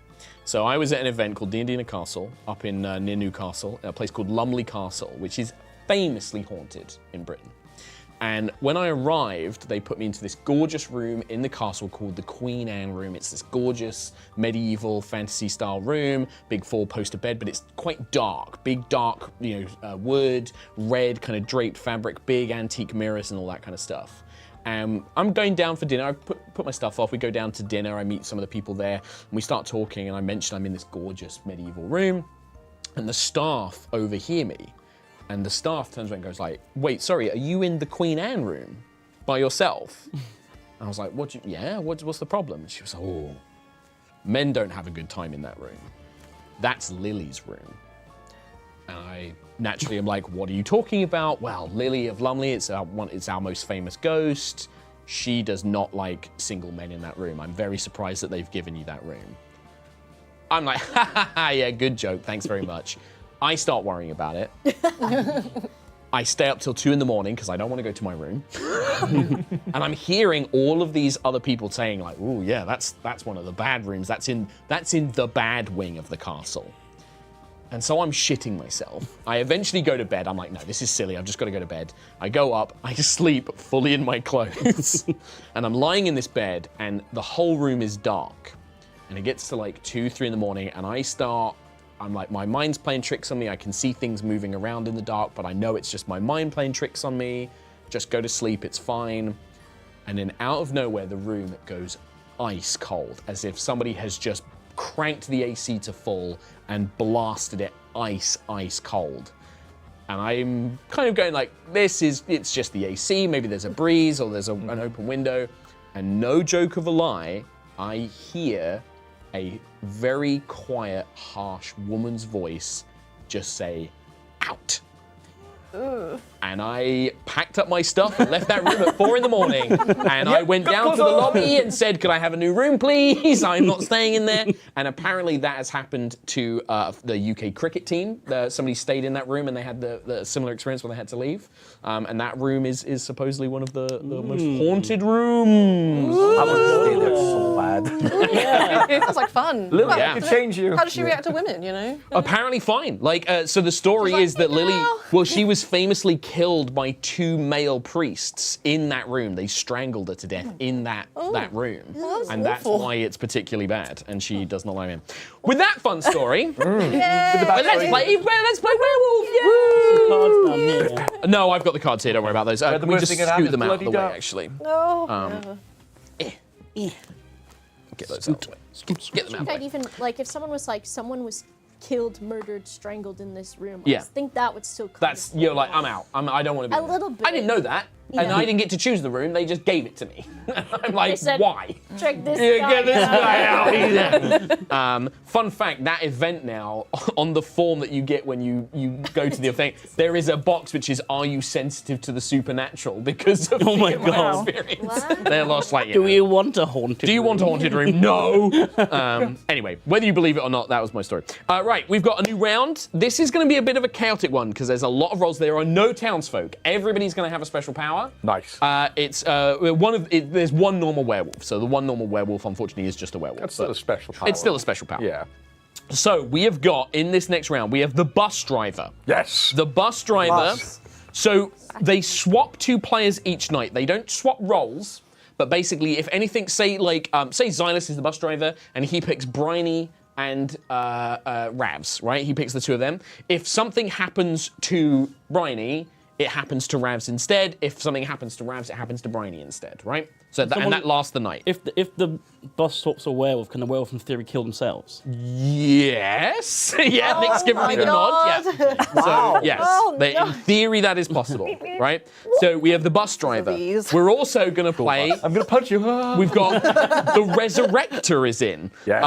So I was at an event called D&D in a Castle up in near Newcastle, a place called Lumley Castle, which is famously haunted in Britain. And when I arrived, they put me into this gorgeous room in the castle called the Queen Anne room. It's this gorgeous medieval fantasy style room, big 4-poster bed, but it's quite dark, big dark, wood, red kind of draped fabric, big antique mirrors and all that kind of stuff. I'm going down for dinner. I put my stuff off. We go down to dinner. I meet some of the people there and we start talking and I mention I'm in this gorgeous medieval room and the staff overhear me. And the staff turns around and goes like, "Wait, sorry, are you in the Queen Anne room by yourself?" And I was like, what's the problem? And she was like, "Oh, men don't have a good time in that room. That's Lily's room." And I naturally am like, "What are you talking about?" "Well, Lily of Lumley, it's our most famous ghost. She does not like single men in that room. I'm very surprised that they've given you that room." I'm like, "Ha ha ha, yeah, good joke, thanks very much." I start worrying about it. I stay up till 2 in the morning because I don't want to go to my room. And I'm hearing all of these other people saying like, "Oh yeah, that's one of the bad rooms. That's in the bad wing of the castle." And so I'm shitting myself. I eventually go to bed. I'm like, "No, this is silly. I've just got to go to bed." I go up, I sleep fully in my clothes. And I'm lying in this bed and the whole room is dark. And it gets to like 2, 3 in the morning and I'm like, my mind's playing tricks on me. I can see things moving around in the dark, but I know it's just my mind playing tricks on me. Just go to sleep, it's fine. And then out of nowhere, the room goes ice cold, as if somebody has just cranked the AC to full and blasted it ice cold. And I'm kind of going like, it's just the AC, maybe there's a breeze or there's an open window. And no joke of a lie, I hear a very quiet, harsh woman's voice just say, "Out." Ooh. And I packed up my stuff and left that room at 4 in the morning. And I went down to the lobby and said, "Could I have a new room, please? I'm not staying in there." And apparently that has happened to the UK cricket team. Somebody stayed in that room and they had the similar experience when they had to leave. And that room is supposedly one of the most haunted rooms. I want to stay there so bad. It sounds like fun. Lily, Yeah. I could change you. How does she react to women, Apparently fine. So the story is that Lily, she was famously killed by 2 male priests in that room. They strangled her to death in that room. And that's why it's particularly bad. And she does not like him. With that fun story, let's play Werewolf! Yay! No, I've got the cards here. Don't worry about those. Can we just scoot them out of the way, actually? No. Get those out of the way. Get them out of the way. I'd even, like, if someone was killed, murdered, strangled in this room, Yeah. I think that would still come. You're like, I'm out. I don't want to be. A little bit. I didn't know that. And I didn't get to choose the room, they just gave it to me. I'm like, said, why? Check this Get this guy guy out. Fun fact, that event now, on the form that you get when you go to the event, there is a box which is, are you sensitive to the supernatural? Because of Oh my the God. experience. They're lost like, Do you want a haunted do you want a room? haunted room? No. Anyway, whether you believe it or not, that was my story. Right, we've got a new round. This is going to be a bit of a chaotic one because there's a lot of roles. There are no townsfolk. Everybody's going to have a special power. Nice. There's one normal werewolf. So the one normal werewolf, unfortunately, is just a werewolf. That's still a special power. It's still a special power. Yeah. So we have got, in this next round, we have the bus driver. Yes. The bus driver. Bus. So they swap 2 players each night. They don't swap roles, but basically, if anything, say Xylus is the bus driver, and he picks Briny and Ravs, right? He picks the 2 of them. If something happens to Briny, it happens to Ravs instead. If something happens to Ravs, it happens to Briny instead, right? So and that lasts the night. If the bus swaps a werewolf, can the werewolf in theory kill themselves? Yes. Yeah, Nick's giving me the nod. Yeah. So yes, in theory that is possible, right? So we have the bus driver. We're also going to play. I'm going to punch you. We've got the Resurrector is in. Yes.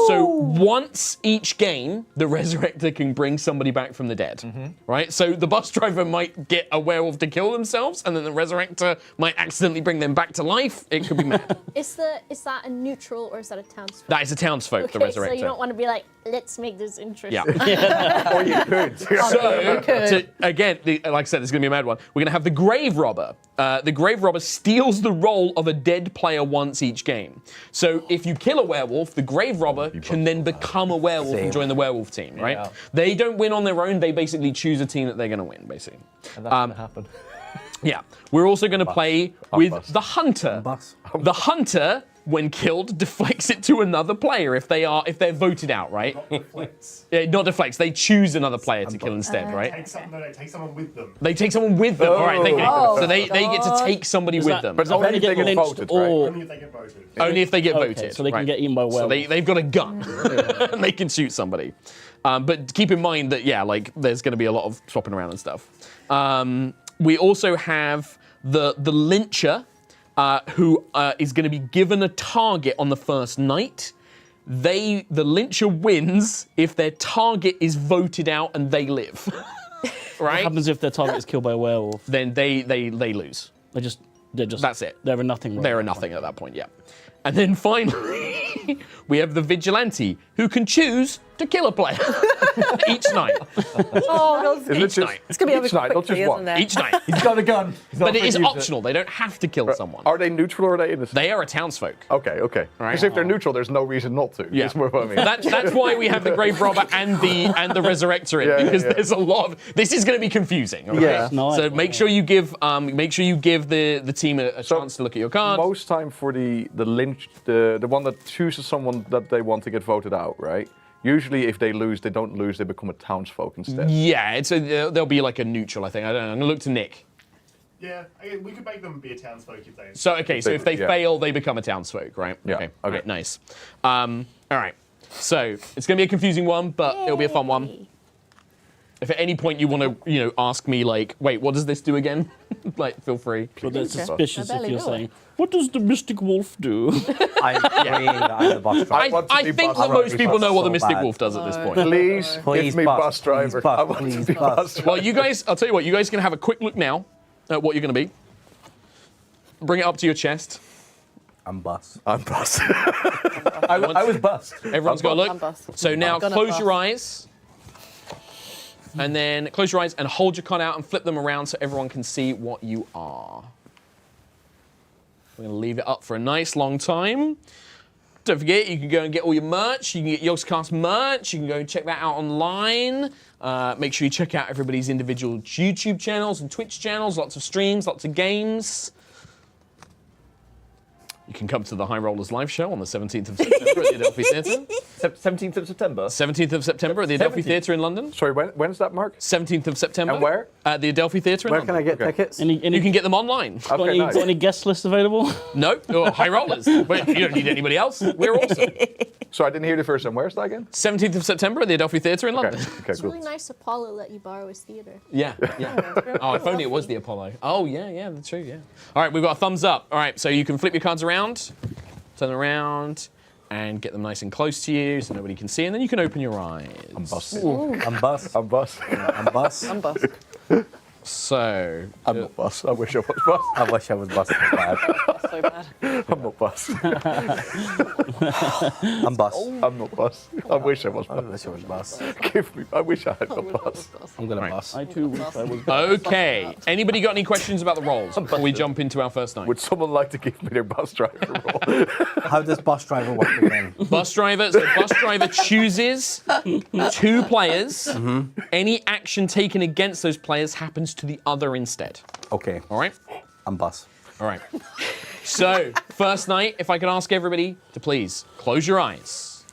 So once each game, the Resurrector can bring somebody back from the dead, right? So the bus driver might get a werewolf to kill themselves, and then the Resurrector might accidentally bring them back to life. It could be mad. Is that a neutral or is that a townsfolk? That is a townsfolk, Okay, the Resurrector. so you don't want to be like, let's make this interesting. Yeah. Or you could. So, again, like I said, it's going to be a mad one. We're going to have the Grave Robber. The Grave Robber steals the role of a dead player once each game. So if you kill a werewolf, the Grave Robber can then become a werewolf and join the werewolf team, right? Yeah. They don't win on their own. They basically choose a team that they're going to win, basically. And that's going to happen. Yeah. We're also going to play with the Hunter. Bus. The Hunter, when killed, deflects it to another player if they're voted out, right? Not deflects. Yeah, not deflects. They choose another player to kill instead, right? Take someone with them. They take someone with them. All right, thank you. Oh, So they get to take somebody with that- them. But only if they get voted, right? Only if they get voted. Only if they get Okay, voted. so they can right. get eaten by a So werewolf. they've got a gun and they can shoot somebody. But keep in mind that, there's going to be a lot of swapping around and stuff. We also have the lyncher, who is going to be given a target on the first night. The lyncher wins if their target is voted out and they live. Right? What happens if their target is killed by a werewolf? Then they lose. They're just That's it. They're a nothing. They're a nothing at that point, yeah. And then finally, we have the vigilante, who can choose to kill a player each night. Oh, Each night. it's gonna be over Each night, not quickly, just one. isn't it? Each night. He's got a gun. But it is optional. They don't have to kill someone. Are they neutral or are they innocent? They are a townsfolk. Okay. Right. Because if they're neutral, there's no reason not to. Yeah. That's what I mean. That's why we have the Grave Robber and the Resurrector in, because there's a lot of. This is going to be confusing. All right? Yeah. Nice. So make sure you give the team a chance to look at your card. Most time for the lynch, the one that chooses someone that they want to get voted out, right? Usually, if they lose, they don't lose; they become a townsfolk instead. Yeah, there'll be like a neutral, I think. I don't know. I'm gonna look to Nick. Yeah, we could make them be a townsfolk if they. So if they Yeah. fail, they become a townsfolk, right? Yeah, Okay. okay. Right, nice. All right. So it's gonna be a confusing one, but it'll be a fun one. If at any point you want to, ask me like, wait, what does this do again? Like, feel free. But they're suspicious I if barely you're know saying, what does the mystic wolf do? I'm agreeing that I'm the bus driver. want to I be think bus that driver. most people know what the So Mystic bad. Wolf does at this point. Please, Please give me bus driver. Please bus, I want to please be bus. bus driver. Well, you guys, I'll tell you what, you guys can have a quick look now at what you're going to be. Bring it up to your chest. I'm bus. I'm bus. I was bust. Everyone's got a I'm look. bust. So now gonna close bust. your eyes. And then close your eyes and hold your card out and flip them around so everyone can see what you are. We're going to leave it up for a nice long time. Don't forget, you can go and get all your merch. You can get Yogscast merch. You can go and check that out online. Make sure you check out everybody's individual YouTube channels and Twitch channels. Lots of streams, lots of games. You can come to the High Rollers live show on the 17th of September at the Adelphi Theatre. 17th of September. 17th of September at the Adelphi Theatre in London. Sorry, when's that, Mark? 17th of September. And where? At the Adelphi Theatre in Where London. can I get tickets? You can get them online. Okay, nice. Got any guest lists available? No, high rollers. But you don't need anybody else. We're awesome. So I didn't hear the first time. Where's that again? 17th of September at the Adelphi Theatre in London. Okay, It's cool. really nice Apollo let you borrow his theatre. Yeah. Oh, if only it was the Apollo. Oh, yeah, that's true, yeah. All right, we've got a thumbs up. All right, so you can flip your cards around, turn around, and get them nice and close to you so nobody can see, and then you can open your eyes. I'm busted. I'm bus. I'm bus. I'm bus. I'm bust. So, I'm not bus. I wish I was bus. I wish I was bus so bad. So bad. I'm not bus. I'm bus. I'm not bus. I wish I was I bus. wish I was bus. Give me. I wish I had a bus. I'm gonna Right. bus. I too wish I was. okay. Anybody got any questions about the rolls before we jump into our first night? Would someone like to give me their bus driver role? How does bus driver work again? Bus driver chooses 2 players. Any action taken against those players happens to the other instead. Okay, All right? I'm bus. All right. So, first night, if I could ask everybody to please close your eyes.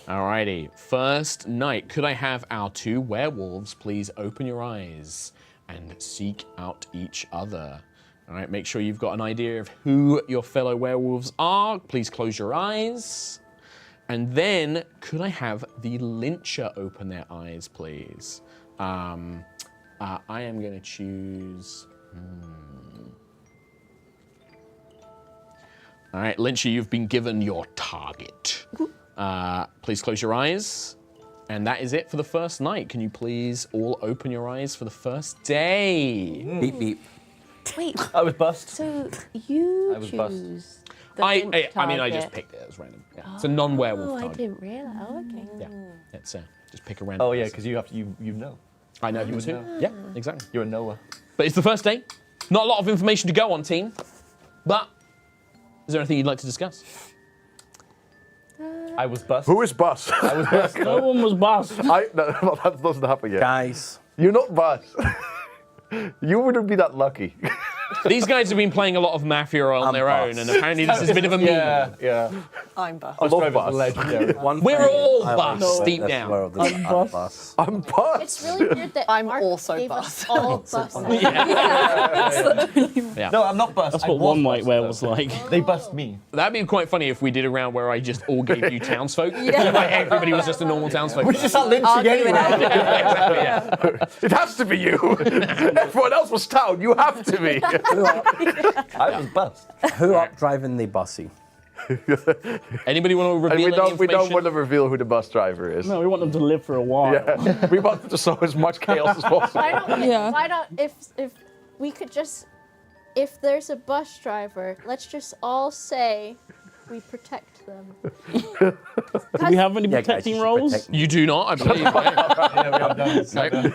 Alrighty. First night, could I have our 2 werewolves please open your eyes and seek out each other? All right, make sure you've got an idea of who your fellow werewolves are. Please close your eyes. And then, could I have the lyncher open their eyes, please? I am going to choose... All right, lyncher, you've been given your target. Please close your eyes. And that is it for the first night. Can you please all open your eyes for the first day? Beep beep. Wait, I was bust. so you I was bust. choose the I lynch mean, I just target. picked it as random. Yeah. It's a non-werewolf Oh, I target. didn't realise. Oh, okay. Yeah, it's just pick a random. Oh yeah, person. because you know. I know you too. Yeah, exactly. You're a Noah. But it's the first day. Not a lot of information to go on, team. But is there anything you'd like to discuss? I was bust. Who is bus? I was bust. No one was bus. No, that doesn't happen yet. Guys, You're not bus. You wouldn't be that lucky. These guys have been playing a lot of Mafia on I'm their boss. own, and apparently this is a bit of a meme. Yeah. I'm bust. I love Driver's bus. legendary. one We're thing all I like bus, about deep this down. world is I'm bus. I'm bus. It's really weird that I'm Mark also gave bust. us all buses. No, I'm not bust. That's I what was one white bust, werewolf's though. like. They bust me. That'd be quite funny if we did a round where I just all gave you townsfolk. Like everybody was just a normal townsfolk. We should start lynching Arguing anyway. It has to be you. Everyone else was town. You have to be. I was bust. Who up driving the bussy? Anybody want to And reveal we any don't information? want to reveal who the bus driver is. No, we want them to live for a while. Yeah. We want to sow as much chaos as possible. Why don't if we could just, if there's a bus driver, let's just all say we protect them. Do we have any Yeah, guys, protecting you should roles? protect me. You do not, I believe. Nope.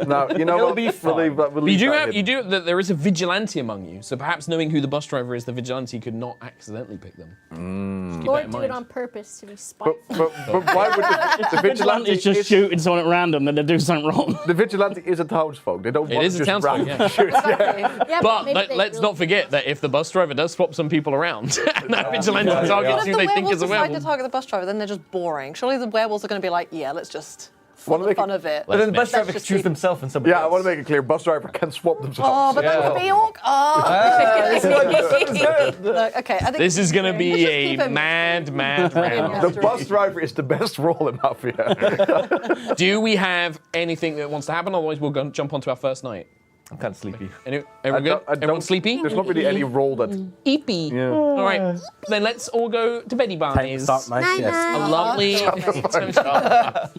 Now, you know It'll what? be fine. We'll You leave do that have, in. you do. There is a vigilante among you, so perhaps knowing who the bus driver is, the vigilante could not accidentally pick them. Just keep Or that in do it mind. on purpose to be spiteful. But why would the vigilante It's just is, shooting someone at random, then they do something wrong. the vigilante is a townsfolk. They don't It want is to a just townsfolk, randomly yeah. shoot. Yeah, But maybe they let's really not forget that if the bus driver does swap some people around, and that vigilante targets If who the they think werewolves is a decide to werewolf. target the bus driver, then they're just boring. Surely the werewolves are going to be like, yeah, let's just for Wanna the make fun it- of it. But then the bus Let's driver just can choose be- himself and somebody Yeah, I else. want to make it clear. Bus driver can swap Oh, themselves. but that would be awkward. Oh. Look, okay, I think This is going to be Let's just a keep him- mad round. The bus driver is the best role in Mafia. Do we have anything that wants to happen? Otherwise, we'll go jump onto our first night. I'm kind of sleepy. Everyone good? Everyone sleepy? There's not really any role that. Eepy. Yeah. All right, then let's all go to beddy Time to buys. start my shift. A lovely.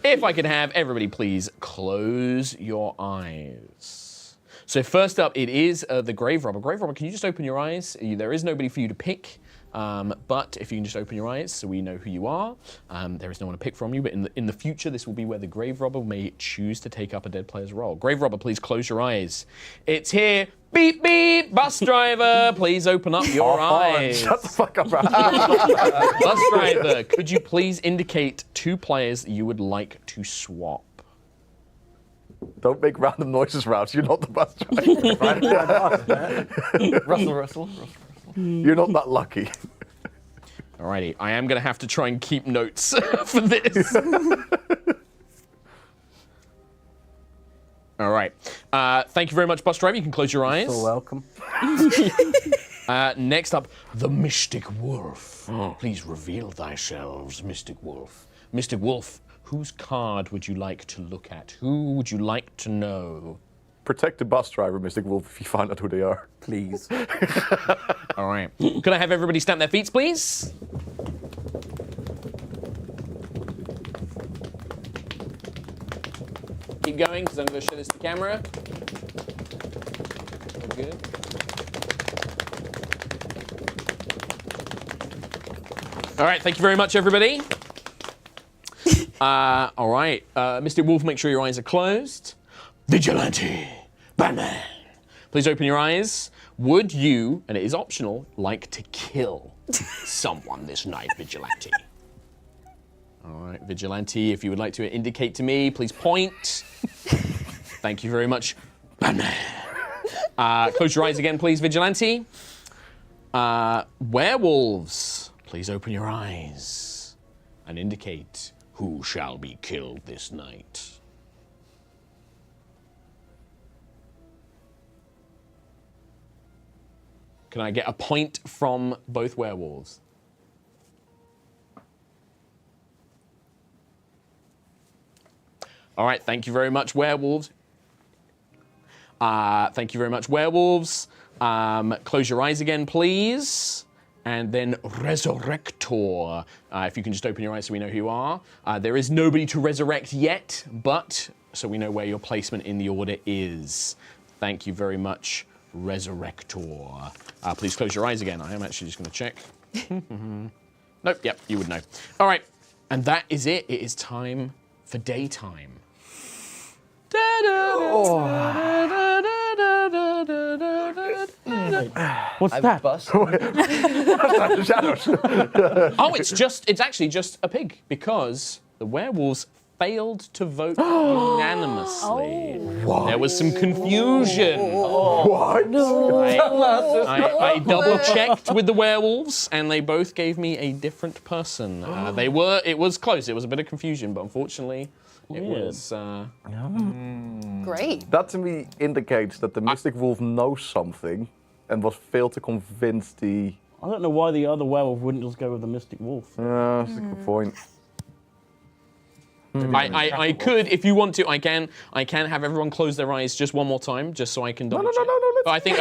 If I could have everybody please close your eyes. So first up, it is the grave robber. Grave robber, can you just open your eyes? There is nobody for you to pick. But if you can just open your eyes so we know who you are, there is no one to pick from you, but in the future this will be where the grave robber may choose to take up a dead player's role. Grave robber, please close your eyes. It's here. Beep beep, bus driver, please open up your eyes. Shut the fuck up, Bus driver, could you please indicate 2 players that you would like to swap? Don't make random noises, Rouse. You're not the bus driver. Russell. You're not that lucky. Alrighty, I am going to have to try and keep notes for this. All right. Thank you very much, Bus Driver. You can close your eyes. You're welcome. Next up, the Mystic Wolf. Please reveal thyself, Mystic Wolf. Mystic Wolf, whose card would you like to look at? Who would you like to know? Protect the bus driver, Mystic Wolf, if you find out who they are. Please. All right. Could I have everybody stamp their feet, please? Keep going, because I'm going to show this to the camera. Good. All right, thank you very much, everybody. All right, Mystic Wolf, make sure your eyes are closed. Vigilante, Batman. Please open your eyes. Would you, and it is optional, like to kill someone this night, Vigilante? All right, Vigilante, if you would like to indicate to me, please point. Thank you very much, Batman. Close your eyes again, please, Vigilante. Werewolves, please open your eyes and indicate who shall be killed this night. Can I get a point from both werewolves? All right, thank you very much, werewolves. Thank you very much, werewolves. Close your eyes again, please. And then Resurrector. If you can just open your eyes so we know who you are. There is nobody to resurrect yet, but so we know where your placement in the order is. Thank you very much, Resurrector. Please close your eyes again. I am actually just going to check. Nope, yep, you would know. All right, and that is it. It is time for daytime. What's that? Oh, it's actually just a pig because the werewolves failed to vote unanimously. What? There was some confusion. What? I double checked with the werewolves and they both gave me a different person. It was close. It was a bit of confusion, but unfortunately it was. Great. That to me indicates that the Mystic Wolf knows something and was failed to convince the. I don't know why the other werewolf wouldn't just go with the Mystic Wolf. That's a good point. I could, if you want to, I can have everyone close their eyes just one more time, just so I can double check. No. But I think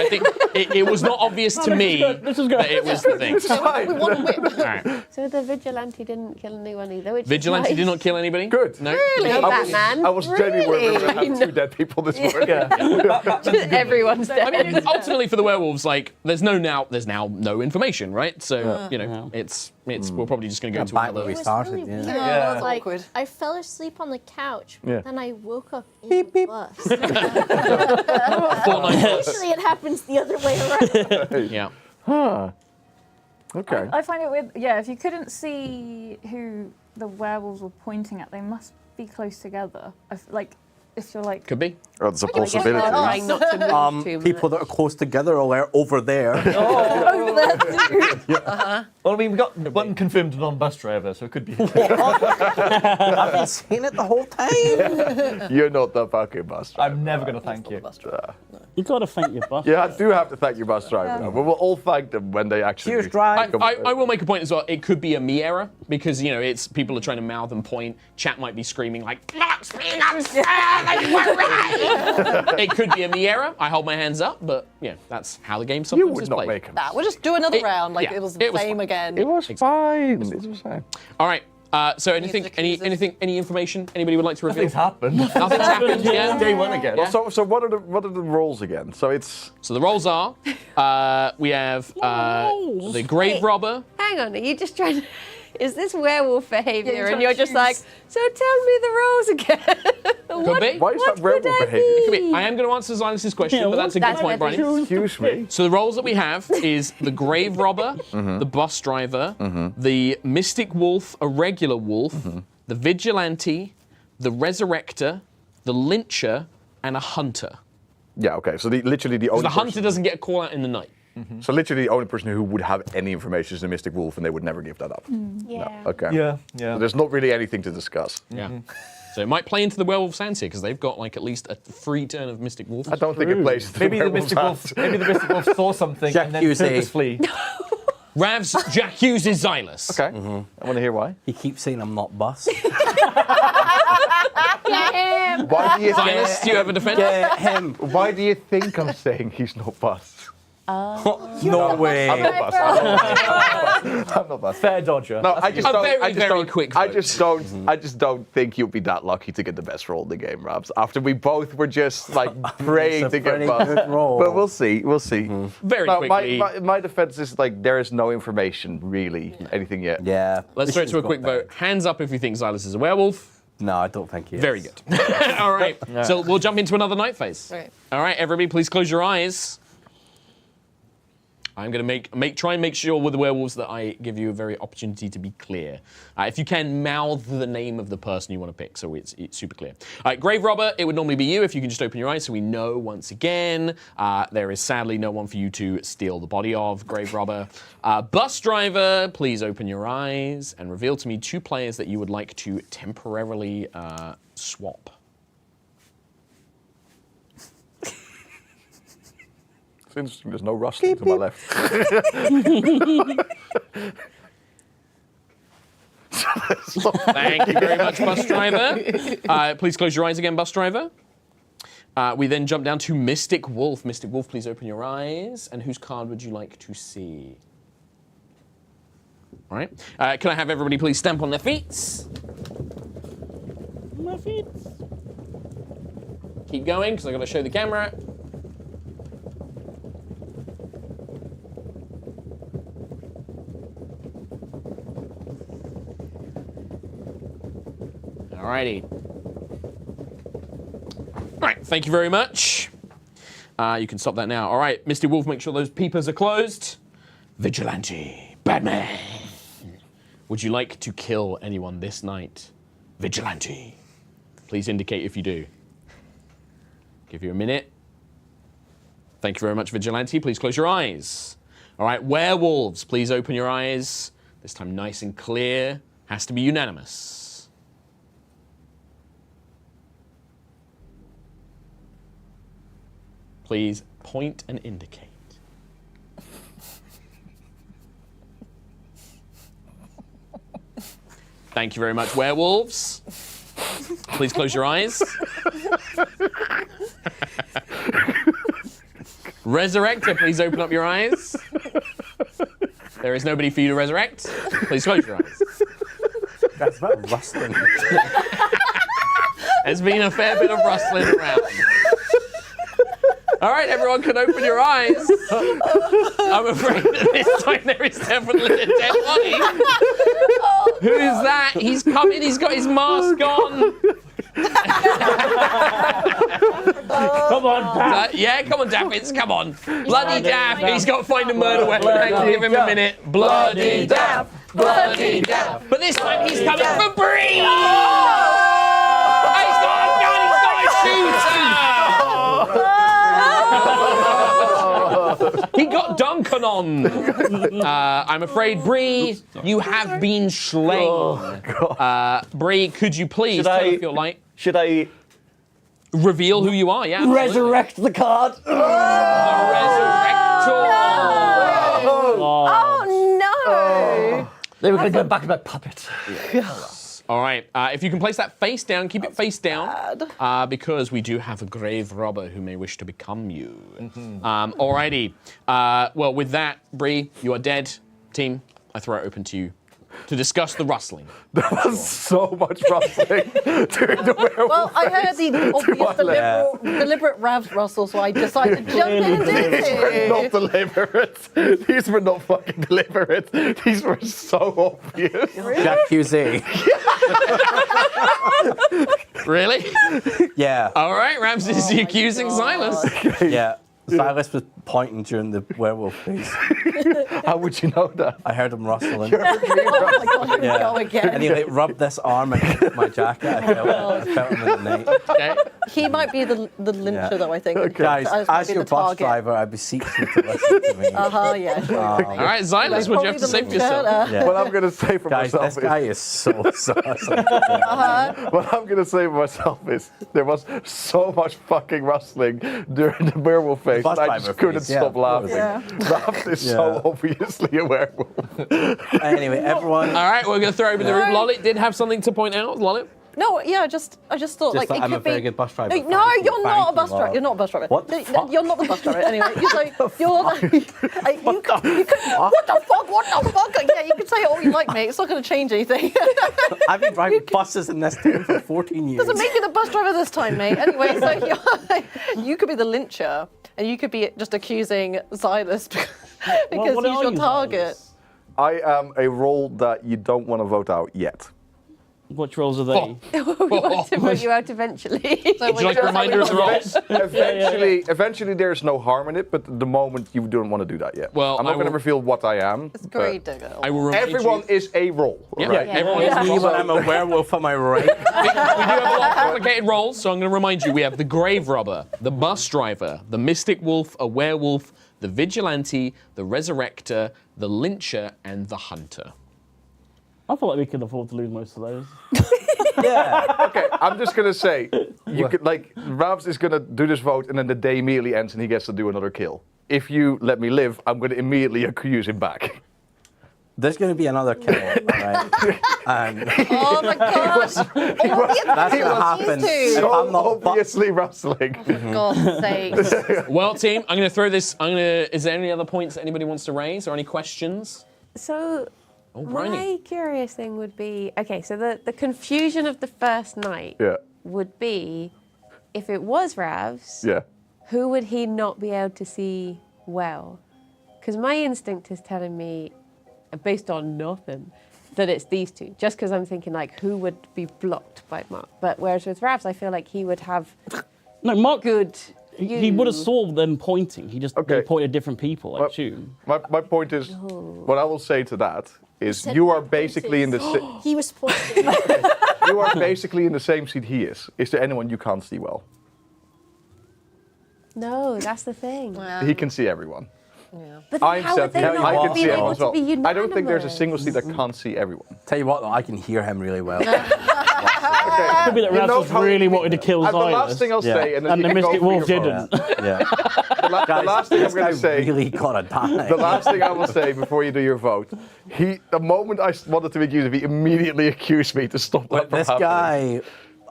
it was not obvious to me that it was the thing. We want to whip. All right. So the vigilante didn't kill anyone either, which Vigilante is nice. did not kill anybody? Good. No? Really, Batman? I was genuinely worried we were going to have 2 dead people this morning. Everyone's dead. I mean, ultimately for the werewolves, like, there's now no information, right? So, it's we're probably just going to go to Back where we It was started, really weird. yeah. Like, Awkward. I fell asleep on the couch, Yeah. then I woke up in the bus. Fortnite bus. Usually it happens the other way around. Yeah. Huh. Okay. I find it weird. Yeah, if you couldn't see who the werewolves were pointing at, they must be close together. If you're like. Could be. Oh, there's a I guess possibility. they're trying not to move too much. People that are close together are over there. Over there. Well, I mean, we got one confirmed non-bus driver, so it could be. I've been saying it the whole time. You're not the fucking bus driver. I'm never going to thank you. You got to thank your bus. Yeah, I do have to thank your bus driver now, but we'll all thank them when they actually. Cheers, drive. I will make a point as well. It could be a me error because it's people are trying to mouth and point. Chat might be screaming like, "Locks me upstairs, you were right." It could be a me error. I hold my hands up, but that's how the game You sometimes would is not played. make them. Nah, we'll just do another round. Like yeah, it was the it was same fine. again. It was fine. It was fine. All right. So any information anybody would like to reveal? Nothing's happened. Nothing's happened. Yeah. Day one again. Yeah. So what are the roles again? So it's So the roles are we have the grave robber. Hang on, are you just trying to... Is this werewolf behaviour? you're And trying you're to just like, choose. so tell me the rules again. Could be. why is that werewolf behavior? Could be. I am going to answer Silas's question, but that's a good That's point, better. Brian. Excuse me. So the roles that we have is the grave robber, the bus driver, the mystic wolf, a regular wolf, the vigilante, the resurrector, the lyncher, and a hunter. Yeah. Okay. So literally the Because only. the hunter doesn't get a call out in the night. So literally the only person who would have any information is the Mystic Wolf, and they would never give that up. Yeah. No. Okay. Yeah. So there's not really anything to discuss. Yeah. So it might play into the werewolf's hands here because they've got like at least a free turn of Mystic Wolf. I don't think it plays to Maybe the werewolf's Mystic Wolf saw something and then purposefully. Ravs accuses Xylus. Okay. I want to hear why. He keeps saying I'm not bus. Why do you Xylus, do you have a defense? Get him. Why do you think I'm saying he's not bus? No way. I'm not bus. I'm not bus. Fair dodger. No, I just A don't. very, I just very don't. quick I vote. just don't. I just don't think you'll be that lucky to get the best roll in the game, Rabs. After we both were just like praying It's a to get pretty bust. good roll. But we'll see. We'll see. Very No, quickly. my defense is like there is no information really, anything yet. Yeah. Let's throw it to a quick vote. Hands up if you think Xylus is a werewolf. No, I don't think he is. Very good. All right. So we'll jump into another night phase. Right. All right, everybody, please close your eyes. I'm going to try and make sure with the werewolves that I give you a very opportunity to be clear. If you can, mouth the name of the person you want to pick so it's super clear. All right, Grave Robber, it would normally be you if you can just open your eyes so we know once again. There is sadly no one for you to steal the body of, Grave Robber. Bus Driver, please open your eyes and reveal to me 2 players that you would like to temporarily swap. It's interesting. There's no rustling to my left. Thank you very much, Bus Driver. Please close your eyes again, Bus Driver. We then jump down to Mystic Wolf. Mystic Wolf, please open your eyes. And whose card would you like to see? All right. Can I have everybody please stamp on their feet? My feet. Keep going, because I've got to show the camera. Alrighty. Right, thank you very much. You can stop that now. All right, Misty Wolf, make sure those peepers are closed. Vigilante, Batman. Would you like to kill anyone this night? Vigilante. Please indicate if you do. Give you a minute. Thank you very much, Vigilante. Please close your eyes. All right, werewolves, please open your eyes. This time nice and clear. Has to be unanimous. Please point and indicate. Thank you very much, werewolves. Please close your eyes. Resurrector, please open up your eyes. There is nobody for you to resurrect. Please close your eyes. That's about rustling. There's been a fair bit of rustling around. All right, everyone can open your eyes. I'm afraid that this time there is definitely a dead body. Who's that? He's coming, he's got his mask on. Come on, Pat. Yeah, come on, Jaffas, come on. Bloody Daff, he's got to find a murder weapon. Hang on, give him a minute. Bloody Daff, bloody Daff. But this time he's coming for Bree. Oh! He's got a gun, he's got a shooter. He got Duncan on. I'm afraid, Bree, you have been slain. Bree, could you please tell if you're like... Should I reveal who you are? Yeah. Absolutely. resurrect the card? The Resurrector. Oh no! They were going to go back to my puppet. All right. If you can place that face down, keep it face down, because we do have a grave robber who may wish to become you. Alrighty. Well, with that, Bree, you are dead. Team, I throw it open to you to discuss the rustling. There was so much rustling during the werewolf. Well, I heard the obvious deliberate Rav's rustle, so I decided to jump in and do it. Not deliberate. These were not fucking deliberate. These were so obvious. J'accuse. Really? Yeah. All right, Rams is accusing Silas. Yeah. Silas was pointing during the werewolf face. How would you know that? I heard him rustling. Oh my god, here we go again. And he like rubbed this arm against my jacket. I felt him in the night. Okay. He might be the lyncher, though, I think. Okay. Guys, Silas might as be your the bus target. driver, I beseech you to listen to me. Yeah. All right, Xylus, what do you have to say for yourself? Yeah. What I'm going to say for Guys, myself this guy is so what I'm going to say for myself is there was so much fucking rustling during the werewolf phase. bus I driver just couldn't phase, yeah, stop of course. laughing. Raft is so obviously a werewolf. Anyway, everyone. All right, we're going to throw over the room. Lolit did have something to point out. Lolit? No, yeah, I just thought Just like that it I'm could a very be. good bus driver. No, Thank you, you're not a thank bus you, driver. love. You're not a bus driver. What the fuck? You're not the bus driver anyway. You're like, you could, what the fuck? What the fuck? Yeah, you can say it all you like, mate. It's not going to change anything. I've been driving buses in this town for 14 years. Doesn't make you the bus driver this time, mate. Anyway, so you could be the lyncher, and you could be just accusing Silas because what he's are your you, target. Silas? I am a role that you don't want to vote out yet. Which roles are they? We want to vote you out eventually. Would you like a reminder of the roles? Eventually, there's no harm in it, but at the moment you don't want to do that yet. Well, I'm not going to reveal what I am. It's but grave digger. I will remind Everyone you. is a role, Yeah, right? everyone is Me when I'm a werewolf, am I right? We do have a lot of complicated roles, so I'm going to remind you. We have the grave robber, the bus driver, the mystic wolf, a werewolf, the vigilante, the resurrector, the lyncher, and the hunter. I feel like we could afford to lose most of those. Okay, I'm just going to say, you could Ravs is going to do this vote, and then the day immediately ends, and he gets to do another kill. If you let me live, I'm going to immediately accuse him back. There's going to be another kill, alright? Oh my god! That's going to happen. If I'm not obviously rustling. For God's sake. Well, team, I'm going to throw this. Is there any other points that anybody wants to raise, or any questions? So, Oh, Bryony. my curious thing would be, okay, so the confusion of the first night Yeah, would be, if it was Ravs, yeah. who would he not be able to see well? Because my instinct is telling me, based on nothing, that it's these two. Just because I'm thinking, like, who would be blocked by Mark? But whereas with Ravs, I feel like he would have No, Mark. good. He would have saw them pointing. He just Okay. they pointed at different people, I Well, assume. My point is, what I will say to that is, you are basically in the He was pointing. you are basically in the same seat he is. Is there anyone you can't see well? No, that's the thing. He can see everyone. But then how would they telling you not what, be though. able to be unanimous? I don't think there's a single seat that can't see everyone. Tell you what, though, I can hear him really well. It could be that You know Ravs how- really wanted to kill And the last Silas. thing I'll Yeah. say, and then And you the can go Mystic for Wolf your vote. didn't. Yeah. The last thing I'm This going guy to say. really gotta die. The last thing I will say before you do your vote, the moment I wanted to accuse him, he immediately accused me to stop that But from this happening. guy,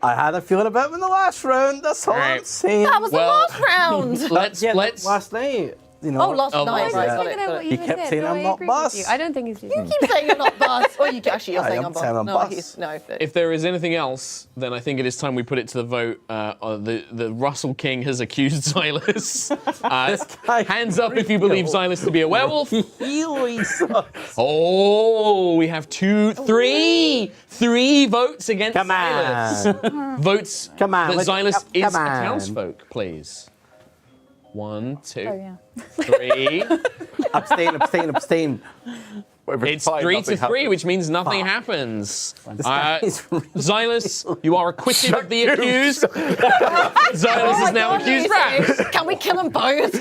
I had a feeling about him in the last round. That's all I'm Right. saying. That was Well- the last round. Let's. Last night. You know. Oh, last Oh, night. last Right, night. got it, Thinking of got what it. you He just kept said. saying No, I'm I not agree boss. with you. I don't think he's. You keep saying you're not boss. Oh, you actually you're I saying am I'm boss. saying I'm No, boss. he's no. If there is anything else, then I think it is time we put it to the vote. The Russell King has accused Silas. guy Hands up if you believe Silas to be a werewolf. He really sucks. Oh, we have three votes against Come Silas. on. Votes Come on, that let's- Silas come is a on. townsfolk, please. 1, 2, Oh, yeah. 3. Abstain. It's 3 to 3, which means nothing happens. This guy is really Xylus, you are acquitted of the accused. Xylus is now accused Ravs. Can we kill them both?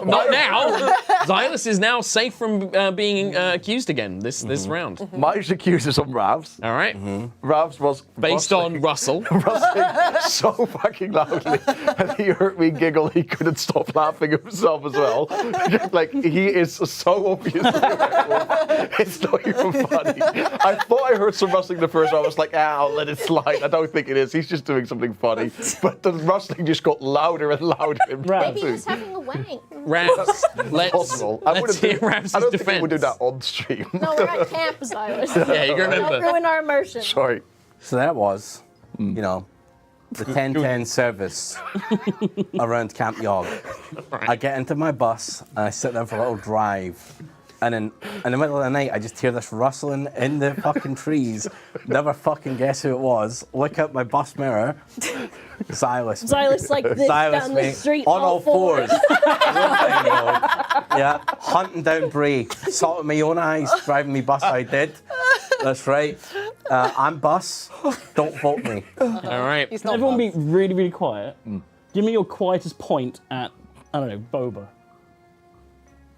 Not now. Xylus is now safe from being accused again this round. My accuse is on Ravs. All right. Ravs was Based on Russell. rustling so fucking loudly, and he heard me giggle. He couldn't stop laughing himself as well. Like, he is so obviously a werewolf. It's not even funny. I thought I heard some rustling the first round. I was like, I'll let it slide. I don't think it is. He's just doing something funny. But the rustling just got louder and louder. In Right. Maybe he's having a wank. Ravs, let's Possible. I hear wouldn't Ravs' I don't defense. think we would do that on stream. No, we're at camp, Silas. Yeah, you Don't remember. ruin our immersion. Sorry. So that was, you know, the 10:10 service around Camp YOG. I get into my bus and I sit down for a little drive. And then in the middle of the night, I just hear this rustling in the fucking trees. Never fucking guess who it was. Look out my bus mirror. Silas. Silas like this Silas, down the mate, street on all fours. fours. Yeah, hunting down Brie. Saw it with my own eyes, driving me bus I did. That's right. I'm bus. Don't vote me. All right. He's not Everyone bad. be really, really quiet. Give me your quietest point at, I don't know, Boba.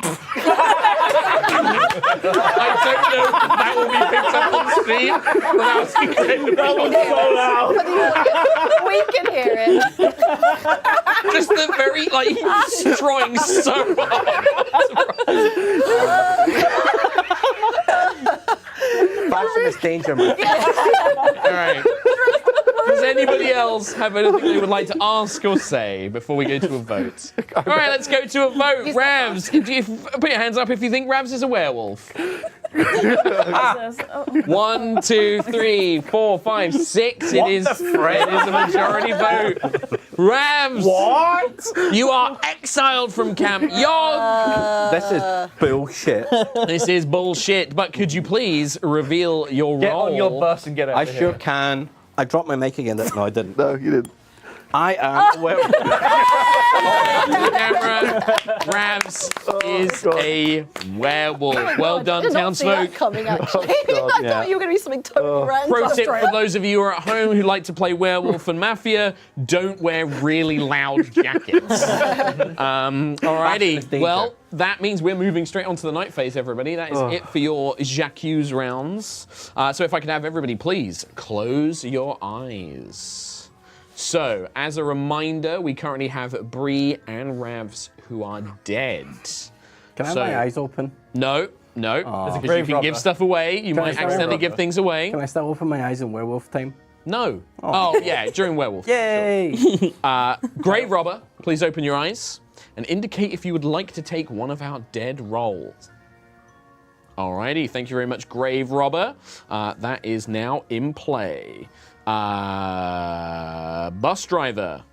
I don't know if that will be picked up on stream. That was We can hear it. just the very, like, he's trying so hard. Fashion is danger, man. All right. Does anybody else have anything they would like to ask or say before we go to a vote? All right, let's go to a vote. Ravs, put your hands up if you think Ravs is a werewolf. 1, 2, 3, 4, 5, 6. It is a majority vote. Ravs, What? you are exiled from Camp YOG. This is bullshit. This is bullshit. But could you please reveal your Get role? on your bus and get out I of here. sure can. I dropped my mic again. No, I didn't. No, you didn't. I am. Well, Camera, Ravs is a werewolf. Well done, Did not see that Townsfolk. coming, actually. I yeah. thought you were going to be something totally random. Pro tip for those of you who are at home who like to play Werewolf and Mafia, don't wear really loud jackets. Alrighty, That's the well, that means we're moving straight on to the night phase, everybody. That is it for your J'accuse rounds. So if I could have everybody please close your eyes. So, as a reminder, we currently have Bree and Ravs who are dead. can I have my eyes open? No, because you can give stuff away. You might accidentally give things away. Can I still open my eyes in werewolf time? No. Oh, yeah, during Werewolf. Yay! Grave Robber, please open your eyes and indicate if you would like to take one of our dead rolls. Alrighty, thank you very much, Grave Robber. That is now in play. Bus Driver,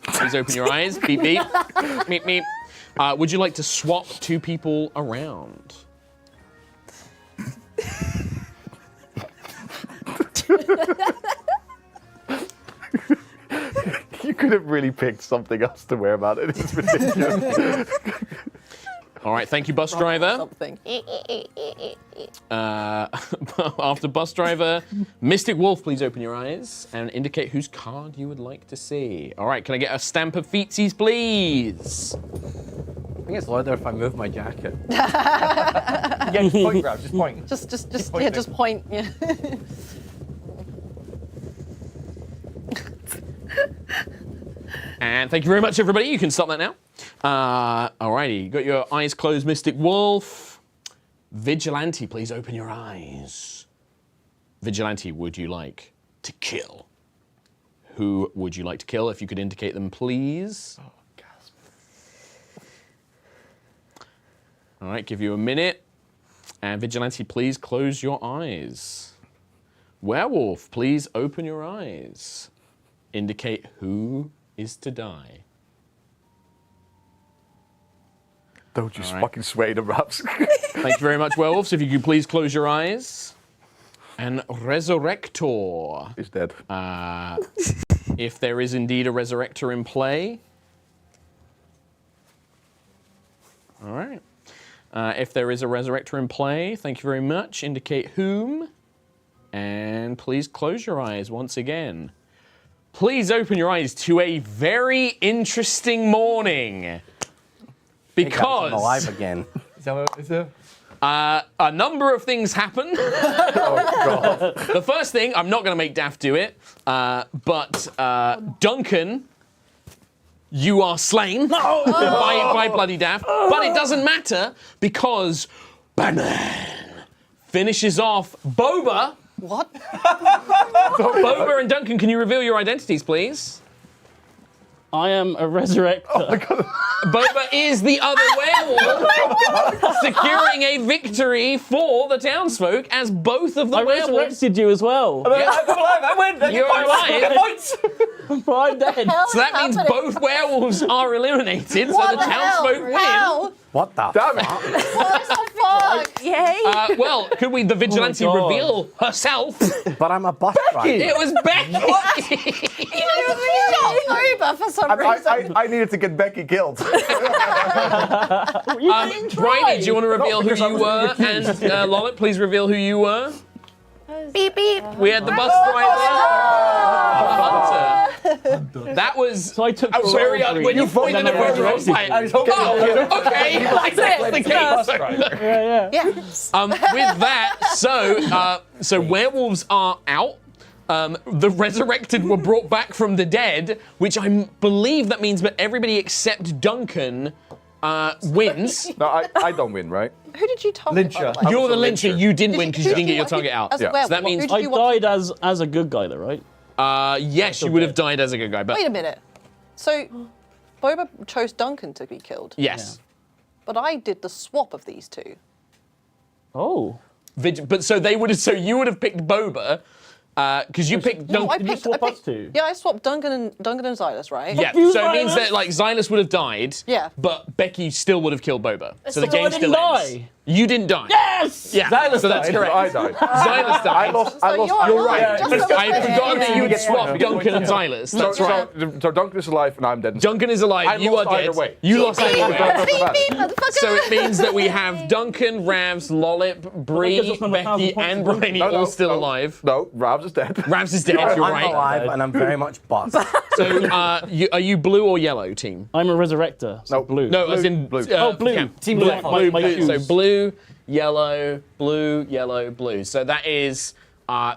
please open your eyes. Beep, beep. Meep, meep. Would you like to swap two people around? You could have really picked something else to wear about it. It's ridiculous. All right, thank you, Bus Driver. Something. After Bus Driver, Mystic Wolf, please open your eyes and indicate whose card you would like to see. All right, can I get a stamp of feetsies, please? I think it's louder if I move my jacket. Yeah, just point, Rav, just point. Just point. Yeah. And thank you very much, everybody. You can stop that now. Alrighty, you got your eyes closed, Mystic Wolf. Vigilante, please open your eyes. Vigilante, would you like to kill? Who would you like to kill? If you could indicate them, please. Oh, gasp. All right, give you a minute. And Vigilante, please close your eyes. Werewolf, please open your eyes. Indicate who is to die. Don't you fucking sway the raps. Thank you very much, Werewolves. If you could please close your eyes. And Resurrector. He's dead. If there is indeed a Resurrector in play. All right. If there is a Resurrector in play, thank you very much. Indicate whom. And please close your eyes once again. Please open your eyes to a very interesting morning. Because I'm alive again. Is there? a number of things happen. Oh, God. The first thing, I'm not going to make Daft do it, but Duncan, you are slain by bloody Daft. But it doesn't matter because Batman finishes off Boba. What? Boba and Duncan, can you reveal your identities, please? I am a resurrector. Oh my God. Boba is the other werewolf, securing a victory for the townsfolk as both of the I werewolves. resurrected you as well. I'm alive. I win. You're alive. But I'm dead. So that means both werewolves are eliminated, so the townsfolk win. How? What the Damn it. What the fuck? Yay! Well, could we, the vigilante, God. reveal herself? But I'm a bus driver. It was Becky. You shot Boba for some reason. I needed to get Becky killed. Bridie, do you want to reveal who you were? And Lollip, please reveal who you were. Beep beep. We had the bus driver. The hunter. That was So I took a very when you pointed at Boba, I was like, oh, okay, that's the case. Yeah. With that, so werewolves are out. The resurrected were brought back from the dead, which I believe that means that everybody except Duncan wins. No, I don't win, right? Who did you target? Lyncher. by the way? You're the lyncher. You didn't win because you who didn't get did your you- target out. as a Yeah. werewolf, So that means who did I you want- died as a good guy, though, right? yes, you would have died as a good guy, but Wait a minute. So, Boba chose Duncan to be killed, yes. but I did the swap of these two. Oh. But so they would have. So you would have picked Boba because you picked No, I Duncan. Did you swap us two? Yeah, I swapped Duncan and Xylus, right? Yeah, you, so it means Xylus. that like Xylus would have died. Yeah. But Becky still would have killed Boba. So the So game I still didn't ends. die. You didn't die. Yes! Yeah. Xylus so that's died. correct. I died. Xylus died. I lost. you're right. just I had forgotten that you would Yeah. swap Duncan and Xylus. That's right. So Duncan is alive and I'm dead. Duncan is alive. I You are lost either dead. way. You lost either way. Beep beep, motherfucker. So it means that we have Duncan, Ravs, Lollip, gives Bree, us another 1,000 Becky, points and to Bridie No, all still no. alive. No, Ravs is dead. Ravs is dead. You're I'm right. alive and I'm very much buzzed. So are you blue or yellow team? I'm a resurrector. So No. blue. No, as in Blue. blue. blue. Team Blue. Black. Blue, My blue. So shoes. blue, yellow, blue. So that is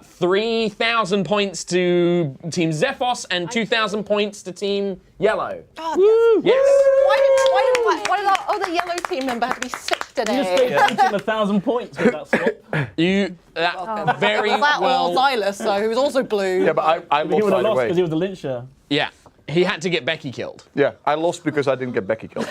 3,000 points to Team Zephos and 2,000 points to Team Yellow. God, Yes. why did our other yellow team member have to be sick You just today? gave the team 1,000 points with that swap. You very Was that well. or Xylus, so he was also blue. Yeah, but I He lost would have either lost way. because he was the lyncher. Yeah, he had to get Becky killed. Yeah, I lost because I didn't get Becky killed.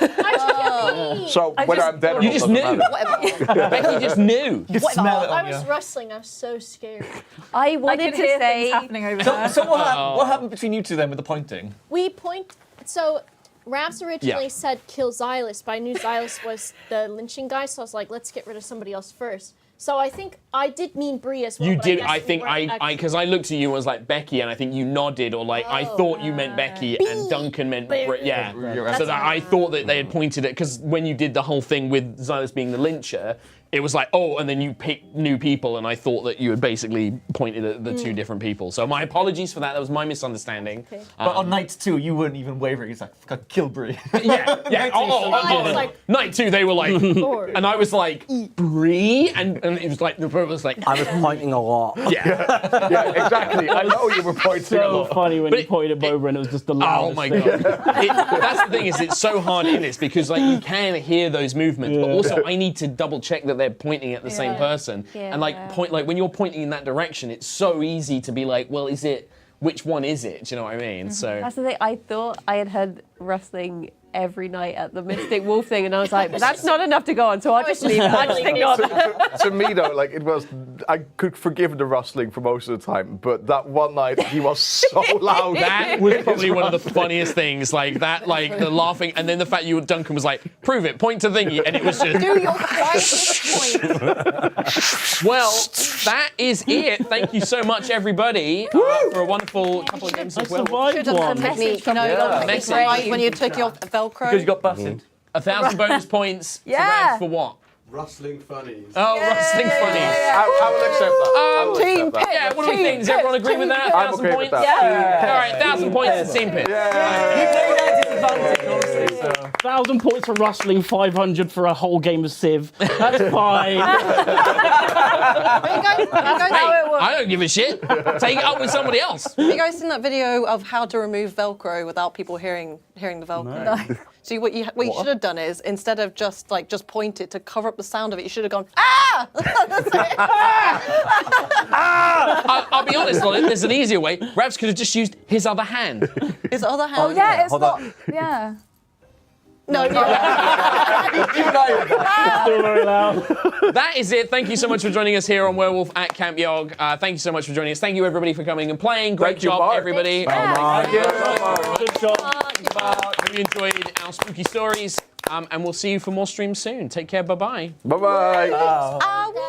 So whether I'm dead or You not just doesn't knew. matter. Becky just knew. You can smell it I on was you. wrestling. I was so scared. I I wanted could to hear say things happening over there. So what happened between you two then with the pointing? We point. So, Ravs originally Yeah. said kill Xylus, but I knew Xylus was the lynching guy, so I was like, let's get rid of somebody else first. So I think I did mean Bree as well. You but did. guess I we think weren't because I looked at you and was like Becky, and I think you nodded or like I thought you meant Becky and Duncan meant Brit. Yeah. So that I thought that they had pointed it because when you did the whole thing with Xylus being the lyncher, it was like, oh, and then you picked new people, and I thought that you had basically pointed at the two different people. So my apologies for that. That was my misunderstanding. Okay. But on night 2, you weren't even wavering. It's like, fuck, kill Brie. Yeah. Night 2, they were like, and I was like, Bree, and it was like the was like, I was pointing a lot. yeah. Yeah, exactly. I know you were pointing a So lot. funny when But you pointed at Boba and it was just the Oh loudest my thing. god! That's the thing is, it's so hard in this because like you can hear those movements, but also I need to double check that they're pointing at the same person. Yeah. And like when you're pointing in that direction, it's so easy to be like, well, which one is it? Do you know what I mean? So that's the thing. I thought I had heard rustling every night at the Mystic Wolf thing, and I was like, but that's not enough to go on, so I'll just leave it. I just think not. To me though, like I could forgive the rustling for most of the time, but that one night he was so loud. that was probably one of the funniest things. Like that, like the laughing, and then the fact Duncan was like, prove it, point to thingy, and it was just. Do your quietest point. Well, that is it. Thank you so much, everybody, for a wonderful couple of games I of Werewolf. survived Should have done one. the technique, you know, Message. right when you took your Velcro. Because you got busted. 1,000 bonus points to Yeah. Ravs for what? Rustling funnies. Oh, rustling funnies. I will accept that. I will Team accept that. Yeah, what do we think? Does everyone agree with that? I'm 1,000 okay points? with that. All right, 1,000 points to Team Pit. You played at disadvantage, honestly, so. 1,000 points for rustling, 500 for a whole game of Civ. That's fine. You guys, I don't give a shit. Take it up with somebody else. have you guys seen that video of how to remove Velcro without people hearing the Velcro? No. So what you should have done is instead of just point it to cover up the sound of it, you should have gone ah. That's it. I'll be honest on it. There's an easier way. Ravs could have just used his other hand. His other hand. Oh yeah, it's hold not. on. Yeah. No, You and I are back. Still very loud. That is it. Thank you so much for joining us here on Werewolf at Camp Yog. Thank you so much for joining us. Thank you, everybody, for coming and playing. Great Thank you, job, Mark. everybody. Thank you. Good job. Really enjoyed our spooky stories. And we'll see you for more streams soon. Take care. Bye-bye. Bye-bye. Ah, woo.